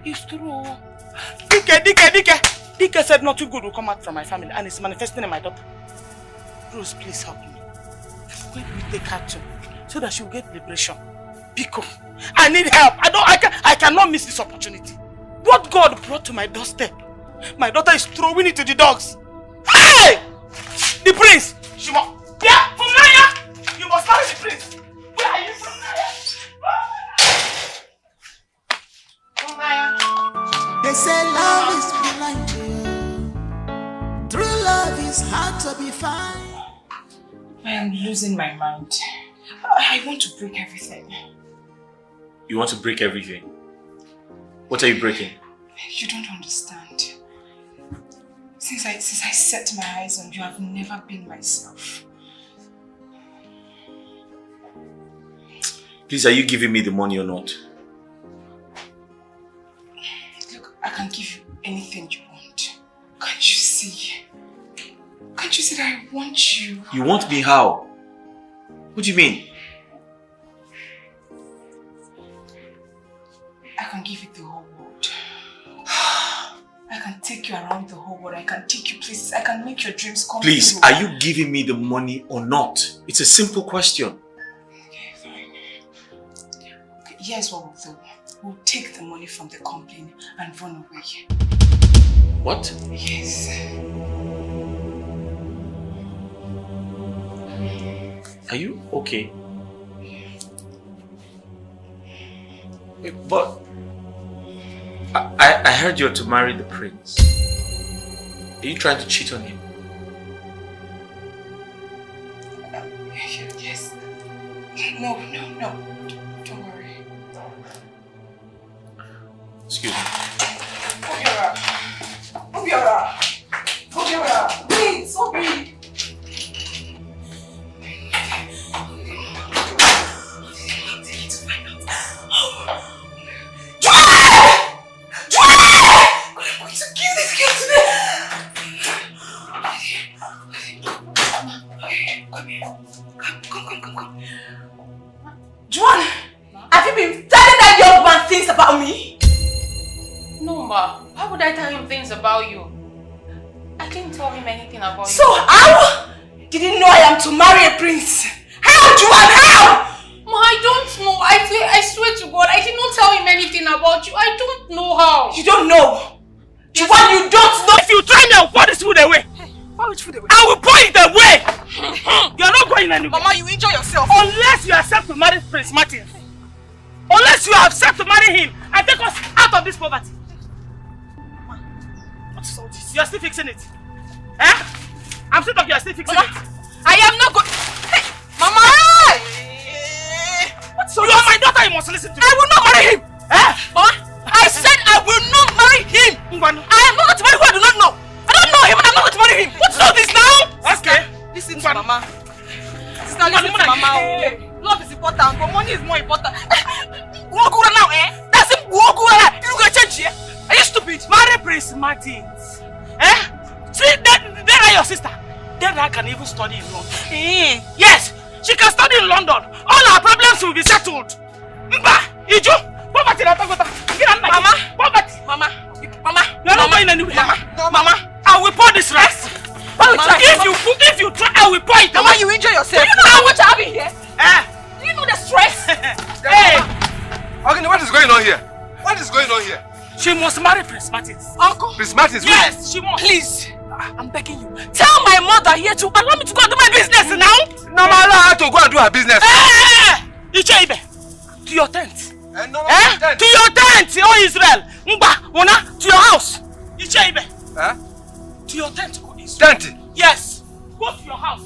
it's true. Dike said nothing good will come out from my family and it's manifesting in my daughter. Rose, please help me. Where do we take her to? So that she will get liberation. Pico, I need help. I cannot miss this opportunity. What God brought to my doorstep, my daughter is throwing it to the dogs. Hey! The prince! Yeah, from Nanya! You must marry the prince! Where are you from Nanya? From Nanya. They say love is blind. True love is hard to be found. I am losing my mind. I want to break everything. You want to break everything? What are you breaking? You don't understand. Since I set my eyes on you, I've never been myself. Please, are you giving me the money or not? Look, I can give you anything you want. Can't you see? Can't you see that I want you? You want me how? What do you mean? I can give you the whole world. I can take you around the whole world. I can take you places. I can make your dreams come true. Please, are you giving me the money or not? It's a simple question. Okay, fine. Okay, here's what we'll do. We'll take the money from the company and run away. What? Yes. Are you okay? But I heard you're to marry the prince. Are you trying to cheat on him? Yes. No. Don't worry. Excuse me. Obiora, wait, Obi. Juan, have you been telling that young man things about me? No, Ma. Why would I tell him things about you? I didn't tell him anything about you. So how did he know I am to marry a prince? How, Juan? How? Ma, I don't know. I swear to God, I did not tell him anything about you. I don't know how. You don't know? Juan, you don't know? If you try me, I'll pour this food away. Pour which food away? I will pour it away. You're not going anywhere. Mama, you enjoy yourself. Unless you accept to marry Prince Martin. Unless you accept to marry him and take us out of this poverty. What is all this? You're still fixing it. Eh? I'm still talking, you're still fixing it. I am not going. Hey, Mama! So you are my daughter, you must listen to me. I will not marry him. Eh? Mama, I said I will not marry him. I am not going to marry who I do not know. I don't know him and I'm not going to marry him. What's all this now? Okay. Listen to Mama. Sister, listen to Mama. Love is important, but money is more important. Walk around now, eh? That's him. Walk around. You gonna change here? Are you stupid? Marry Prince Martins. Eh? See, there are your sister. Then I can even study in London. Yes, she can study in London. All our problems will be settled. Mba, Iju, poverty, Mama, poverty. Mama, you're not going anywhere. Mama, I will pour this rice. If you try, I will pour it. Mama, you enjoy yourself. Do you know how much I have in here? Do you know the stress? Hey! Okay, what is going on here? What is going on here? She must marry Prince Martins. Uncle? Prince Martins? Yes, she must. Please, I'm begging you. Tell my mother here to allow me to go and do my business now. No, allow her to go and do her business. Icheibe, to your tent. To your tent, oh Israel. Mba, to your house. Icheibe. To your tent, oh Israel. Tent? Yes. Go to your house.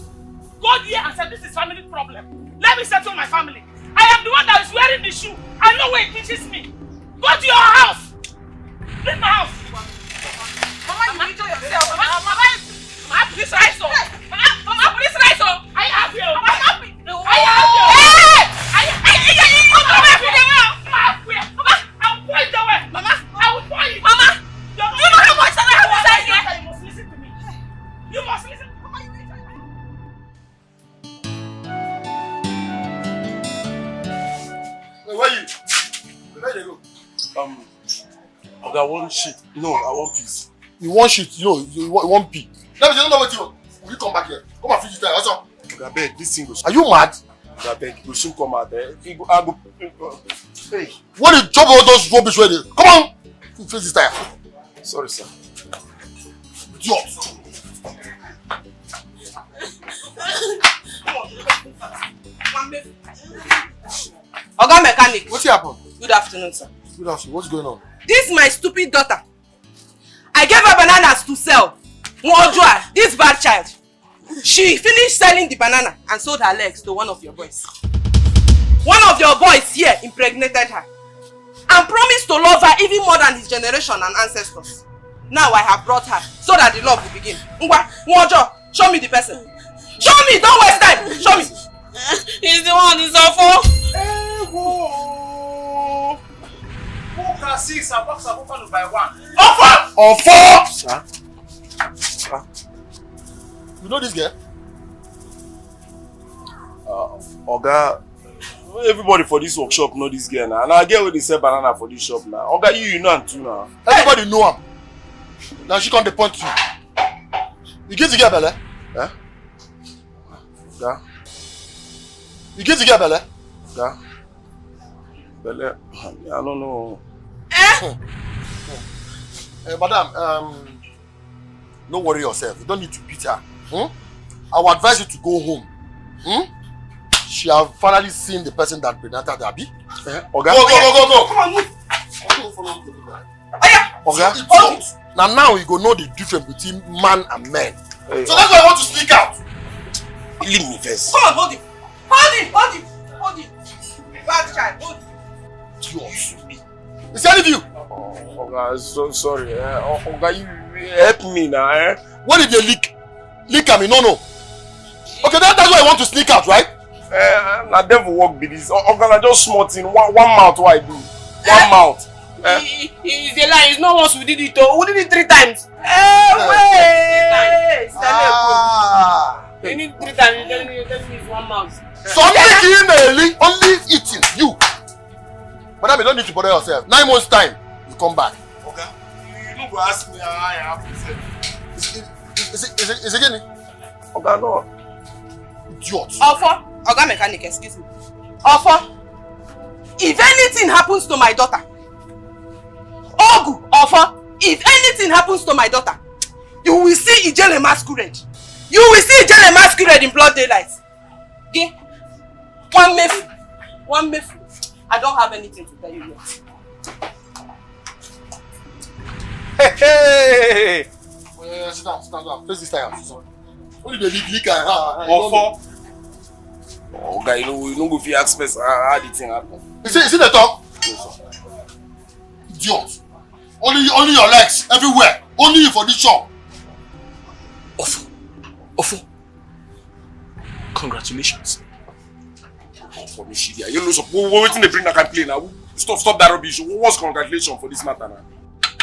Go there and say, this is family problem. Let me settle my family. I am the one that is wearing the shoe. I know where it teaches me. Go to your house. Leave my house. Mama, you enjoy yourself. Mama, please rise up. Mama, please rise up. I have you. Mama, I have you. I'll point the way. Mama, I will point. Mama, do you know how much I have inside here? You must listen to me. You must listen. Mama, you enjoy. Where you? Where they go? I want shit. No, I want peace. You want shit? No, you want pee. Let me tell you what you want. Will you come back here? Come and finish time. What's up? I beg, this thing goes. Are you mad? I beg, we'll soon come out there. Hey, what did chop all those rubbish ready? Come on! Finish this time. Sorry, sir. Idiot. Oga mechanic. What's happened? Good afternoon, sir. Good afternoon. What's going on? This is my stupid daughter. I gave her bananas to sell. Mwojua, this bad child. She finished selling the banana and sold her legs to one of your boys. One of your boys here impregnated her and promised to love her even more than his generation and ancestors. Now I have brought her so that the love will begin. Mwojo, show me the person. Show me, don't waste time. Show me. He's the one who's awful. Who can see a box of open by one? Offer! Sir? You know this girl? Oga, everybody for this workshop know this girl now. And I get where they sell banana for this shop now. Oga, you know him too now. Everybody know him. Now she come to point you. You get the girl, Bella? Yeah? Yeah? You get the girl, Bella? Yeah? Bella, I don't know. Madam, don't worry yourself. You don't need to beat her. I will advise you to go home. She have finally seen the person that pregnanted Abi. Oga. Go. Come on, move. Oga, now you go know the difference between man and men. Hey, so that's why I want to speak out. Leave me first. Come on, hold him. Hold him. Bad child, hold him. Is any of you? Oga, so sorry. Oga, you help me now, eh? What if they leak? Leak at me? No. Okay, that's why I want to sneak out, right? Na devil work be this. Oga, na just small thing. One mouth what I do. One mouth. It's a lie. It's not once we did it. We did it 3 times. You need 3 times. You tell me it's 1 mouth. So I'm making only eating. You. Madam, you don't need to bother yourself. 9 months time, you come back. Okay. You don't go ask me how I have to say. Is it again? Oga, no. Idiot. Alpha, Oga mechanic, excuse me. Alpha, if anything happens to my daughter, Ogu, Alpha, if anything happens to my daughter, you will see Ijele masquerade. You will see Ijele masquerade in broad daylight. Okay? One mef. I don't have anything to tell you yet. Hey! Sit down. Face this time. Only the leak Offer. Oh, guy, you know if you ask me how the thing happen. You see the talk? Idiot. Only your legs everywhere. Only you for this shop. Offer. Congratulations. For me, you know, so waiting to bring that complaint now. Stop that rubbish. What's congratulations for this matter now?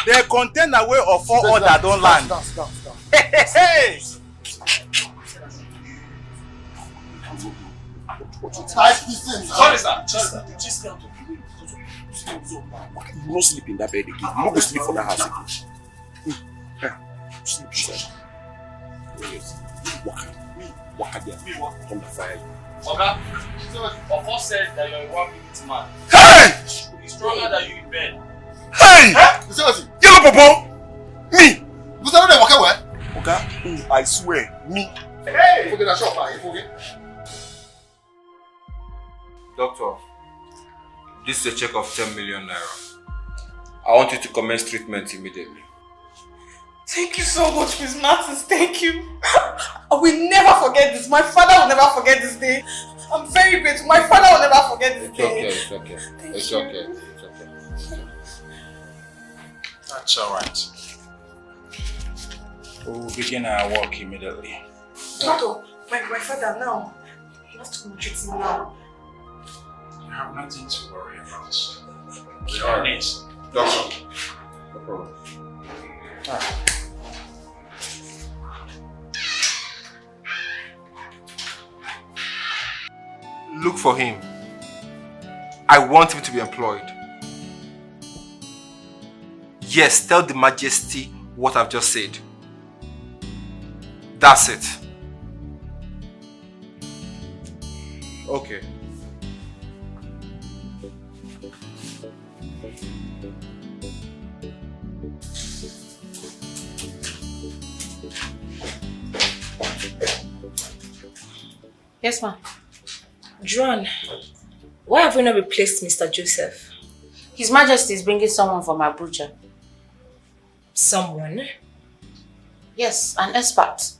The container way of 4 order don't land. Stop. Hey! Sorry, sir. You no sleep in that bed again. You no go sleep for that house again. Sleep inside. Waka there. Come the fire. Oga, Ofo said that you're a 1-minute man. Hey! He's stronger than you in bed. Hey! Yellow Popo! Me! You said that waka where? Okay? I swear, me. Hey! Forget that shop, man. Forget. Doctor, this is a check of 10 million naira. I want you to commence treatment immediately. Thank you so much, Miss Martins. Thank you. I will never forget this. My father will never forget this day. I'm very grateful. My father will never forget this day. It's okay. That's alright. We'll begin our work immediately. Doctor, my father now. You have to treat him now. You have nothing to worry about. Be honest. Doctor. No problem. Look for him. I want him to be employed. Yes, tell the Majesty what I've just said. That's it. Okay. Yes, ma'am. John, why have we not replaced Mr. Joseph? His Majesty is bringing someone from Abuja. Someone? Yes, an expert.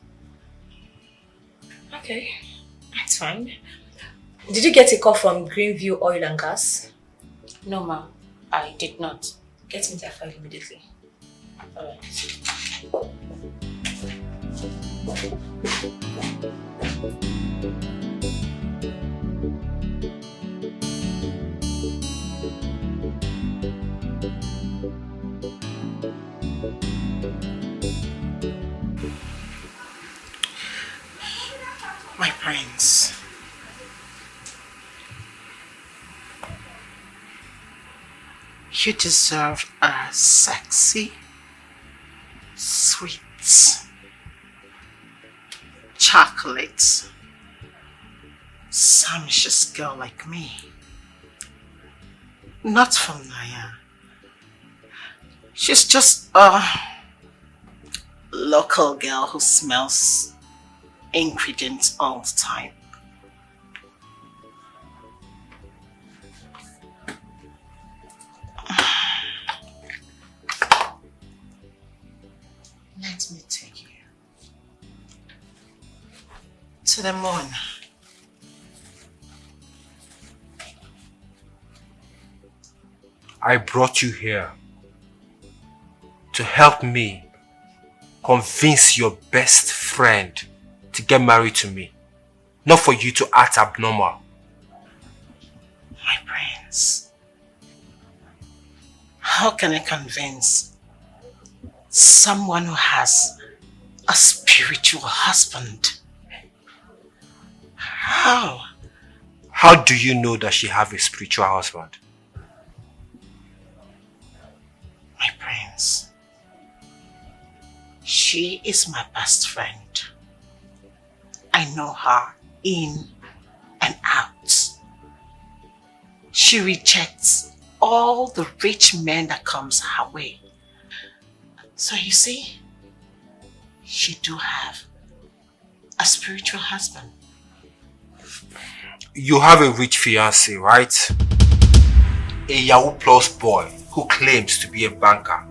Okay, that's fine. Did you get a call from Greenview Oil and Gas? No, ma'am. I did not. Get me their file immediately. Alright. My prince. You deserve a sexy, sweet, chocolate, sumptuous girl like me. Not from Naya. She's just a local girl who smells ingredients all the time. Let me take you to the moon. I brought you here to help me convince your best friend to get married to me. Not for you to act abnormal. My prince, how can I convince someone who has a spiritual husband? How? How do you know that she has a spiritual husband? My prince, she is my best friend. I know her in and out. She rejects all the rich men that comes her way. So you see, she do have a spiritual husband. You have a rich fiancé, right? A Yahoo Plus boy who claims to be a banker.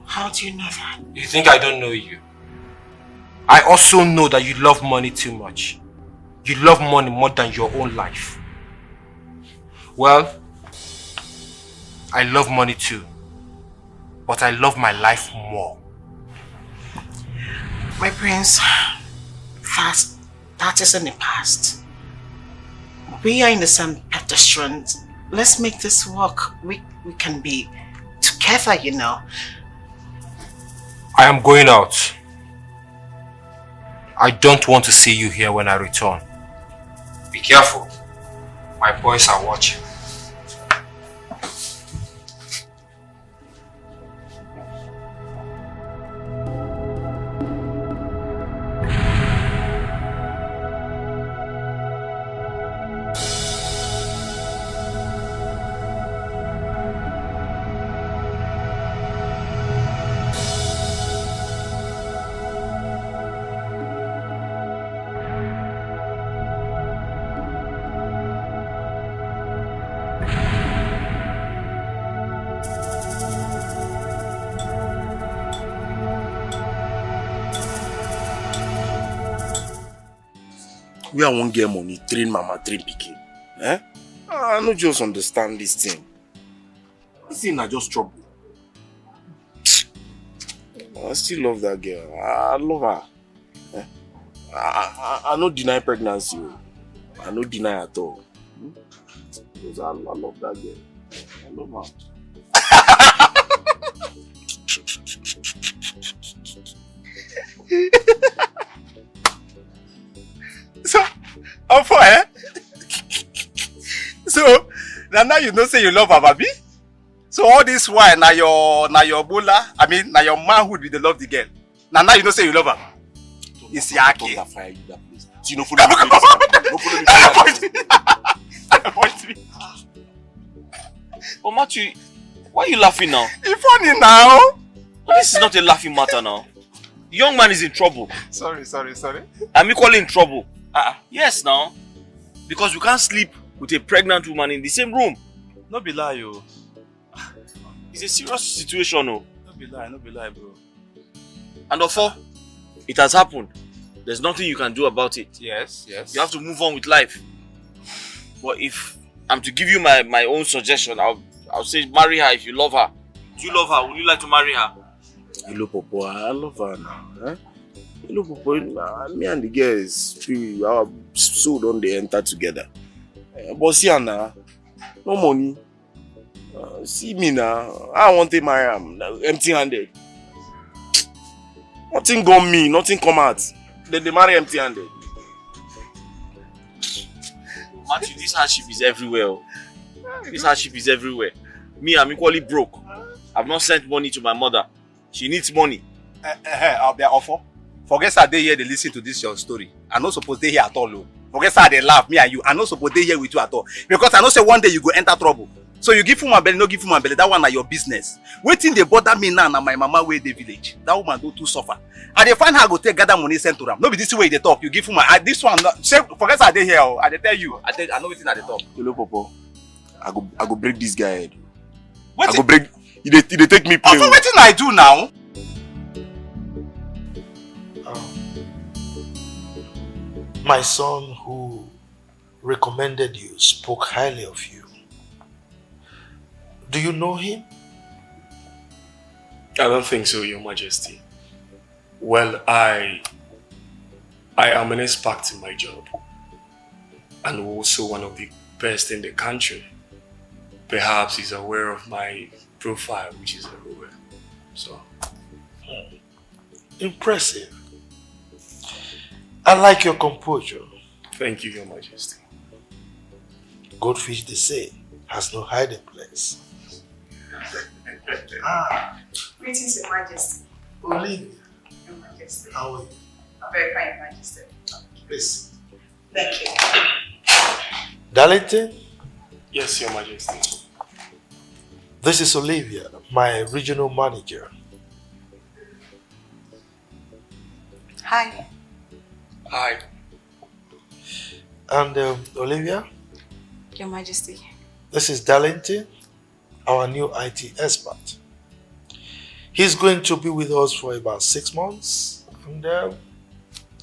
How do you know that? You think I don't know you? I also know that you love money too much. You love money more than your own life. Well, I love money too. But I love my life more. My prince, that is in the past. We are in the same pedestrians. Let's make this work. We can be together, you know. I am going out. I don't want to see you here when I return. Be careful. My boys are watching. We are one get money, train mama, train pikin. Eh? I don't just understand this thing. This thing I just trouble. I still love that girl. I love her. Eh? I don't deny pregnancy. I don't deny at all. Because I love that girl. I love her. So, I'm for eh? So, now you know say you love her, baby. So all this while now your bola, I mean now your manhood with the love the girl. Now you know say you love her. It's yaki. You know follow me. Point me. But Matthew, why are you laughing now? It's funny now. But this is not a laughing matter now. The young man is in trouble. Sorry. I'm equally in trouble. Yes now. Because you can't sleep with a pregnant woman in the same room. No be lie, yo. It's a serious situation, oh. No be lie, bro. And therefore, it has happened. There's nothing you can do about it. Yes. You have to move on with life. But if I'm to give you my own suggestion, I'll say marry her if you love her. Do you love her? Would you like to marry her? Hello, Popo. I love her now. Eh? Hello, Popo. Me and the girls, our soul don't they enter together. But see her now, no money. See me now. I want to marry him empty-handed. Nothing gone me, nothing come out. Then they marry empty-handed. Matthew, this hardship is everywhere. This hardship is everywhere. Me, I'm equally broke. I've not sent money to my mother. She needs money. I'll be offer. Forget that they here they listen to this your story. I not supposed they hear at all. Forget that they laugh, me and you. I not supposed they hear with you at all. Because I know say one day you go enter trouble. So you give him my belly, no give him my belly. That one are your business. Waiting they bother me now and my mama way the village. That woman do too suffer. And they find her go take gather money sent to them. No be this way they talk. You give him my this one. Say forget that they here. I tell you. I know waiting at the top. Hello, Popo. I go break this guy head. I go break. They take me play. What I do now? My son who recommended you spoke highly of you. Do you know him? I don't think so, Your Majesty. Well, I am an expert in my job and also one of the best in the country. Perhaps he's aware of my profile, which is everywhere. So. Impressive. I like your composure. Thank you, Your Majesty. Goldfish, they say, has no hiding place. Greetings, Your Majesty. Olivia. Your Majesty. How are you? I'm very fine, Your Majesty. Please. Thank you. Darlington? Yes, Your Majesty. This is Olivia, my regional manager. Hi. Hi. And Olivia? Your Majesty. This is Darlington, our new IT expert. He's going to be with us for about 6 months, and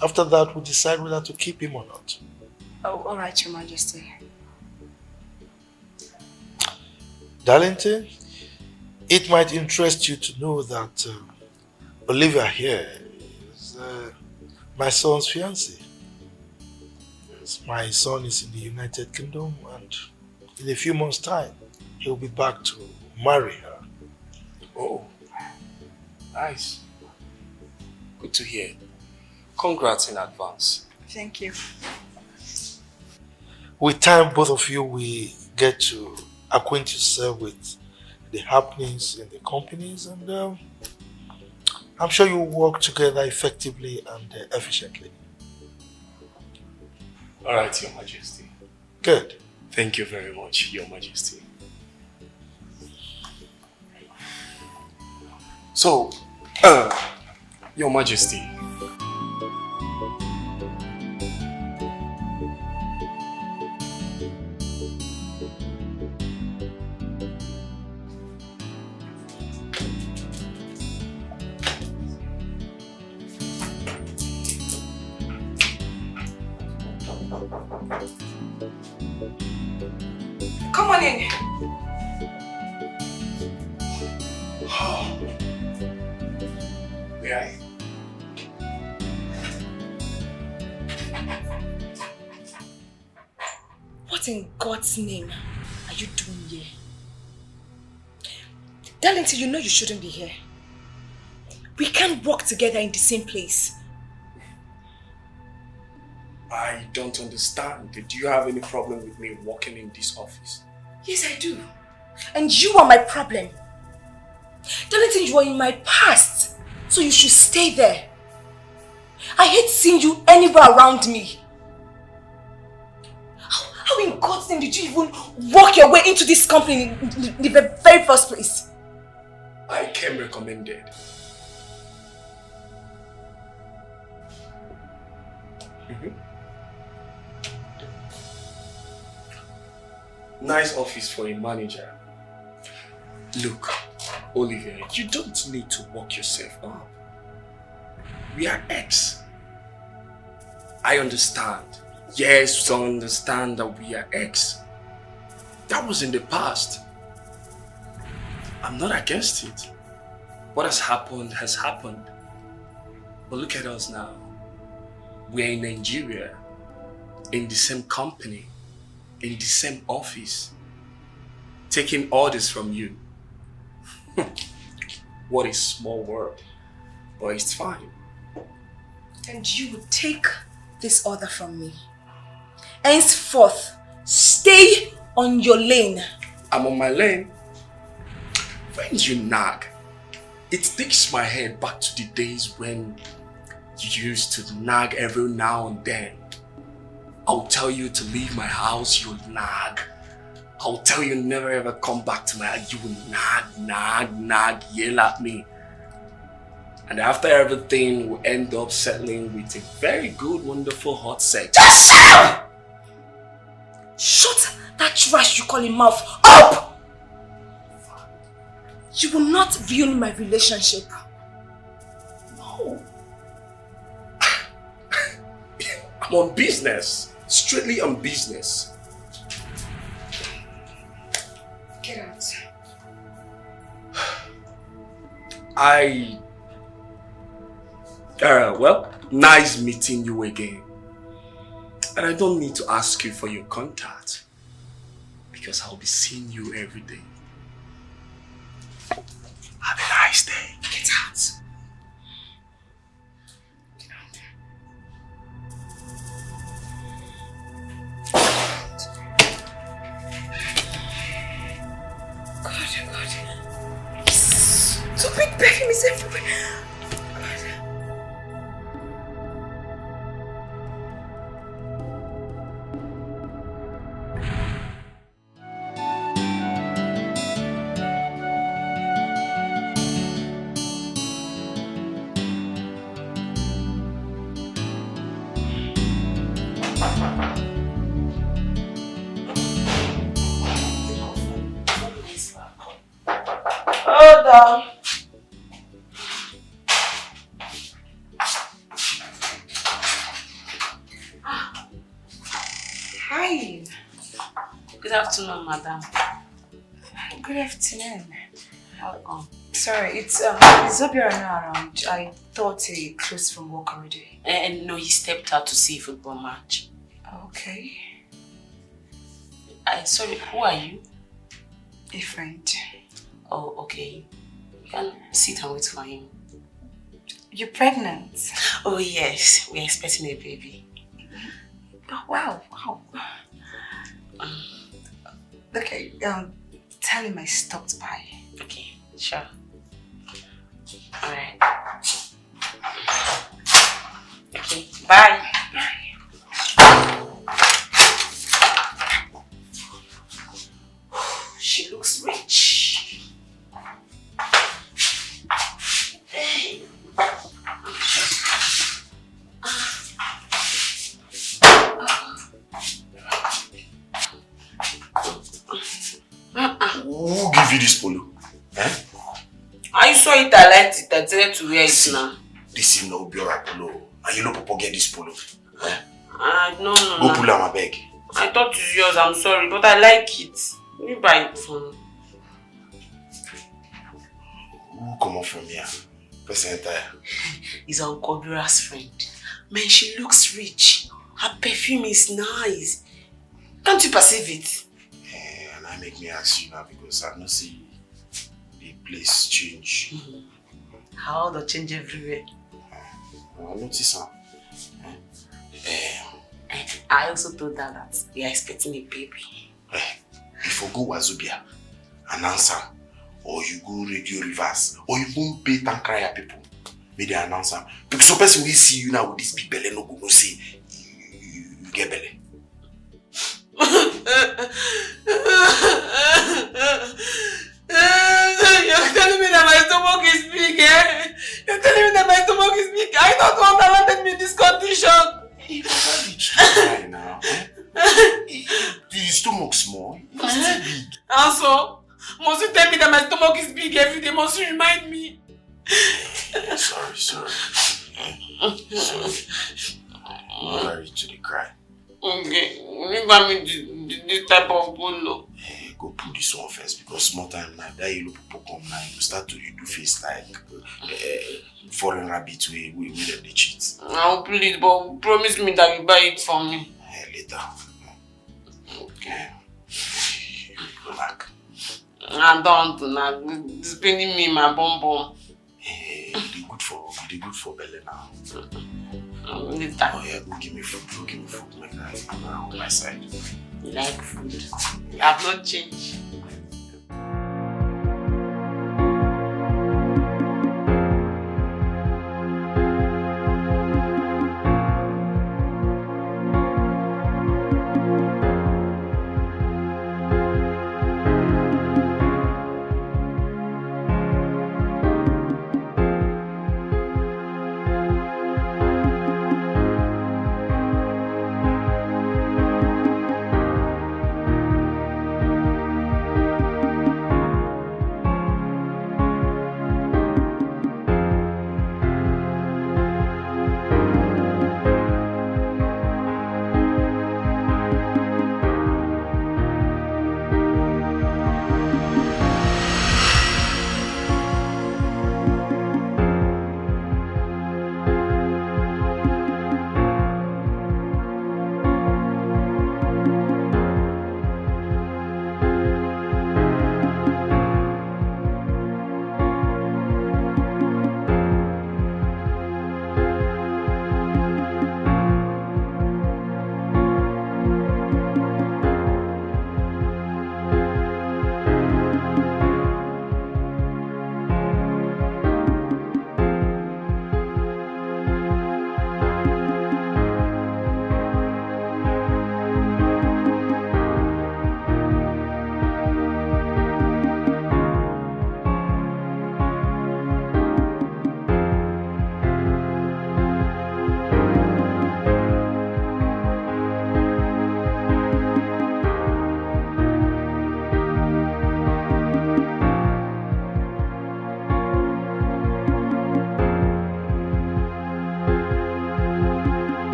after that we'll decide whether to keep him or not. Oh, all right, Your Majesty. Darlington, it might interest you to know that Olivia here is my son's fiancée. Yes, my son is in the United Kingdom, and in a few months' time, he'll be back to marry her. Oh, nice. Good to hear. Congrats in advance. Thank you. With time, both of you will get to acquaint yourself with the happenings in the companies, and I'm sure you'll work together effectively and efficiently. All right, Your Majesty. Good. Thank you very much, Your Majesty. So, Your Majesty. Come on in. May I? What in God's name are you doing here? Darlington, you know you shouldn't be here. We can't work together in the same place. I don't understand. Do you have any problem with me working in this office? Yes, I do. And you are my problem. Darlington, you are in my past, so you should stay there. I hate seeing you anywhere around me. How in God's name did you even work your way into this company in the very first place? I came recommended. Nice office for a manager. Look, Olivia, you don't need to work yourself up. We are ex. I understand. Yes, I understand that we are ex. That was in the past. I'm not against it. What has happened has happened. But look at us now. We're in Nigeria, in the same company, in the same office, taking orders from you. What a small world, but it's fine. And you would take this order from me. Henceforth, stay on your lane. I'm on my lane. When you nag, it takes my head back to the days when you used to nag every now and then. I'll tell you to leave my house, you'll nag. I'll tell you never ever come back to my house, you will nag, yell at me. And after everything, we'll end up settling with a very good, wonderful, hot sex. Just shut up! Shut that trash you call him mouth up! You will not ruin my relationship. No. I'm on business. Strictly on business. Get out. Well, nice meeting you again. And I don't need to ask you for your contact because I'll be seeing you every day. Have a nice day. Get out. God. Stupid perfume is everywhere. Hold on. Hi. Good afternoon, madam. Good afternoon. Welcome. Sorry, is Obiora not around? I thought he closed from work already. No, he stepped out to see a football match. Okay. Sorry, who are you? A friend. Oh, okay. You can sit and wait for him. You're pregnant? Oh, yes. We're expecting a baby. Oh, wow. Okay, tell him I stopped by. Okay, sure. Alright. Okay, bye. She looks rich. Hey. Who give you this polo? Eh? I saw it, I liked it, I decided to wear it now. This is no Biora polo. And you know Popo get this polo. Eh? No. Go pull out my bag. I thought it's yours, I'm sorry, but I like it. Let me buy it for me. Who come up from here? Person entire. He's Uncle Bira's friend. Man, she looks rich. Her perfume is nice. Can't you perceive it? And I make me ask you now because I don't see the place change. How the change everywhere? I notice her. I also told her that we are expecting a baby. Before go Wazobia, an answer, or you go radio reverse, or you won't pay Tankaya people. May they announce them. Because so person will see you now with this big belly, no go no see you get belly. You're telling me that my stomach is big, eh? You're telling me that my stomach is big. I don't want to let me in this condition. You don't reach to now. The stomach small, it's still big. And so, must you tell me that my stomach is big every day? Must you remind me? Sorry. Sorry. I'm not ready to cry. Okay, remember me this type of polo. Go put this one first because small time now that you look people come now you start to do face like foreign rabbit way they cheat. I'll please, but promise me that you buy it for me. Later. Okay. Go back. I don't now. It's paining me my bum bum. They good for belly now. Later. Oh yeah, go give me food. Like that. I'm on my side. You like food? You have not changed.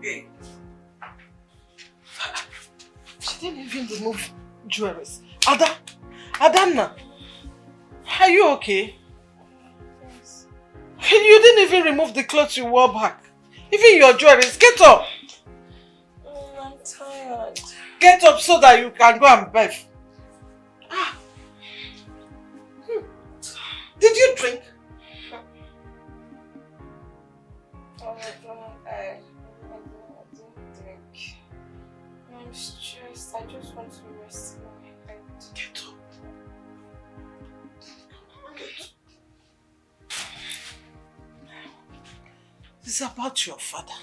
again. She didn't even remove jewelries. Adanna, are you okay? Yes. You didn't even remove the clothes you wore back. Even your jewelries. Get up. I'm tired. Get up so that you can go and bathe. Did you drink? I didn't drink. I'm stressed. I just want to rest my head. Get up. It's about your father.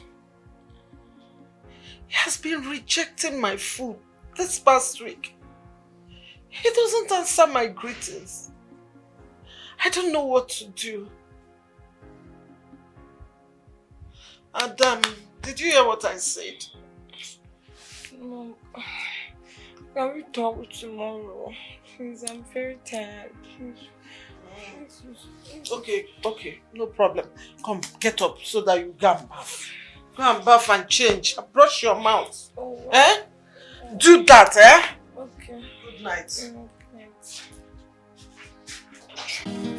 He has been rejecting my food this past week. He doesn't answer my greetings. I don't know what to do. Adam, did you hear what I said? Mom, can we talk tomorrow? Please, I'm very tired. Okay, no problem. Come, get up so that you go and bath. Go and bath and change. Brush your mouth. Oh, eh? Do that, eh? Okay. Good night. Good night.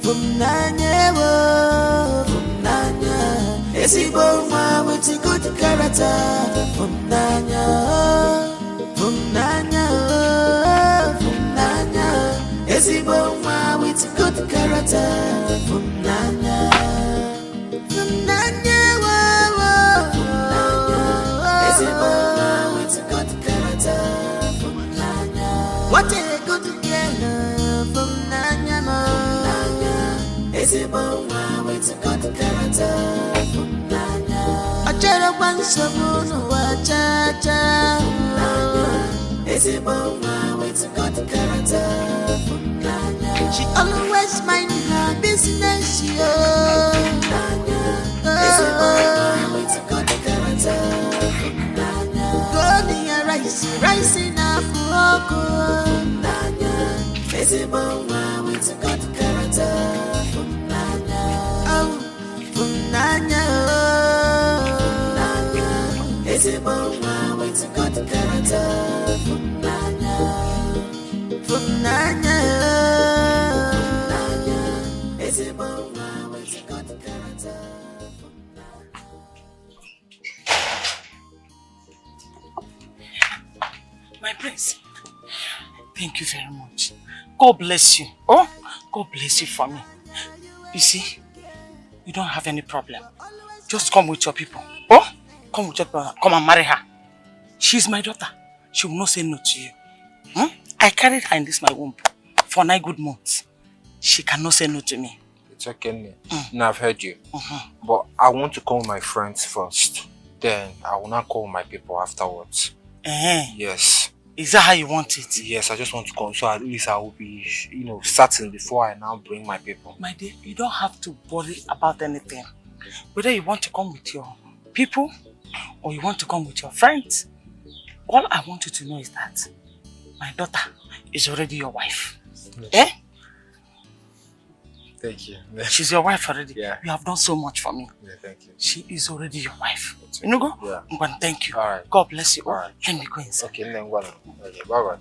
From Nanya, Esibo ma with a good character. From Nanya, Esibo ma with a good character. From Nanya, Esibo ma with a good character. From Nanya, what a good girl. From Nanya, Esibo ma with a good character. From Nanya, a cherub one sabun wacha. Esibo ma with a good character. From Nanya, she always mind her business, yo. Esibo ma with a good character. From Nanya, golden rising up, From Nanya, Esibo ma with a good character. From Nanya, from Nanya, Esibo ma with a good character. From Nanya, Esibo ma with a good character. My prince, thank you very much. God bless you. Oh, God bless you for me. You see, you don't have any problem. Just come with your people. Oh, come with your people. Come and marry her. She's my daughter. She will not say no to you. I carried her in this my womb for 9 good months. She cannot say no to me. It's okay. Now I've heard you. But I want to call my friends first. Then I will not call my people afterwards. Yes. Is that how you want it? Yes, I just want to come so at least I will be, certain before I now bring my people. My dear, you don't have to worry about anything. Whether you want to come with your people or you want to come with your friends, all I want you to know is that my daughter is already your wife. Yes. Eh? Thank you. She's your wife already. Yeah. You have done so much for me. Yeah, thank you. She is already your wife. You know, go? Yeah. I'm going to thank you. All right. God bless you. All right. Let me go inside. Okay, then go on. Okay, bye-bye.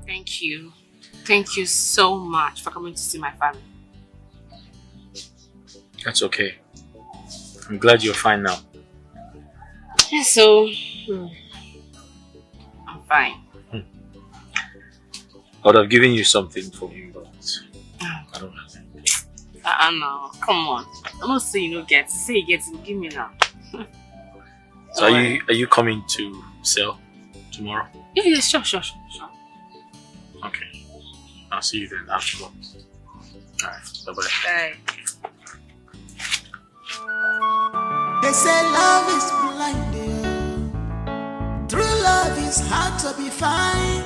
Thank you. Thank you so much for coming to see my family. That's okay. I'm glad you're fine now. Yeah, so, I'm fine. I would have given you something for you, but I don't have. No, come on. I'm not saying you don't get. Say you get, give me now. So are you coming to sell tomorrow? Yeah, sure. Okay. I'll see you then afterwards. Alright, bye-bye. Bye. They say love is blind. to be fine.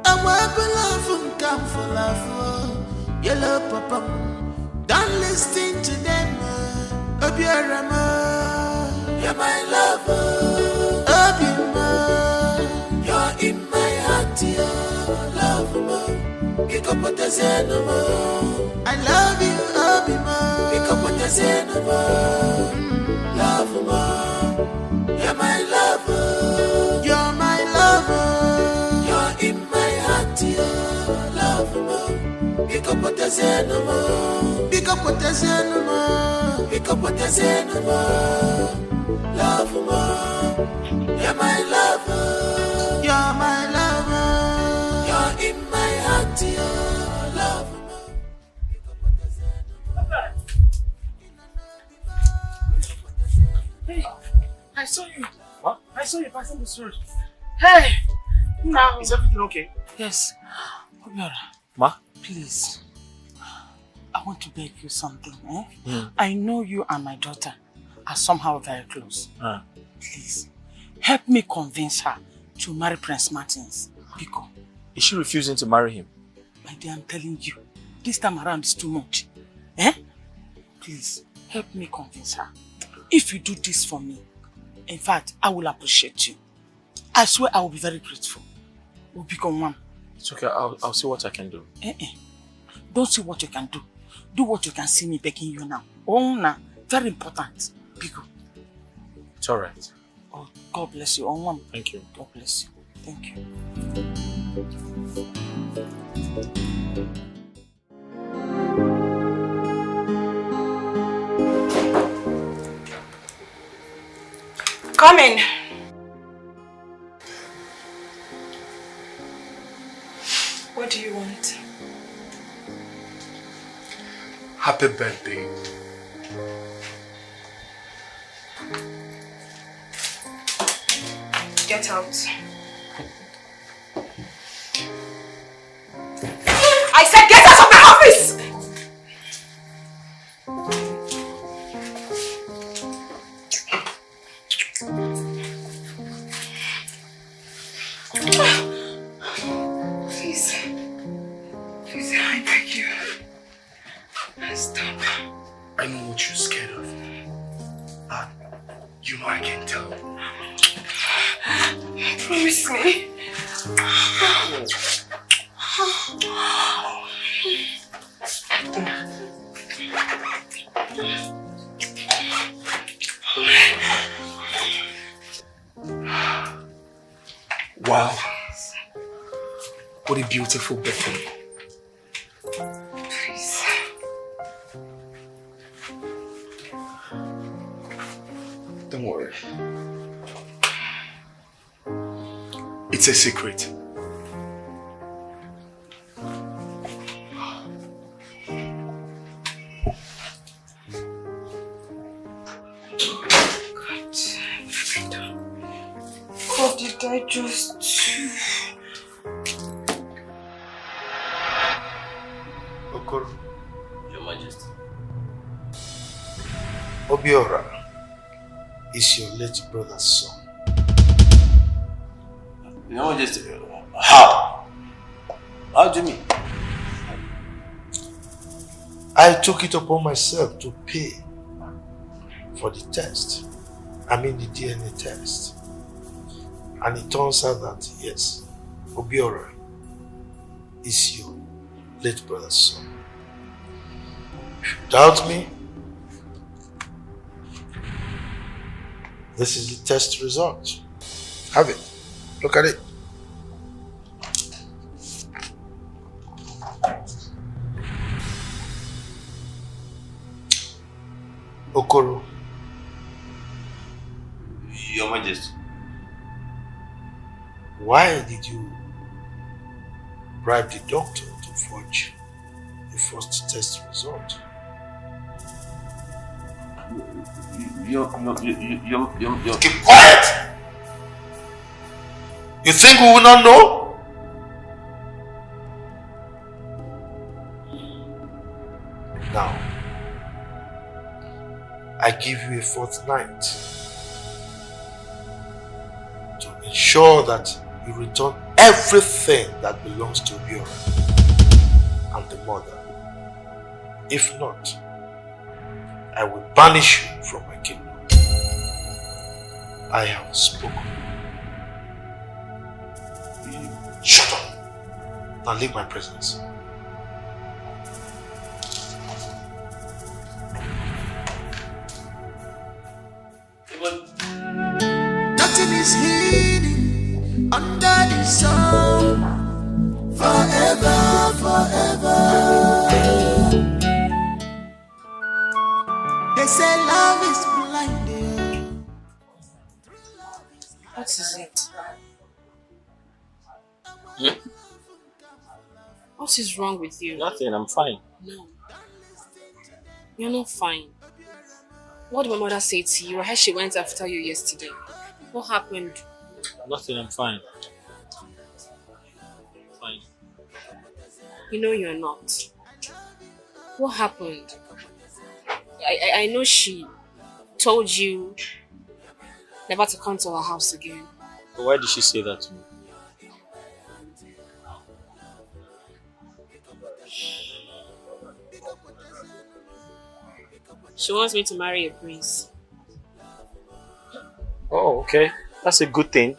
I'm weapon love and come for love. Yellow papa, don't listen to them. You're my lover. You're in my heart, love. Pick up what I said, I love you, Obima. Pick up what I said, love. You're my lover. You're my lover. You're in my heart, love. Pick up what I said, pick up what I said, pick up what I said, love. You're my lover. You're my lover. You're in my heart, love. Hey, I saw you. What? I saw you passing this road. Hey! Now. Is everything okay? Yes. Obiora. Ma? Please. I want to beg you something. I know you and my daughter are somehow very close. Please. Help me convince her to marry Prince Martins. Biko. Is she refusing to marry him? My dear, I'm telling you. This time around is too much. Please. Help me convince her. If you do this for me, in fact, I will appreciate you. I swear I will be very grateful. We'll become one. It's okay, I'll see what I can do. Don't see what you can do. Do what you can see me begging you now. Oh, now. Very important. Biko. It's alright. Oh, God bless you. Oh, thank you. God bless you. Thank you. Come in. What do you want? Happy birthday. Get out. I said get out of my office! Please. Please, I beg you. Stop. I know what you're scared of. You know I can tell. Promise me. Wow. What a beautiful birthday. Please. Don't worry. It's a secret. What did I just do? Okoro. Your Majesty. Obiora is your late brother's son. Your Majesty, how? How do you mean? I took it upon myself to pay for the test. I mean the DNA test. And it turns out that, yes, Obiora is your late brother's son. If you doubt me, this is the test result. Have it. Look at it. Okoro. Your Majesty. Why did you bribe the doctor to forge the first test result? Keep quiet! You think we will not know? Now, I give you a fortnight to ensure that you return everything that belongs to Obiora and the mother. If not, I will banish you from my kingdom. I have spoken. Shut up! Now leave my presence. Nothing is hidden under the sun. Forever, forever. They say love is blind. What is it? What is wrong with you? Nothing, I'm fine. No. You're not fine. What did my mother say to you? Or how she went after you yesterday? What happened? Nothing, I'm fine. Fine. You know you're not. What happened? I know she told you never to come to our house again. But why did she say that to me? She wants me to marry a prince. Oh, okay. That's a good thing.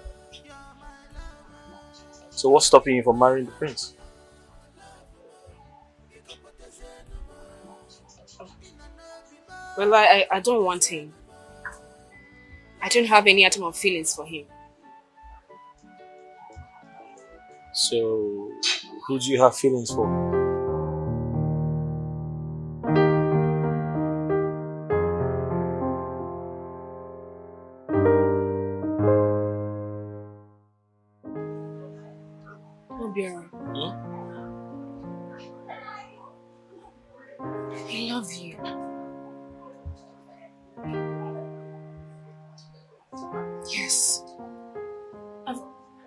So what's stopping you from marrying the prince? Well, I don't want him. I don't have any atom of feelings for him. So, who do you have feelings for? Obiora. I love you. Yes.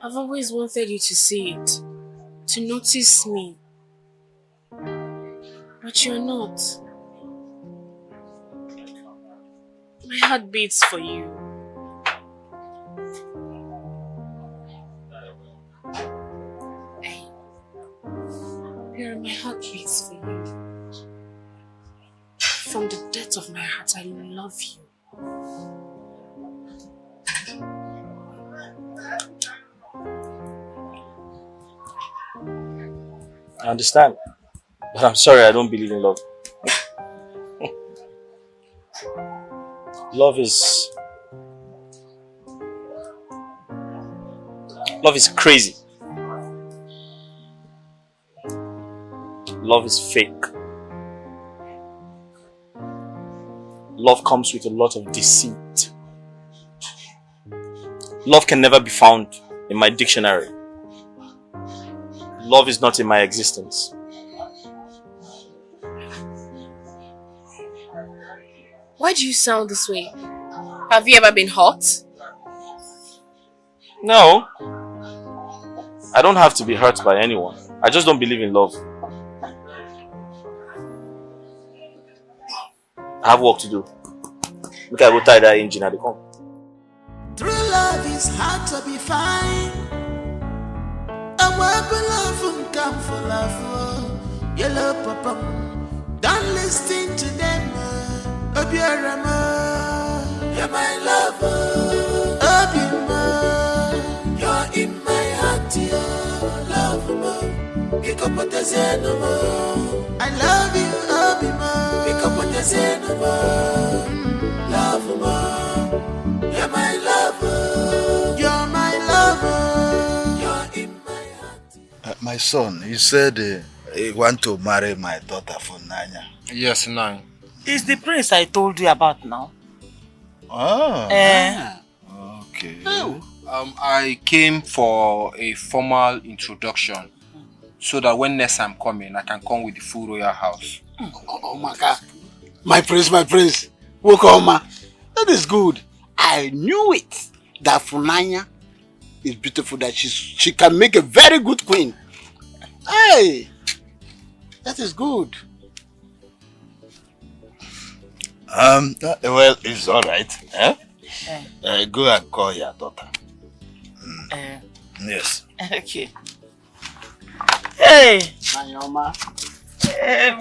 I've always wanted you to see it, to notice me. But you're not. My heart beats for you. Hey, Pierre, my heart beats for you. From the depth of my heart, I love you. I understand. But I'm sorry, I don't believe in love. Love is crazy. Love is fake. Love comes with a lot of deceit. Love can never be found in my dictionary. Love is not in my existence. Why do you sound this way? Have you ever been hurt? No. I don't have to be hurt by anyone. I just don't believe in love. I have work to do. Look, I go tie that engine at the come. True love is hard to be fine. A weapon love and come for love. Yellow papa, don't listen to them. Obiorama, you're my lover. Obiorama, you're in my heart, love mo. Pick up what I say no more. I love you, Obiorama. Pick up what I say no more. Love mo, you're my lover. You're my lover. You're in my heart. My son, you said you want to marry my daughter for Nanya. Yes, Nanya. It's the prince I told you about now. Okay. I came for a formal introduction so that when next I'm coming, I can come with the full royal house. Oh my God. My prince. Wokoma. That is good. I knew it. That Funanya is beautiful, that she can make a very good queen. Hey, that is good. Well, it's all right. Go and call your daughter. Yes. Okay. Hey! Nanyoma. Hey,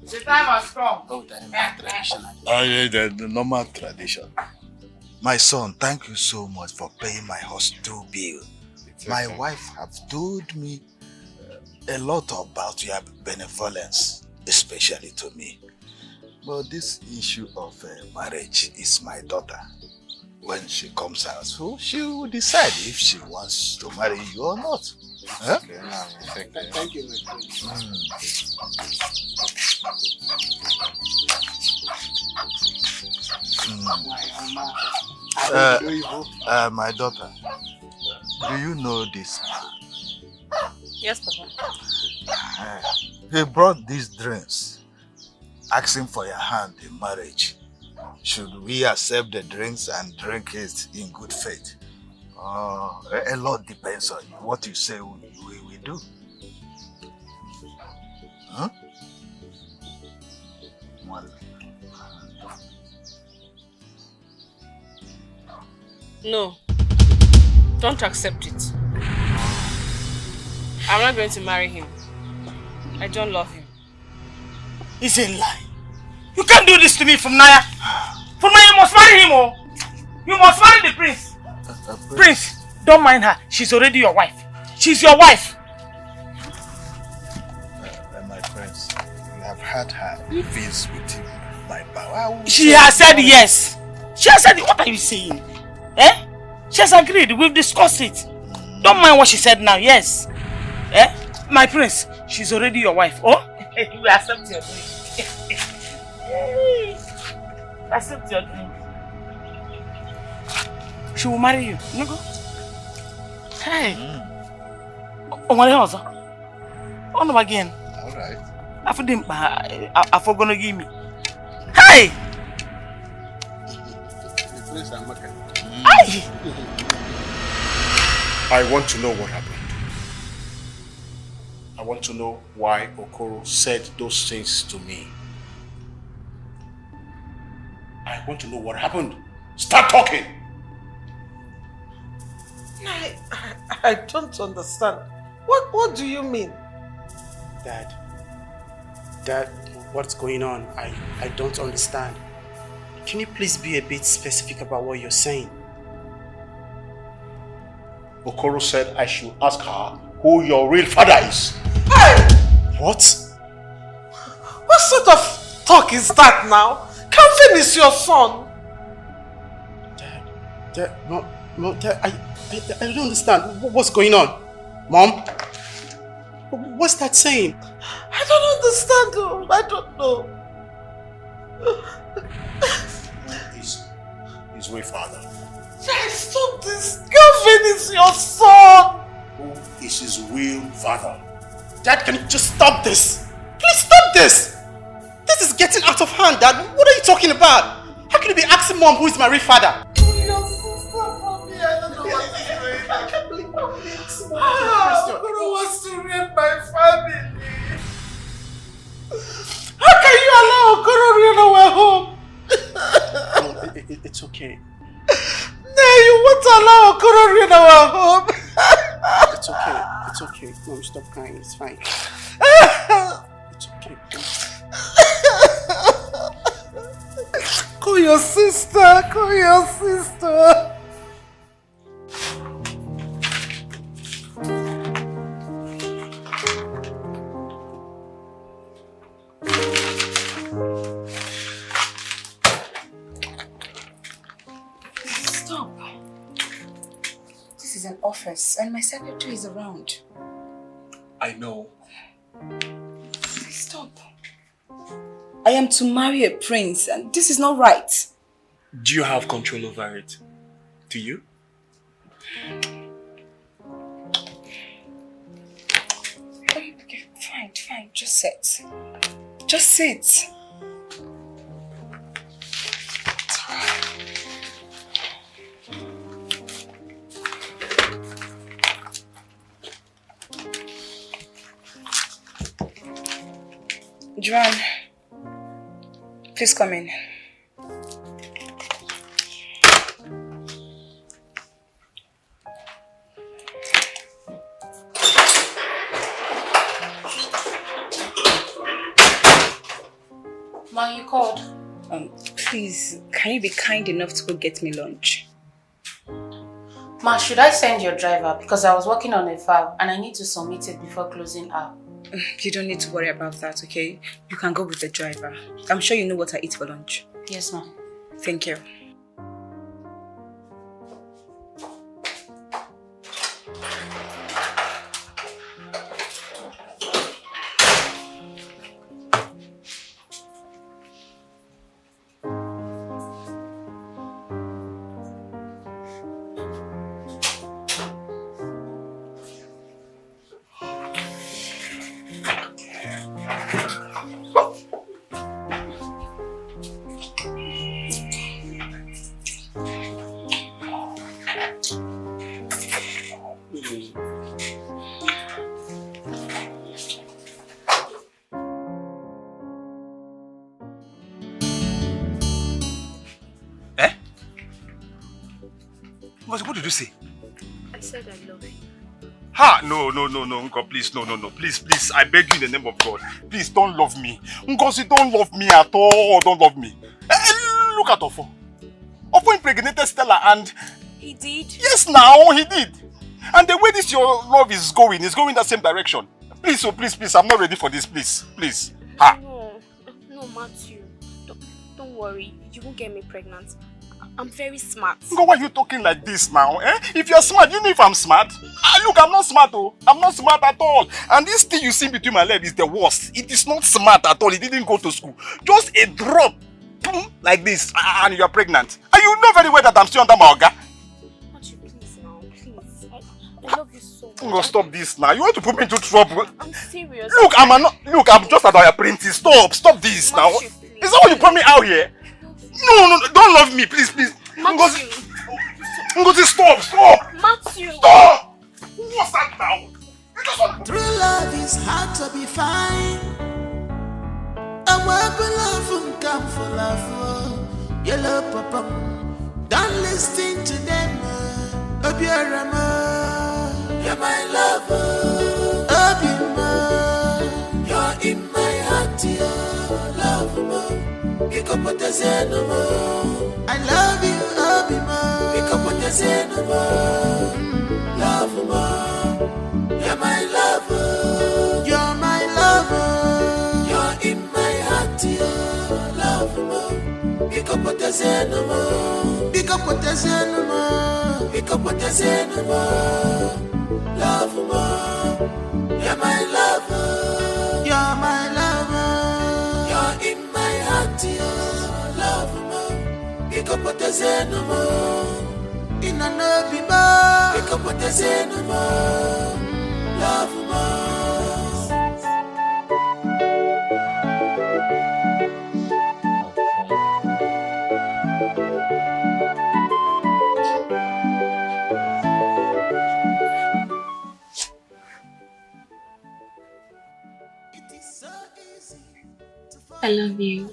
the time has come. Oh, that is my tradition. The normal tradition. My son, thank you so much for paying my hostel bill. My wife have told me a lot about your benevolence, especially to me. But this issue of marriage is my daughter. When she comes out, so she will decide if she wants to marry you or not. Huh? Thank you, my friend. My daughter, do you know this man? Yes, Papa. He brought these drinks, asking for your hand in marriage. Should we accept the drinks and drink it in good faith? A lot depends on what you say we do. Huh? No. Don't accept it. I'm not going to marry him. I don't love him. It's a lie. You can't do this to me, Funaya. Funaya, you must marry him, oh. You must marry the prince. Prince, don't mind her. She's already your wife. She's your wife. My prince, you have had her feels with him. My power. She has said yes. She has said, what are you saying? Eh? She has agreed. We've discussed it. Don't mind what she said now. Yes. Eh? My prince, she's already your wife. Oh? You accept your dream. Accept your dream. She will marry you. You go. Hey. Oh, what else? Oh, no, again. All right. I'm gonna give me. Hey! I want to know what happened. I want to know why Okoro said those things to me. I want to know what happened. Start talking! I don't understand. What do you mean? Dad, what's going on? I don't understand. Can you please be a bit specific about what you're saying? Okoro said I should ask her who your real father is. Hey! What? What sort of talk is that now? Calvin is your son. Dad, I don't understand. What's going on? Mom? What's that saying? I don't understand though. I don't know. His real father. Dad, stop this. Calvin is your son. Who is his real father? Dad, can you just stop this? Please stop this! This is getting out of hand, Dad. What are you talking about? How can you be asking Mom who is my real father? Okoro wants to rape my family. How can you allow Okoro to run away home? No, it's okay. No, you won't allow Okoro to run away home. It's okay. It's okay. Mom, stop crying. It's fine. It's okay. Call your sister. Call your sister. Stop. This is an office and my secretary is around. I know. Stop. I am to marry a prince and this is not right. Do you have control over it? Do you? Okay, fine. Just sit. Just sit. Joanne, Please come in. Ma, you called? Please, can you be kind enough to go get me lunch? Ma, should I send your driver? Because I was working on a file and I need to submit it before closing up. You don't need to worry about that, okay? You can go with the driver. I'm sure you know what I eat for lunch. Yes, ma. Thank you. What did you say? I said I love you. Ha! No, Nko, please, no. Please, I beg you in the name of God. Please, don't love me. Ngozi, don't love me at all. Don't love me. Look at Ofo. Ofo impregnated Stella and... He did? Yes, now, he did. And the way this your love is going that same direction. Please, please, I'm not ready for this, please. Ha! No, Matthew. Don't worry, you won't get me pregnant. I'm very smart. Ngo, why are you talking like this now? If you're smart, you know if I'm smart? Look, I'm not smart, oh. I'm not smart at all. And this thing you see between my legs is the worst. It is not smart at all. It didn't go to school. Just a drop, like this, and you're pregnant. And you know very well that I'm still under my oga. Matthew, please now, please. I love you so much. Ngo, stop this now. You want to put me into trouble? I'm serious. Look, I'm just an apprentice. Stop this now. Matthew, Is that what you brought me out here? No, don't love me, please. Matthew. Ngozi, stop! Matthew! Stop! What's that now? You just want True love is hard to be fine. I want to love and come for love. Yellow papa, don't listen to them. Obiorama, you're my lover. Obiorama, you're in my heart, your love. Pick up what I say no more. I love you, Obima. Pick up what I say no more. Love more. You're my lover. You're my lover. You're in my heart, your love more. Pick up what I say no more. Pick up what I say no more. Pick up what I say no more. Love more. You're my lover. You're my lover. You're in my heart, your love more. Pick up what I say no more. In a no be more. Pick up what I say no more. Love more. I love you.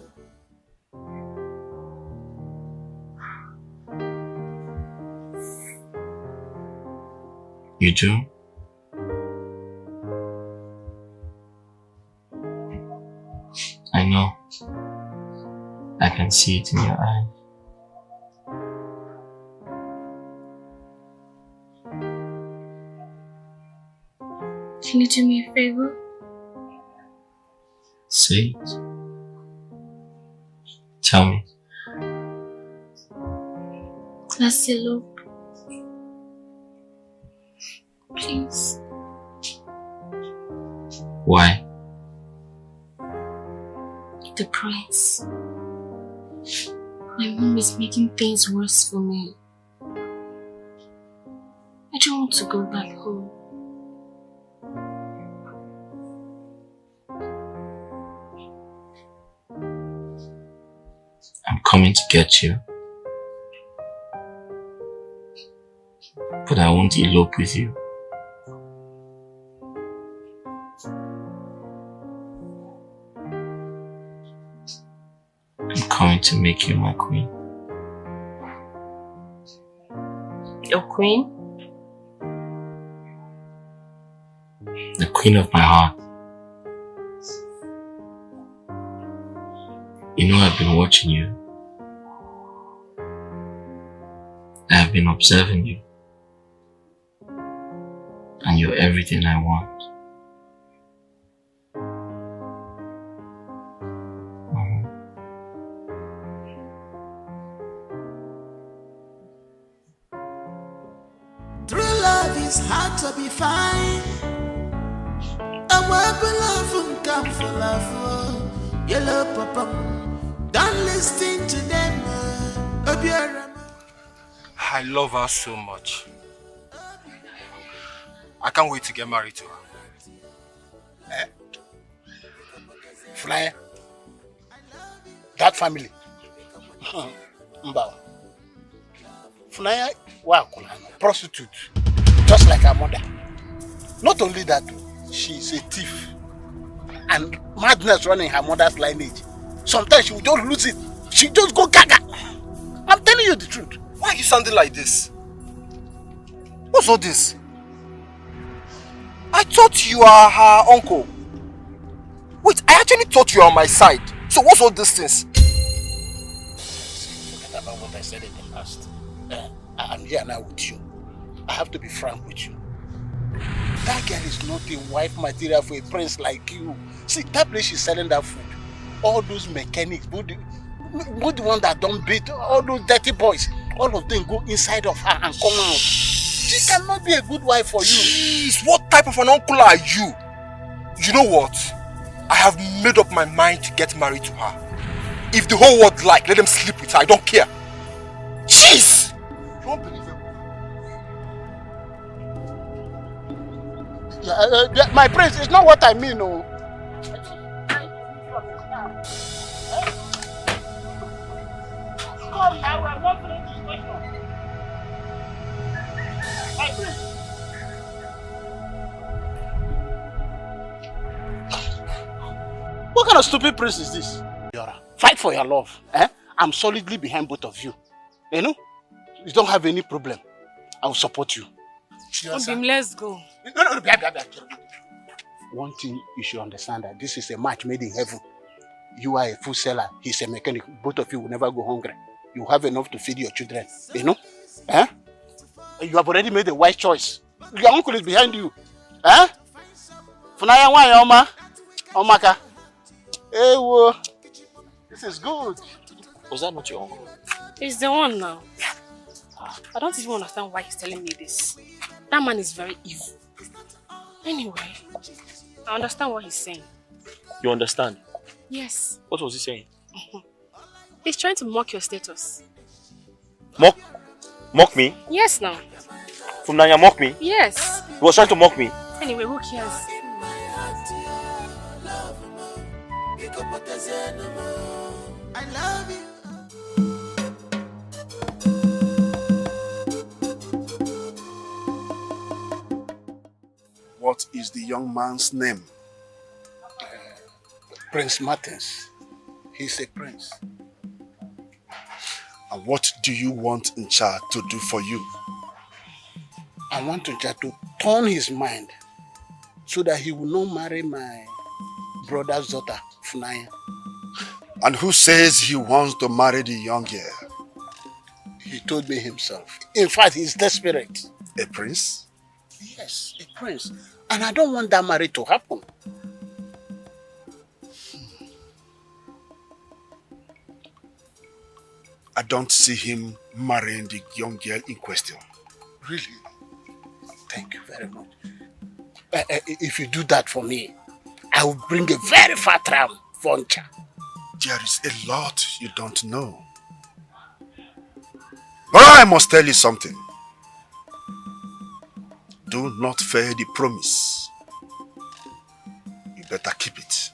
You do? I know. I can see it in your eyes. Can you do me a favor? Say it. Tell me. Let's elope. Please. Why? The price. My mom is making things worse for me. I don't want to go back home. I'm coming to get you. But I won't elope with you. I'm coming to make you my queen. Your queen? The queen of my heart. You know I've been watching you. I've been observing you. And you're everything I want. True love is hard to be found. A word for love and come for love. Yellow papa, don't listen to them. I love her so much. I can't wait to get married to her. Flyer. That family. Mbao. Flyer, wow, prostitute. Just like her mother. Not only that, she's a thief. And madness running her mother's lineage. Sometimes she will just lose it. She just go gaga. I'm telling you the truth. Why are you sounding like this? What's all this? I thought you are her uncle. Wait, I actually thought you were on my side. So what's all these things? Forget about what I said in the past. I'm here now with you. I have to be frank with you. That girl is not a wife material for a prince like you. See, that place she's selling that food. All those mechanics, both the one that don't beat, all those dirty boys, all of them go inside of her and come out. She cannot be a good wife for you. Jeez, what type of an uncle are you? You know what? I have made up my mind to get married to her. If the whole world like, let them sleep with her. I don't care. Jeez! You won't believe it. My prince, it's not what I mean, no. Come now, I'm not playing this question. My prince. What kind of stupid prince is this? Yora, fight for your love. I'm solidly behind both of you. You know? You don't have any problem. I will support you. Let's go. No. One thing you should understand that this is a match made in heaven. You are a food seller, he's a mechanic. Both of you will never go hungry. You have enough to feed your children. You know? You have already made a wise choice. Your uncle is behind you. Funaya wa Oma? Omaka. Hey, this is good. Was that not your uncle? He's the one now. I don't even understand why he's telling me this. That man is very evil. Anyway, I understand what he's saying. You understand? Yes. What was he saying? He's trying to mock your status. Mock? Mock me? Yes, now. From Nanya, mock me? Yes. He was trying to mock me? Anyway, who cares? I love you. What is the young man's name? Prince Martins. He's a prince. And what do you want Ncha to do for you? I want Ncha to turn his mind so that he will not marry my brother's daughter, Funaya. And who says he wants to marry the young girl? He told me himself. In fact, he's desperate. A prince? Yes, a prince. And I don't want that marriage to happen. I don't see him marrying the young girl in question. Really? Thank you very much. If you do that for me, I will bring a very fat ram for Ncha. There is a lot you don't know. But I must tell you something. Do not fail the promise. You better keep it.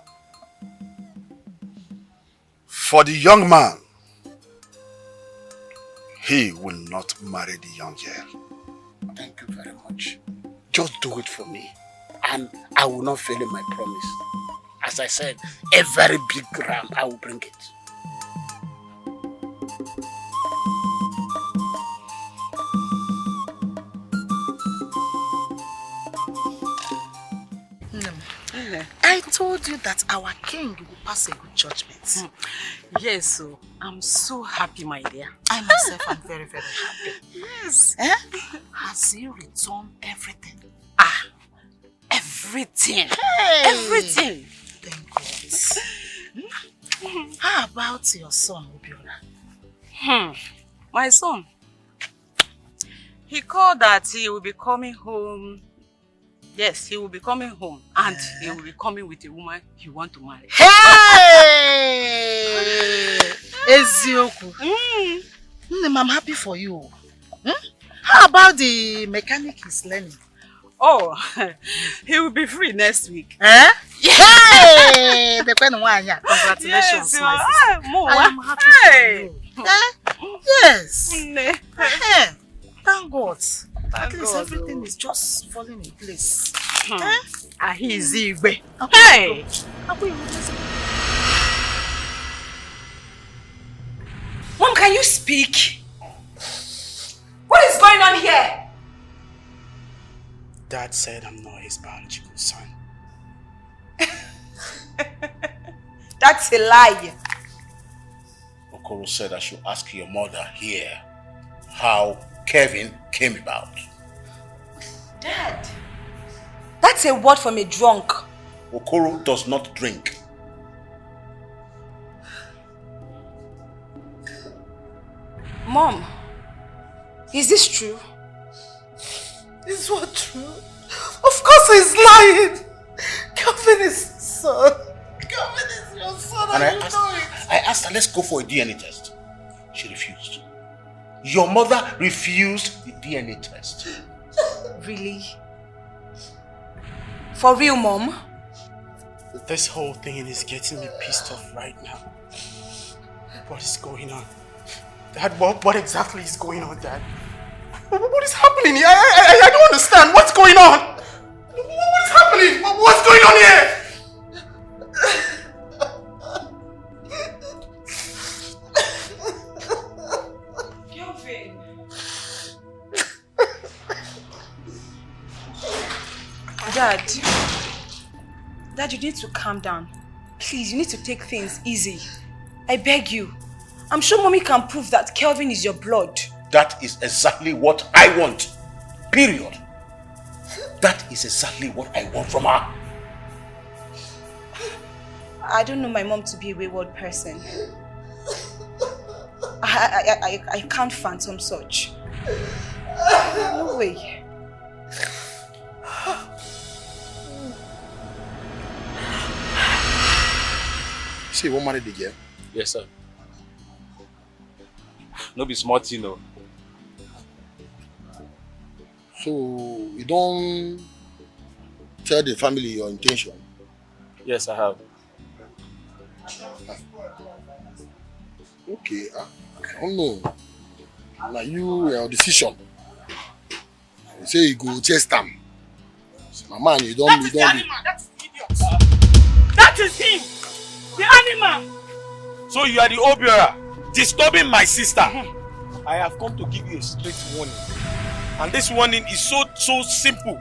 For the young man, he will not marry the young girl. Thank you very much. Just do it for me. And I will not fail in my promise. As I said, a very big ram, I will bring it. I told you that our king will pass a good judgment. Yes, so I'm so happy, my dear. I myself am very, very happy. Yes. Eh? Has he returned everything? Everything. Hey. Everything. Thank God. How about your son, Obiora? My son. He called that he will be coming home. Yes, he will be coming home. And he will be coming with a woman he wants to marry. Hey! Ezioku. I'm happy for you. How about the mechanic he's learning? Oh, he will be free next week. Eh? Yay! Congratulations, yes, my sister. I am happy for you. Yes. Thank God. At least everything is just falling in place. He's Igwe. Hey! Mom, can you speak? What is going on here? Dad said I'm not his biological son. That's a lie. Okoro said I should ask your mother here how Kevin came about. Dad, that's a word from a drunk. Okoro does not drink. Mom, is this true? Is what true? Of course he's lying. Kevin is his son. Kevin is your son. And I asked her, let's go for a DNA test. She refused. Your mother refused the DNA test. Really? For real, Mom? This whole thing is getting me pissed off right now. What is going on? Dad, what exactly is going on, Dad? What is happening here? I don't understand. What's going on? What is happening? What's going on here? Dad, you need to calm down. Please, you need to take things easy. I beg you. I'm sure Mommy can prove that Kelvin is your blood. That is exactly what I want. Period. That is exactly what I want from her. I don't know my mom to be a wayward person. I can't phantom such. No way. See, you won't marry the girl? Yes, sir. No be smart, you know. So, you don't tell the family your intention? Yes, I have. Okay, I don't know. Now your decision. You say you go chase them. My man, you don't. That is the animal. That is the idiot. That is him. The animal. So you are the Obiora disturbing my sister. I have come to give you a straight warning. And this warning is so simple.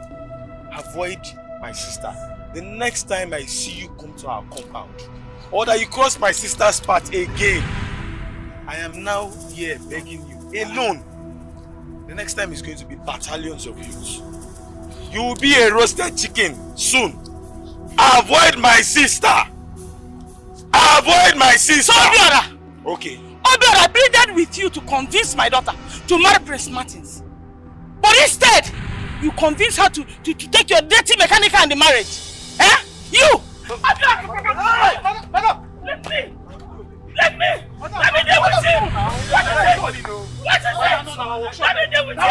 Avoid my sister. The next time I see you come to our compound, or that you cross my sister's path again, I am now here begging you, alone. The next time is going to be battalions of youths. You will be a roasted chicken soon. Avoid my sister. Avoid my sister. So Obiora. Okay. Obiora pleaded with you to convince my daughter to marry Prince Martins. But instead, you convince her to take your dirty mechanical in the marriage. Eh? You! Madam! Let me deal with him! What is it? Let me deal with him!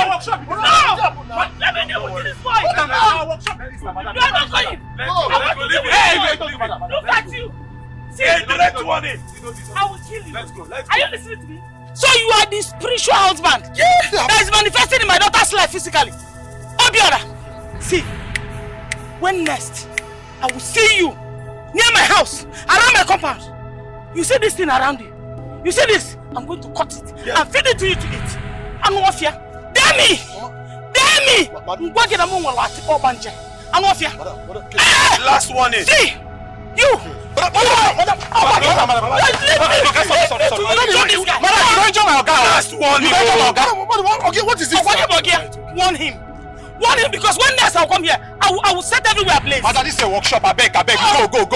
No! Let me deal with this boy! You are not going! Look at you! See, I will kill you. Let's go. Are you listening to me? So you are the spiritual husband that is manifesting in my daughter's life physically. Obiora, see, when next I will see you near my house, around my compound. You see this thing around you? You see this? I'm going to cut it and feed it to you to eat. I'm not fear. Damn me! Last warning. See, Okay, what is this? Warn him. Warn him because when next I'll come here, I will set everywhere ablaze. Madam, this is a workshop. I beg. Go. Go,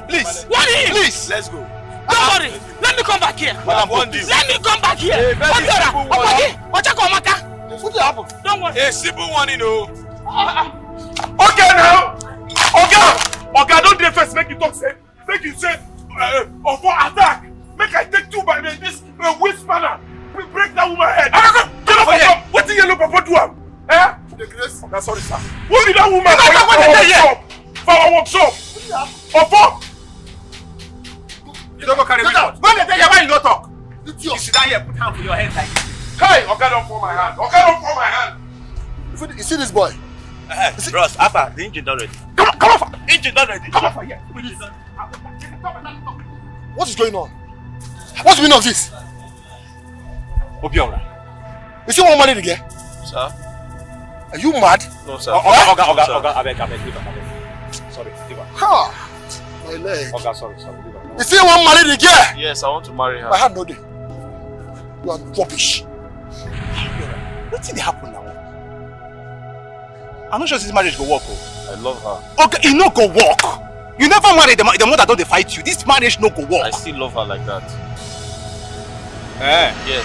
please. Warn him. Please. Let's go. Don't worry. Let me come back here. Madam, warn you. Let me come back here. What happened? Don't worry. A simple one, you know. Okay now. Okay, don't dey first make you talk say. Make you say for attack. Make I take two by this waist spanner. Break that woman head. What did yellow papa do? Eh? The grace. That's sorry, sir. What did that woman for our workshop? You don't go carry me out. When they tell you why you don't talk? You sit down here, put hand for your head like this. Hey, okay, don't fall my hand. You see this boy? Ross, Alpha, the engine done ready. Come on, engine done ready. Come on, here. What is going on? What's the meaning of this? Obiora. You see one money again? Sir? Are you mad? No, sir. Oga, I beg. Sorry, leave her. Ha! My leg. Oga, sorry, leave her. You see one married again? Yes, I want to marry her. My hand no day. You are rubbish. What did happen now? I'm not sure this marriage go work. I love her. Okay, it no go work. You never marry the mother don't fight you. This marriage no go work. I still love her like that. Yes.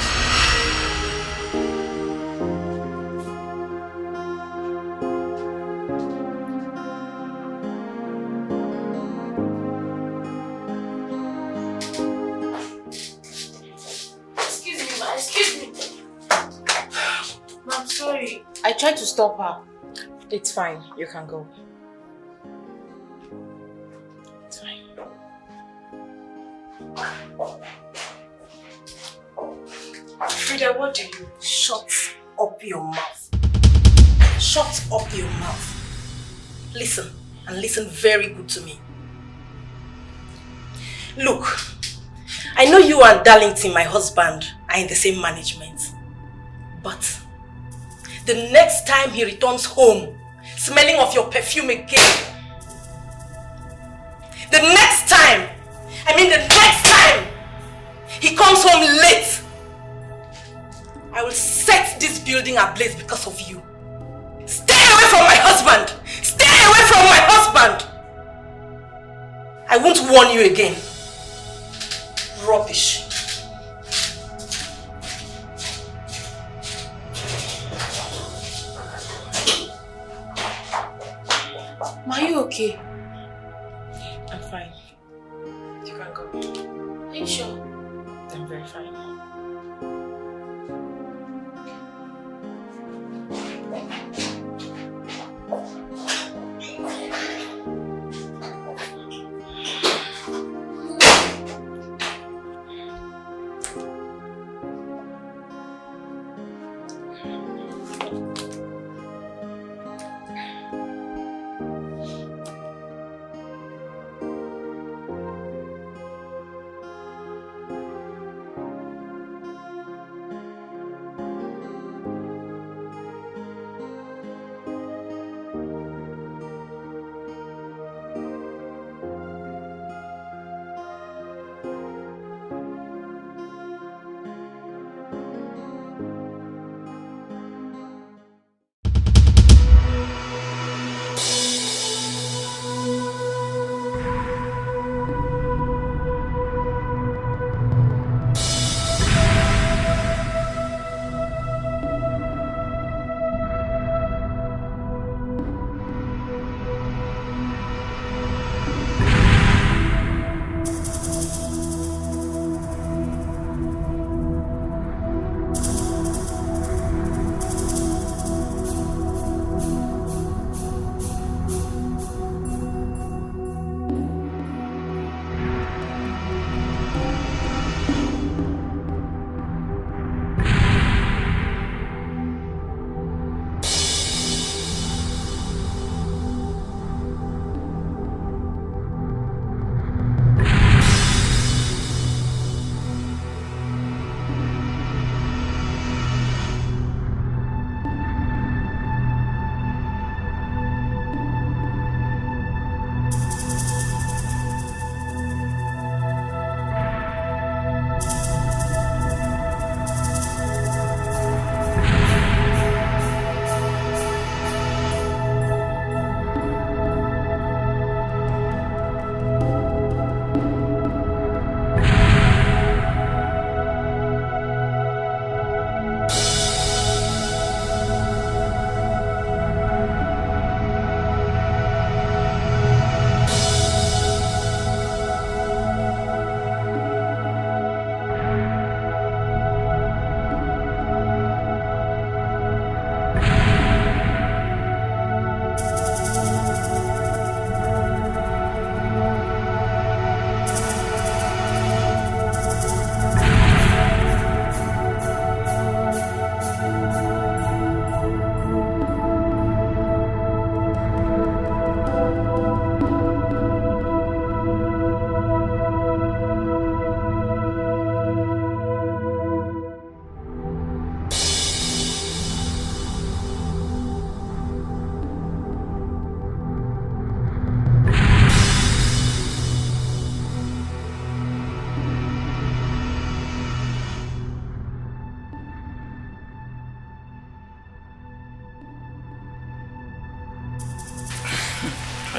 Excuse me. I'm sorry. I tried to stop her. It's fine. You can go. It's fine. Frida, what do you? Shut up your mouth. Shut up your mouth. Listen, and listen very good to me. Look, I know you and Darlington, my husband, are in the same management. But the next time he returns home, smelling of your perfume again, the next time he comes home late, I will set this building ablaze because of you. Stay away from my husband! Stay away from my husband! I won't warn you again. Rubbish. Are you okay? I'm fine. You can go. Are you sure? I'm very fine.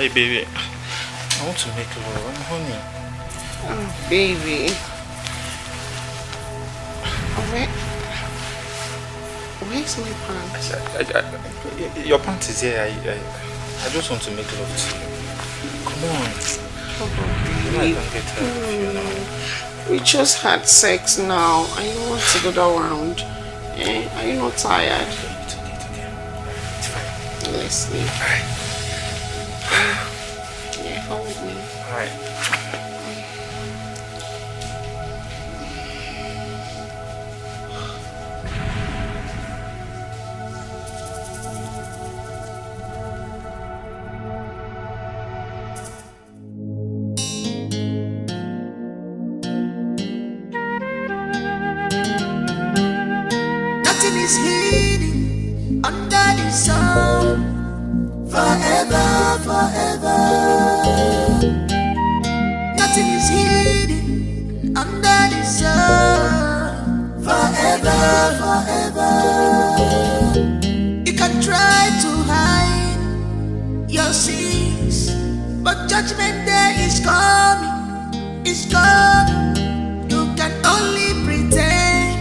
Hey, baby. I want to make love. Honey. Oh, baby. Where's my pants? Your pants is here. I just want to make love to you. Come on. Oh, you know I can get tired of you now. We just had sex now. I don't want to go that round. Are you not tired? It's okay. It's fine. Let's sleep. Alright. Yeah, hold me. Alright. Nothing is hidden under the sun. Forever, forever. Nothing is hidden under the sun. Forever, forever. You can try to hide your sins, but judgment day is coming. It's coming. You can only pretend,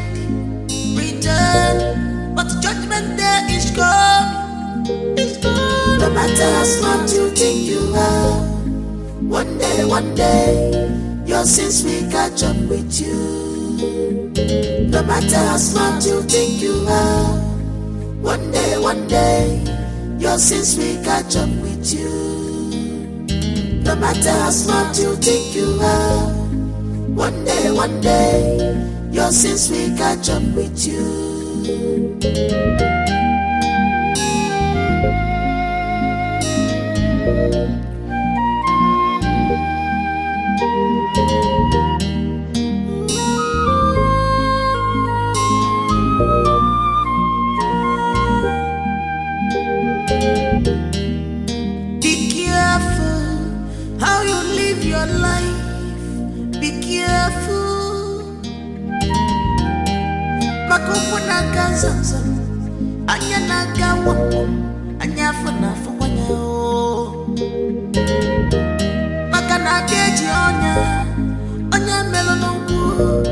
but judgment day is coming. It's coming. No matter how smart you think you are, one day, your sins will catch up with you. No matter how smart you think you are, one day, your sins will catch up with you. No matter how smart you think you are, one day, your sins will catch up with you. Be careful how you live your life. Be careful. Makupuna kazanzan, anya nagawa, anya fana fanya o. Makana keji onya melonongu,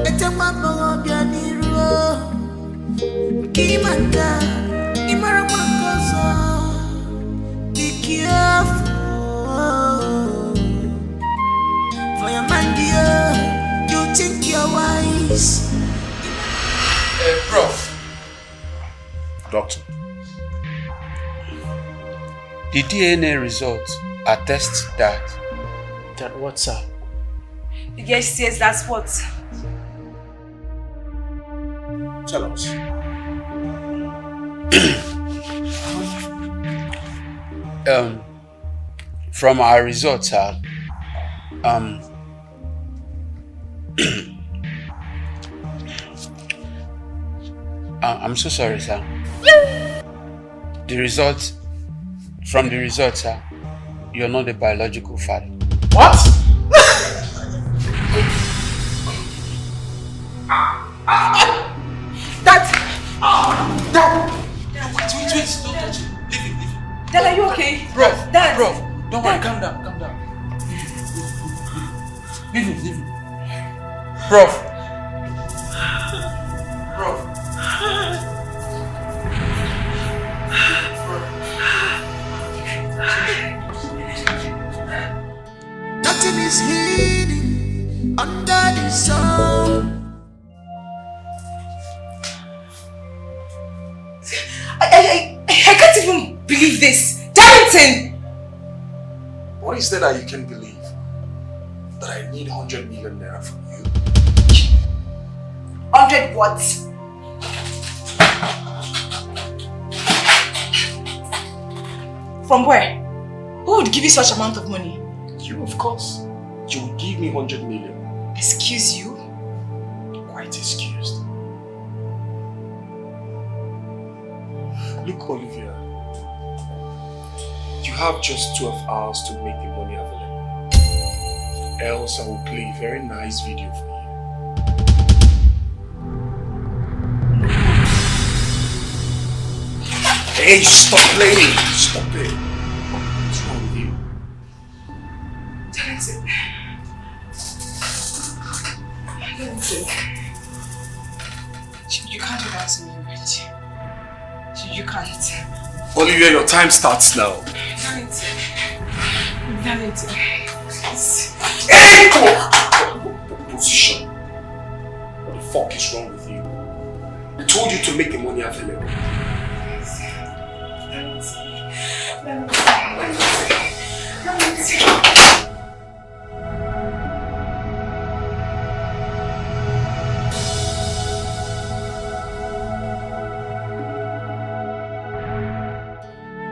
etema bongo bianiru. Kimanga, imara makaza. Be careful. For your man, dear, you think you're wise. Prof. Doctor. The DNA results attest that. That what, sir? Yes, that's what. Tell us. From our results, sir, I'm so sorry, sir. From the results, sir, you're not a biological father. What? Dad! Wait, don't touch it. Leave it. Dad, are you okay? Bro, Dad! Don't worry, calm down. Leave it. Prof. Nothing is hidden under the sun. I can't even believe this. Darrington! What is that you can believe? That I need 100 million naira from you? 100 what? From where? Who would give you such amount of money? You, of course. You will give me 100 million. Excuse you? Quite excused. Look, Olivia. You have just 12 hours to make the money available. Else I will play a very nice video for you. Hey, stop playing! Stop it! What's wrong with you? Darlington. You can't do that to me, Rich. You can't. Olivia, your time starts now. Darlington. Darlington. Please. Hey! Position. What the fuck is wrong with you? I told you to make the money available.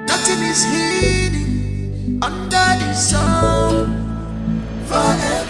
Nothing is hidden under the sun forever.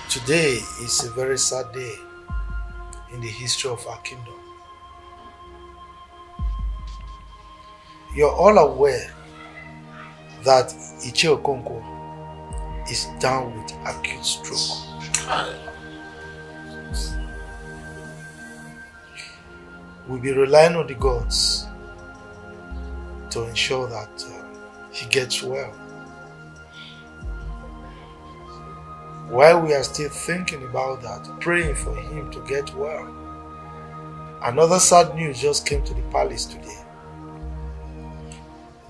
Today is a very sad day in the history of our kingdom. You're all aware that Ichie Okonkwo is down with acute stroke. We'll be relying on the gods to ensure that he gets well. While we are still thinking about that, praying for him to get well, another sad news just came to the palace today.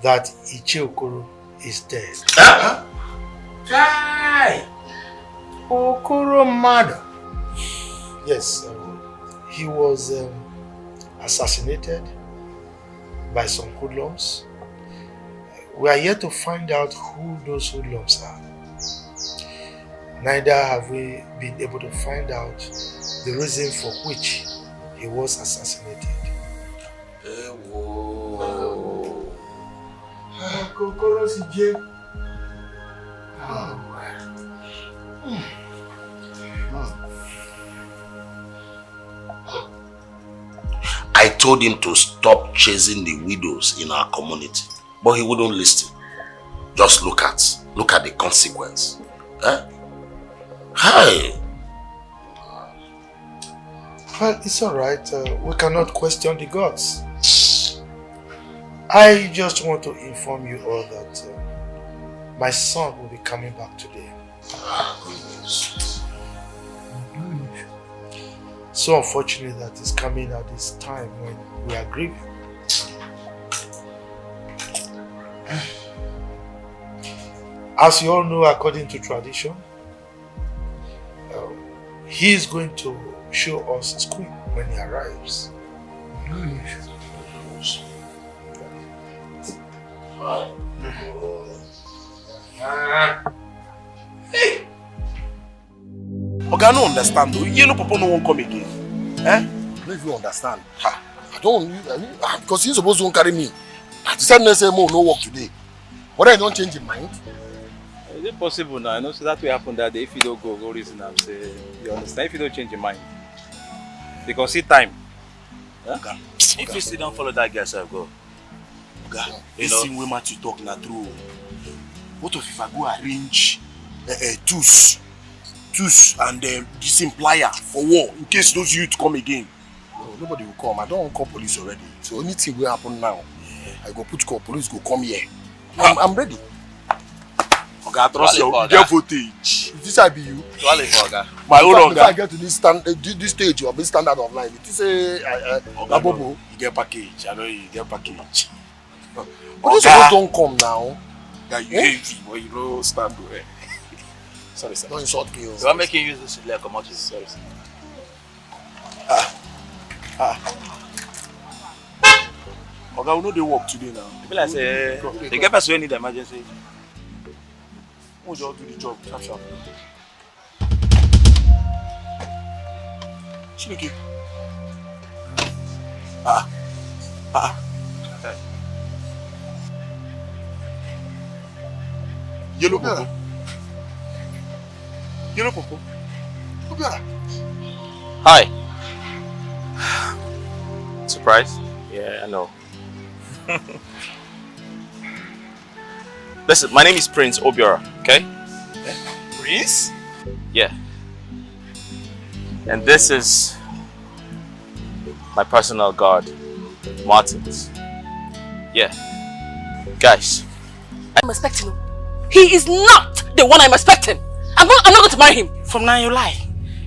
That Ichie Okoro is dead. Jai! Okoro murder. Yes, he was assassinated by some hoodlums. We are yet to find out who those hoodlums are. Neither have we been able to find out the reason for which he was assassinated. I told him to stop chasing the widows in our community, but he wouldn't listen. Just look at the consequence. Hi. Well, it's alright. We cannot question the gods. I just want to inform you all that my son will be coming back today. So unfortunate that he's coming at this time when we are grieving. As you all know, according to tradition, he is going to show us his queen when he arrives. Hey! Okay, I don't understand though. You know Papa no won't come again. I don't even understand. I don't, because he's supposed to carry me. I decided to say more, no work today. But I don't change your mind. Is it possible now? I know so that will happen that day if you don't go reason and say, you understand, if you don't change your mind. Because see time. Huh? Okay. If you still don't follow that guy, so go. Okay. This thing we match you talk na true. What if I go arrange tools and this plier for war in case those youth come again? No, nobody will come. I don't call police already. So anything will happen now. I go put call police go come here. I'm ready. Okay, I trust you. Get footage. If this I be you, my own if I get to this stage, you'll be standard of life. It is a Bobo. You get package. I know you get package. But those ones don't come now. That you heavy, but you don't stand there. Sorry, sir. Don't insult me. So I'm making use of this like come out. Sorry, sir. Okay, we know they work today now. People like say they get person who need emergency. We'll just do the job, sharp. Chineke. Yellow Popo. Yellow Popo. Hi. Surprise? Yeah, I know. Listen, my name is Prince Obiora, okay? Prince? Yeah. And this is my personal guard, Martins. Yeah. Guys. I'm expecting him. He is not the one I'm expecting. I'm not going to marry him. From now you lie.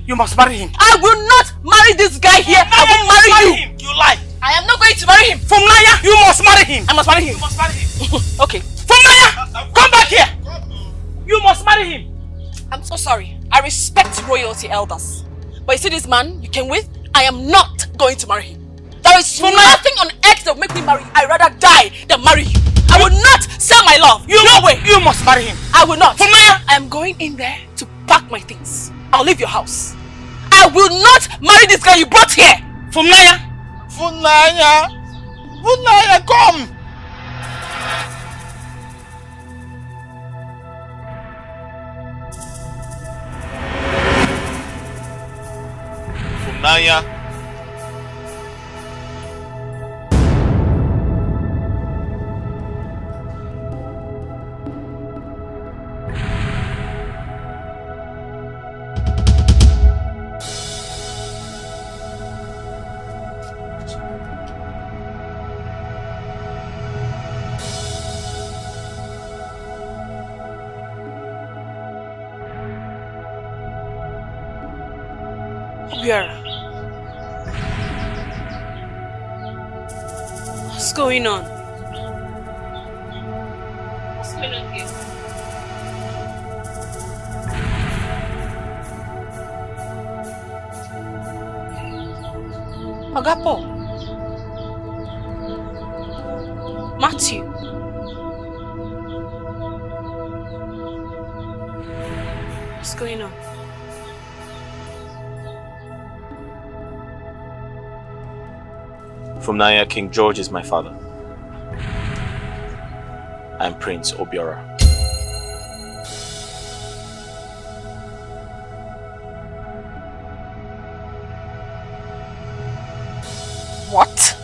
You must marry him. I will not marry this guy here. I will marry you. Him. You lie. I am not going to marry him. From Naya, you must marry him. I must marry him. You must marry him. Okay. From Naya, come back here. You must marry him. I'm so sorry. I respect royalty elders. But you see this man you came with? I am not going to marry him. There is nothing on earth that will make me marry you. I'd rather die than marry you. I will not sell my love. No way. You must marry him. I will not. From Naya. I am going in there to pack my things. I'll leave your house. I will not marry this guy you brought here. From Naya. Funaya! Funaya, come! Funaya. What's going on? What's going on here? Agapo. Matthew. What's going on? From Naya, King George is my father. I'm Prince Obiora. What?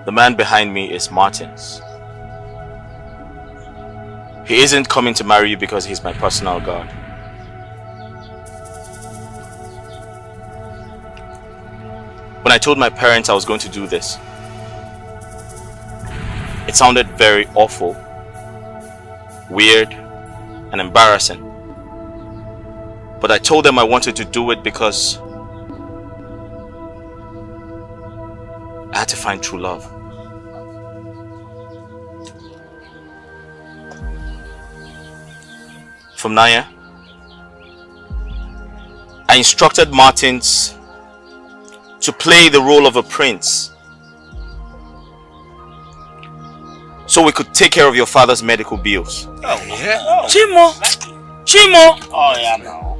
The man behind me is Martins. He isn't coming to marry you because he's my personal guard. When I told my parents I was going to do this, it sounded very awful, weird, and embarrassing. But I told them I wanted to do it because I had to find true love. From Naya, I instructed Martins to play the role of a prince so we could take care of your father's medical bills. Oh, yeah. Chimo! Chimo! Oh, yeah, no.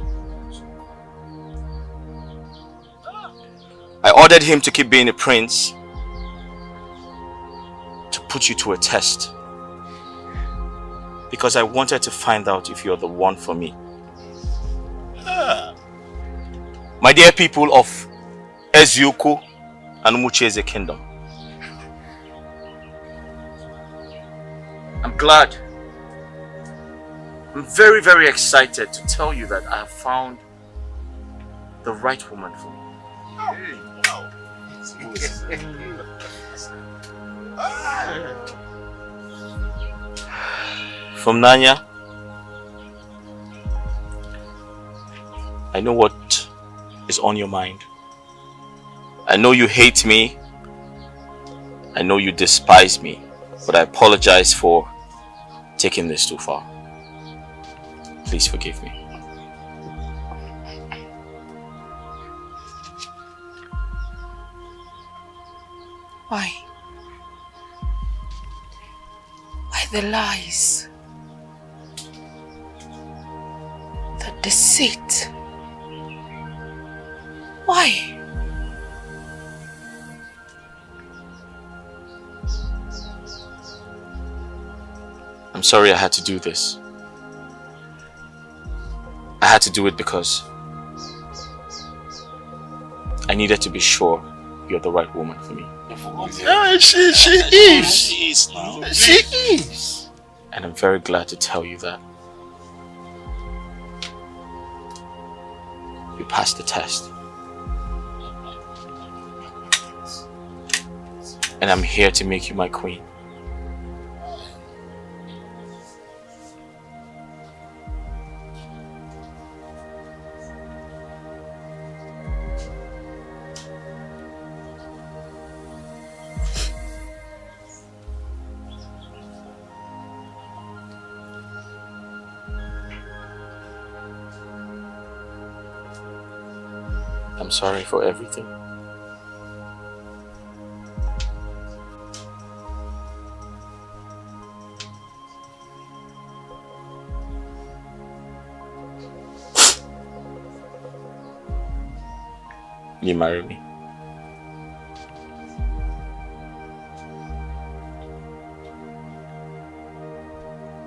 I ordered him to keep being a prince to put you to a test because I wanted to find out if you're the one for me. My dear people of Eziuku and Umucheze Kingdom, I'm glad. I'm very, very excited to tell you that I have found the right woman for me. From Nanya, I know what is on your mind. I know you hate me. I know you despise me. But I apologize for taking this too far. Please forgive me. Why? Why the lies? The deceit? Why? I'm sorry I had to do this. I had to do it because I needed to be sure you're the right woman for me. She is. She is now. She is. And I'm very glad to tell you that you passed the test. And I'm here to make you my queen. I'm sorry for everything. You marry me?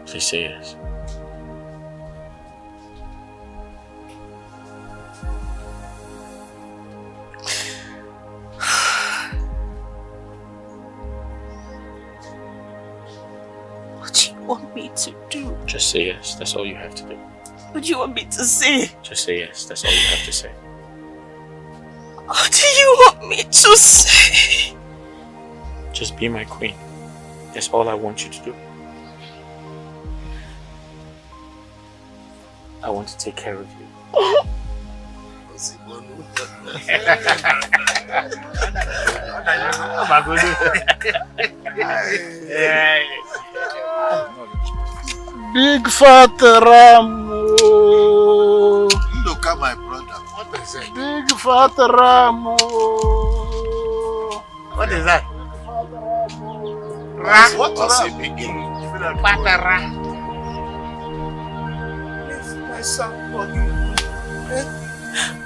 Please say yes. What do you want me to do? Just say yes. That's all you have to do. What do you want me to say? Just say yes. That's all you have to say. What do you want me to say? Just be my queen. That's all I want you to do. I want to take care of you. Big fat ram. Look at my brother. What is it? Big fat ram. What is that? What does it begin? My son,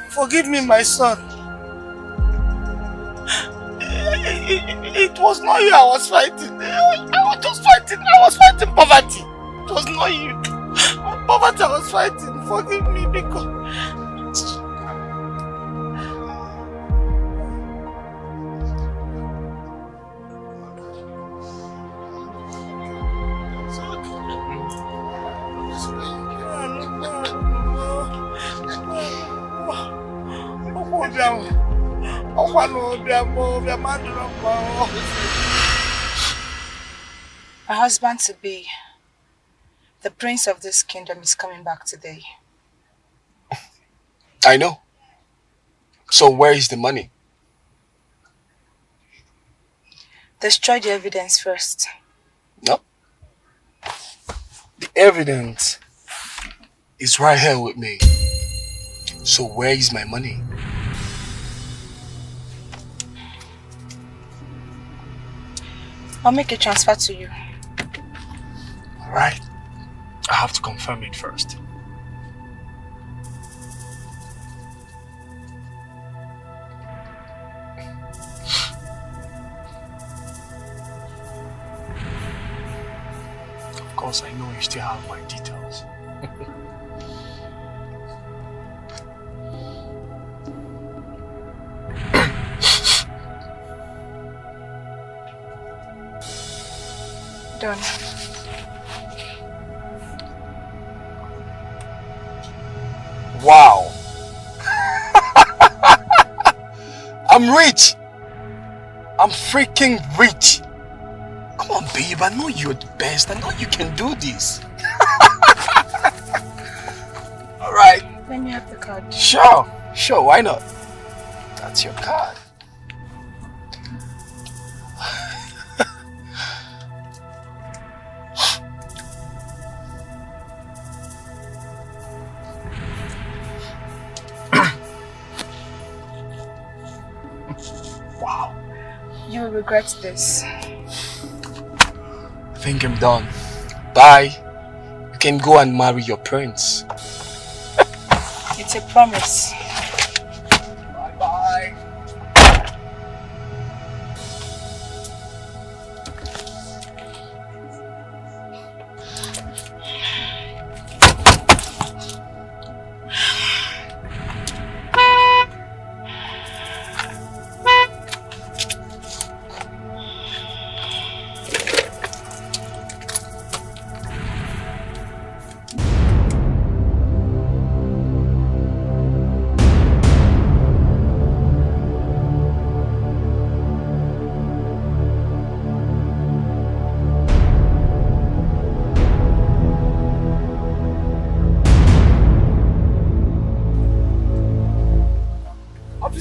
forgive me, my son. It was not you I was fighting. I was just fighting. I was fighting poverty. It was not you. Poverty I was fighting. Forgive me because... My husband-to-be, the prince of this kingdom, is coming back today. I know. So where is the money? Destroy the evidence first. No. The evidence is right here with me. So where is my money? I'll make a transfer to you. Alright. I have to confirm it first. Of course, I know you still have my details. Done. Wow. I'm rich. I'm freaking rich. Come on, babe. I know you're the best. I know you can do this. All right. Let me have the card. Sure. Sure. Why not? That's your card. Wow. You will regret this. I think I'm done. Bye. You can go and marry your prince. It's a promise. Bye-bye.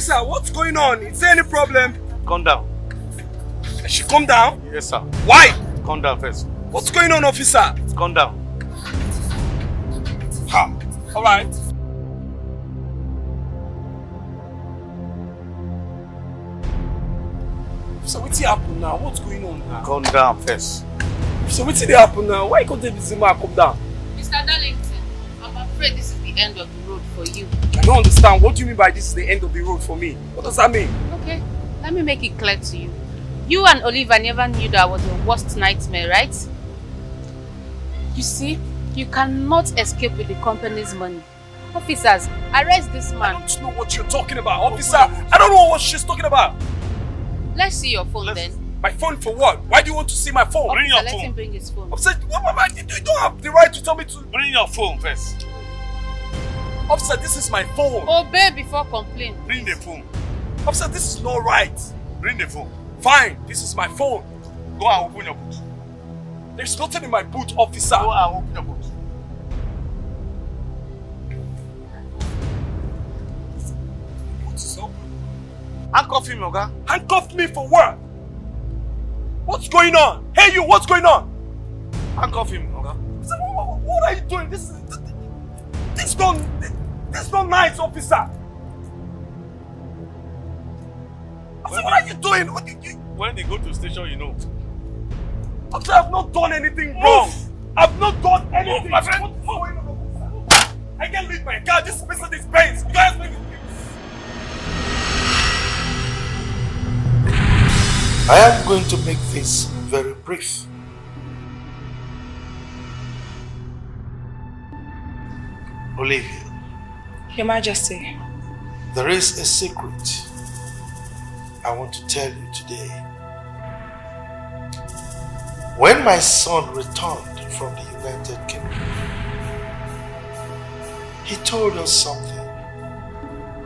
Officer, what's going on? Is there any problem? Calm down. I should calm down? Yes, sir. Why? Calm down first. What's going on, officer? Calm down. Ha. All right. So what's happening now? What's going on now? Calm down first. So what's happening now? Why can't this man come down? Mr. Darlington, I'm afraid this is the end of the road for you. I don't understand. What do you mean by this is the end of the road for me? What does that mean? Okay, let me make it clear to you. You and Oliver never knew that I was your worst nightmare, right? You see, you cannot escape with the company's money. Officers, arrest this man. I don't know what you're talking about, officer. I don't know what she's talking about. Let's see your phone then. My phone for what? Why do you want to see my phone? Officer, let him bring his phone. Officer, you don't have the right to tell me to... Bring your phone first. Officer, this is my phone. Obey before complain. Bring the phone. Officer, this is not right. Bring the phone. Fine, this is my phone. Go and open your boot. There's nothing in my boot, officer. Go and open your boot. What is up? Handcuff him, Oga. Handcuff me for what? What's going on? Hey you, what's going on? Handcuff him, Oga. What are you doing? This not nice, officer. What are you doing? When they go to the station, you know. Officer, I've not done anything wrong. I've not done anything. My friend. What's going on, officer? I can't leave my car. This person is Benz. You guys make it. I am going to make this very brief. Olivia. Your Majesty. There is a secret I want to tell you today. When my son returned from the United Kingdom, he told us something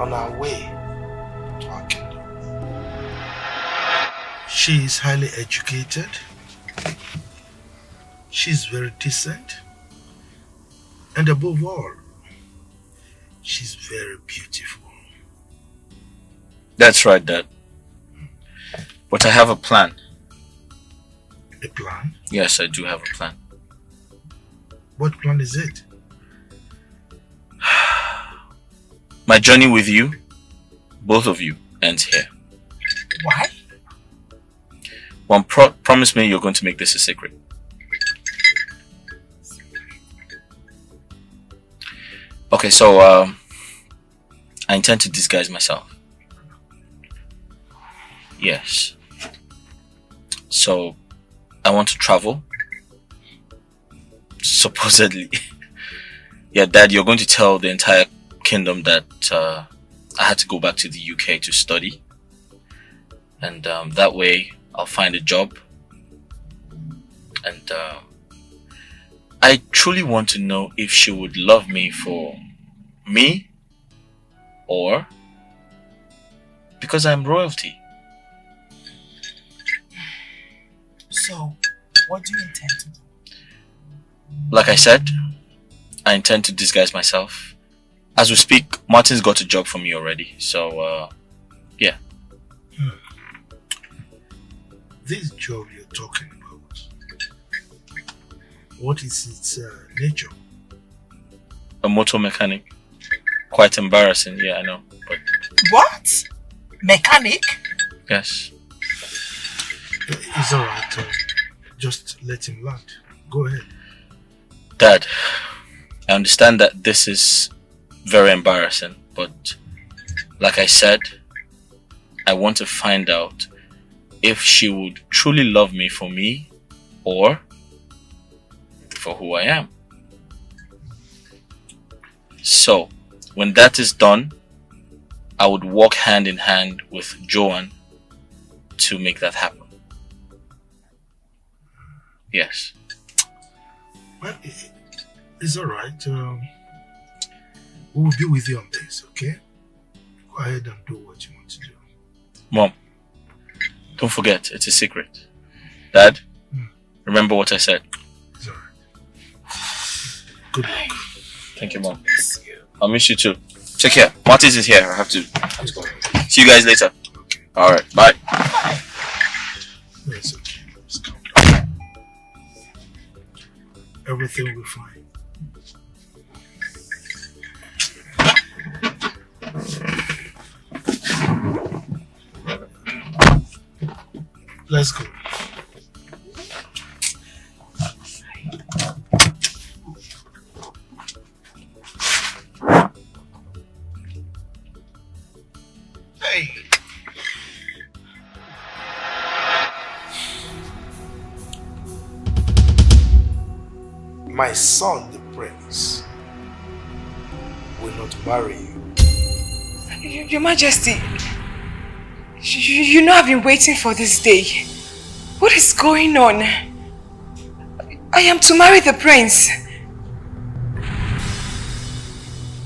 on our way to our kingdom. She is highly educated. She's very decent. And above all, she's very beautiful. That's right, Dad. But I have a plan. A plan? Yes, I do have a plan. What plan is it? My journey with you, both of you, ends here. Why? One, promise me you're going to make this a secret. Okay, so I intend to disguise myself. Yes. So I want to travel. Supposedly. Yeah, Dad, you're going to tell the entire kingdom that I had to go back to the UK to study. And that way I'll find a job. And I truly want to know if she would love me for me or because I'm royalty. So, what do you intend to do? Like I said, I intend to disguise myself. As we speak, Martin's got a job for me already. So, yeah. This job you're talking about, what is its nature? A motor mechanic. Quite embarrassing, yeah, I know. But What? Mechanic? yes. It's alright. Just let him land. Go ahead. Dad, I understand that this is very embarrassing, but like I said, I want to find out if she would truly love me for me or for who I am. So, when that is done, I would walk hand in hand with Joanne to make that happen. Yes. Well, it's alright. We'll be with you on this, okay? Go ahead and do what you want to do. Mom, don't forget, it's a secret. Dad, remember what I said. It's alright. Good luck. Thank you, Mom. I'll miss you too. Take care. Martis is here. I have to. Let's go. See you guys later. Okay. Alright, bye. It's okay. Just calm down. Everything will be fine. Let's go. Hey. My son, the prince, will not marry you. Your Majesty, you know I've been waiting for this day. What is going on? I am to marry the prince.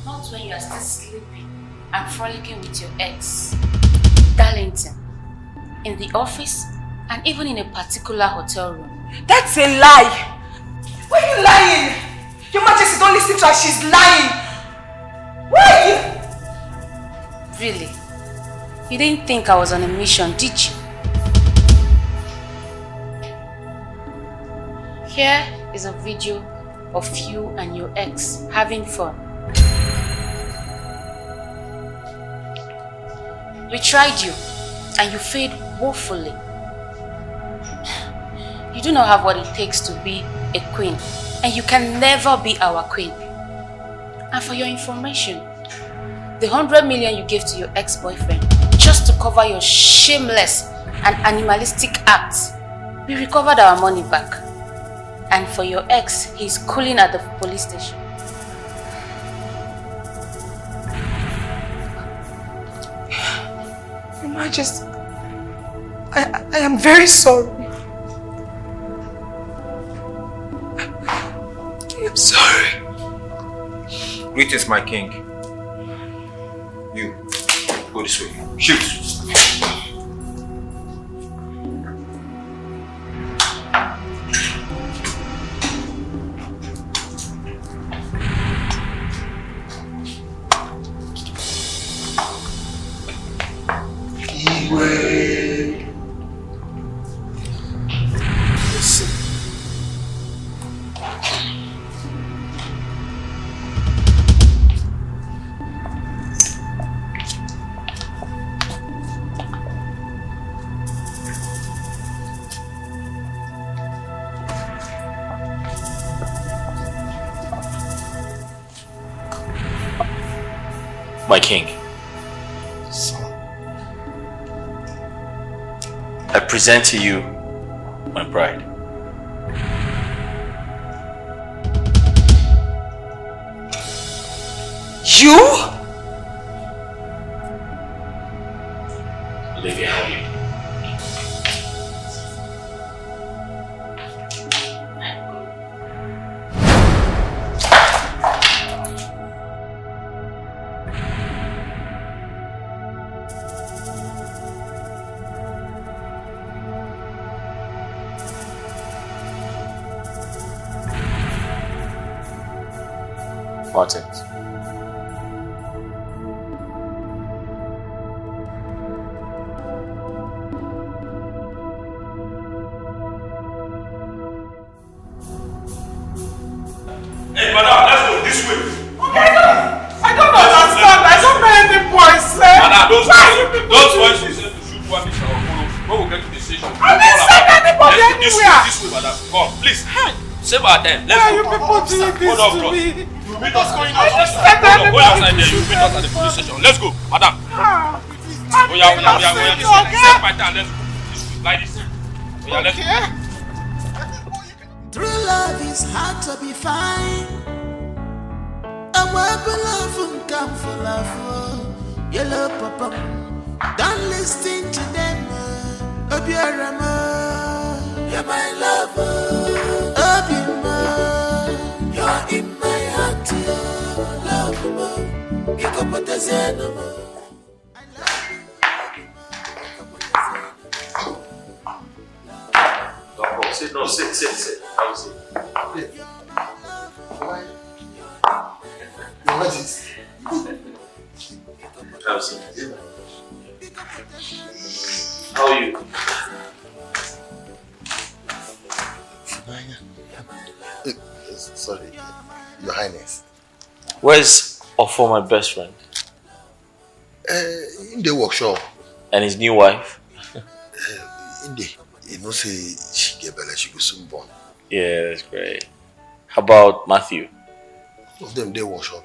Not when you are still sleeping and frolicking with your ex, Darlington, in the office and even in a particular hotel room. That's a lie! Why are you lying? Your Majesty, don't listen to her, she's lying! Why? Really? You didn't think I was on a mission, did you? Here is a video of you and your ex having fun. We tried you and you failed woefully. You do not have what it takes to be a queen, and you can never be our queen. And for your information, the 100 million you gave to your ex-boyfriend just to cover your shameless and animalistic acts, we recovered our money back. And for your ex, he's cooling at the police station. Your Majesty, I am very sorry. I'm sorry. Greetings, my king. You, go this way. Shoot. My king, I present to you my bride. You? Olivia, have you? Martin. Hey, madam, let's go this way. I don't understand. I don't know any boys, sir. Madam, those boys you said to shoot one is our follow. When we get to the station, I didn't send anybody anywhere. This way, madam. Come, please. Save our time. Let's Why go. you people doing this to me? You meet us going I didn't send Go anybody outside there. to You meet us at the police station. Let's go, madam. Oh yeah. Save my time. Let's go. This way, like this. Oh yeah, let's go. True love is hard to be fine. I'm weapon love and come for love. Yellow papa, don't listen to them. Obiarama, you're my lover. Obiama, you're in my heart. Love, you can put us in. Sit, no, sit. I will sit. What is? I will sit. Sorry, Your Highness. Where's Ofo, my best friend? In the workshop. And his new wife? In the, you know, say she get better, she go soon born. Yeah, that's great. How about Matthew? All of them, they workshop.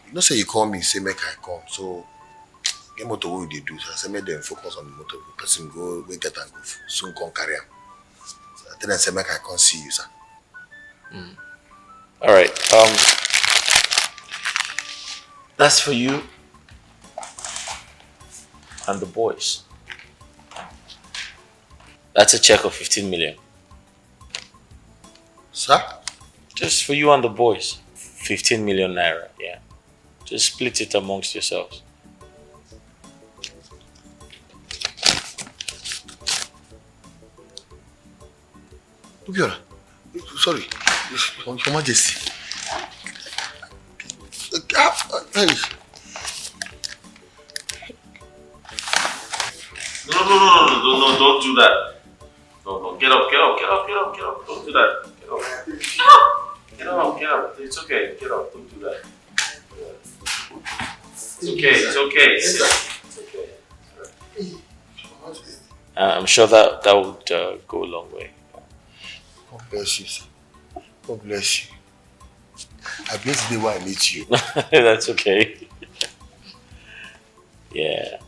You know, say you call me, say make I come. So, get motor what they do. So I say make them focus on the motor. The person go, we get and go soon come carry him. So then I say make I come see you, sir. All right. That's for you and the boys. That's a check of 15 million. Sir? Just for you and the boys. 15 million naira, yeah. Just split it amongst yourselves. Ubiola, sorry, Your Majesty. No, don't do that. No, get up. Don't do that. Get up. It's okay. Get up. Don't do that. It's okay. It's okay. I'm sure that would go a long way. God bless you, sir. God bless you. I bless the day when I meet you. That's okay. Yeah.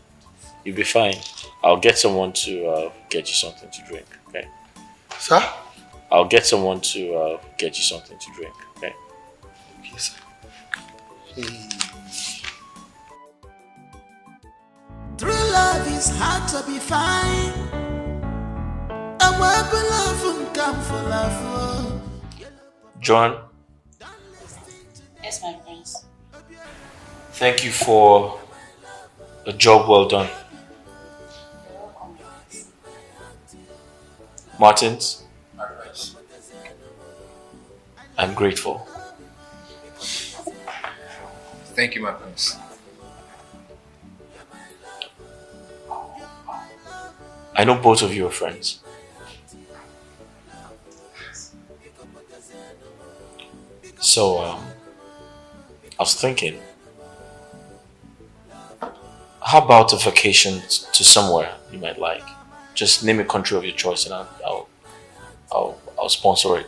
You'll be fine. I'll get someone to get you something to drink, okay? Sir? I'll get someone to get you something to drink, okay? Okay, sir. True love is hard to be fine. A weapon love come for love. John, Yes, my prince. thank you for a job well done. Martins, I'm grateful. Thank you, my prince. I know both of you are friends. So, I was thinking, how about a vacation to somewhere you might like? Just name a country of your choice and I'll sponsor it.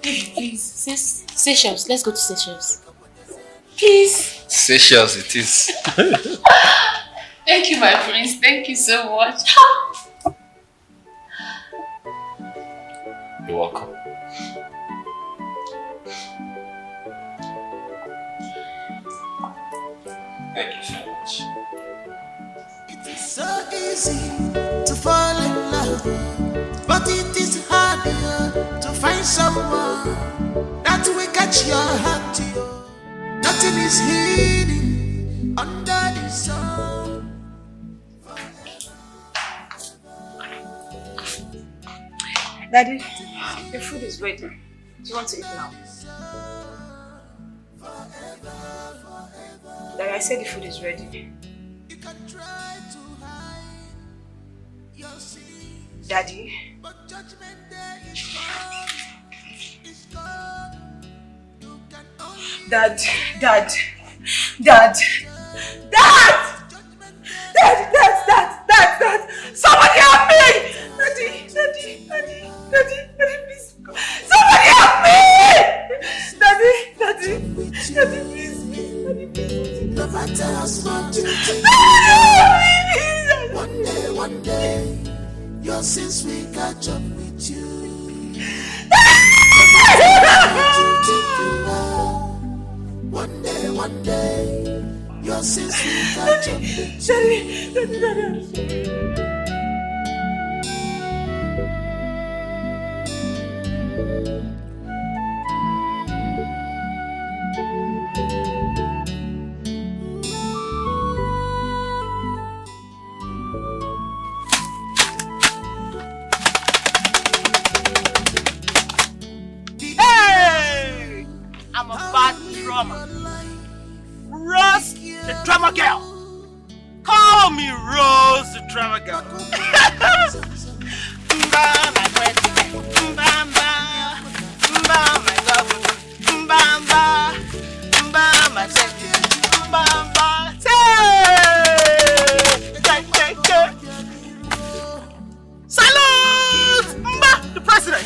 Please, Seychelles. Let's go to Seychelles. Please. Seychelles it is. Thank you, my prince. Thank you so much. You're welcome. Thank you so much. It is so easy to fall in love, but it is harder to find someone that will catch your heart. Nothing is hidden under the sun. Daddy, the food is ready. Do you want to eat now? Daddy, I said the food is ready. Daddy? Dad! Somebody help me! Daddy, please. Somebody help me! Daddy, please. Daddy, please. Never tell us not to. One day, your sins will catch up with you. One day, your sins will catch up with you. I'm a bad drummer. Rose the drummer girl. Call me Rose the drummer girl. my president. Mbamba, my governor. Mbamba, my secretary. Mbamba, salute! Mba, the president.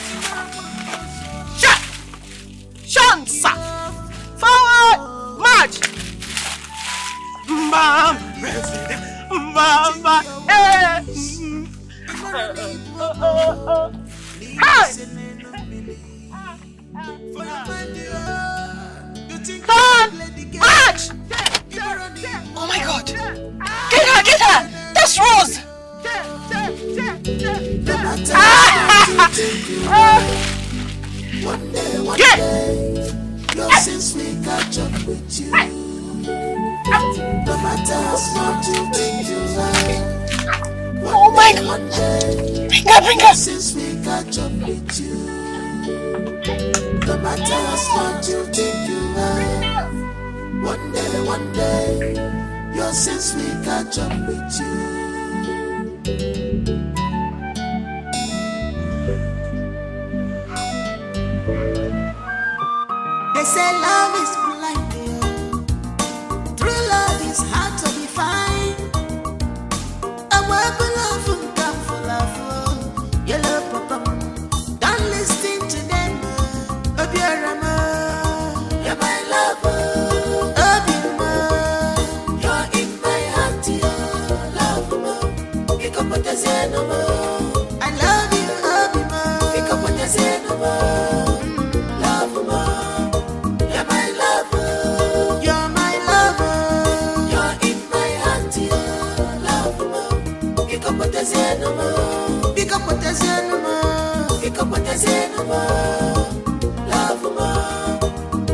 Shansa. Forward, march. Mbamba, president. Mbamba, Hey! Turn! March! Oh my God! Get her! That's Rose! Get! Your sins will catch up with you. No matter how smart you think you are. Oh my God! Bring her! Since we catch up with you. No matter how smart you think you are. One day, your sins will catch up with you. They say love is blind, true love is hard to define. I work for love and come for love. Yellow papa, don't listen to them. Obiarama, you're my lover. Obiarama, you're in my heart, love mo. Pick up what I say no more. I love you, Obiarama. Pick up what I say no more. Love mo. You're my lover. You're my lover. You're in my heart, love mo. Pick up what I say no more. Pick up what I say no more. Pick up what I say no more. Love mo.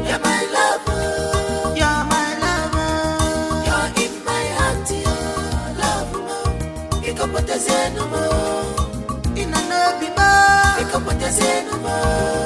You're my lover. You're my lover. You're in my heart, love mo. Pick up what I say no more. In a no be more. Pick up what I say no more.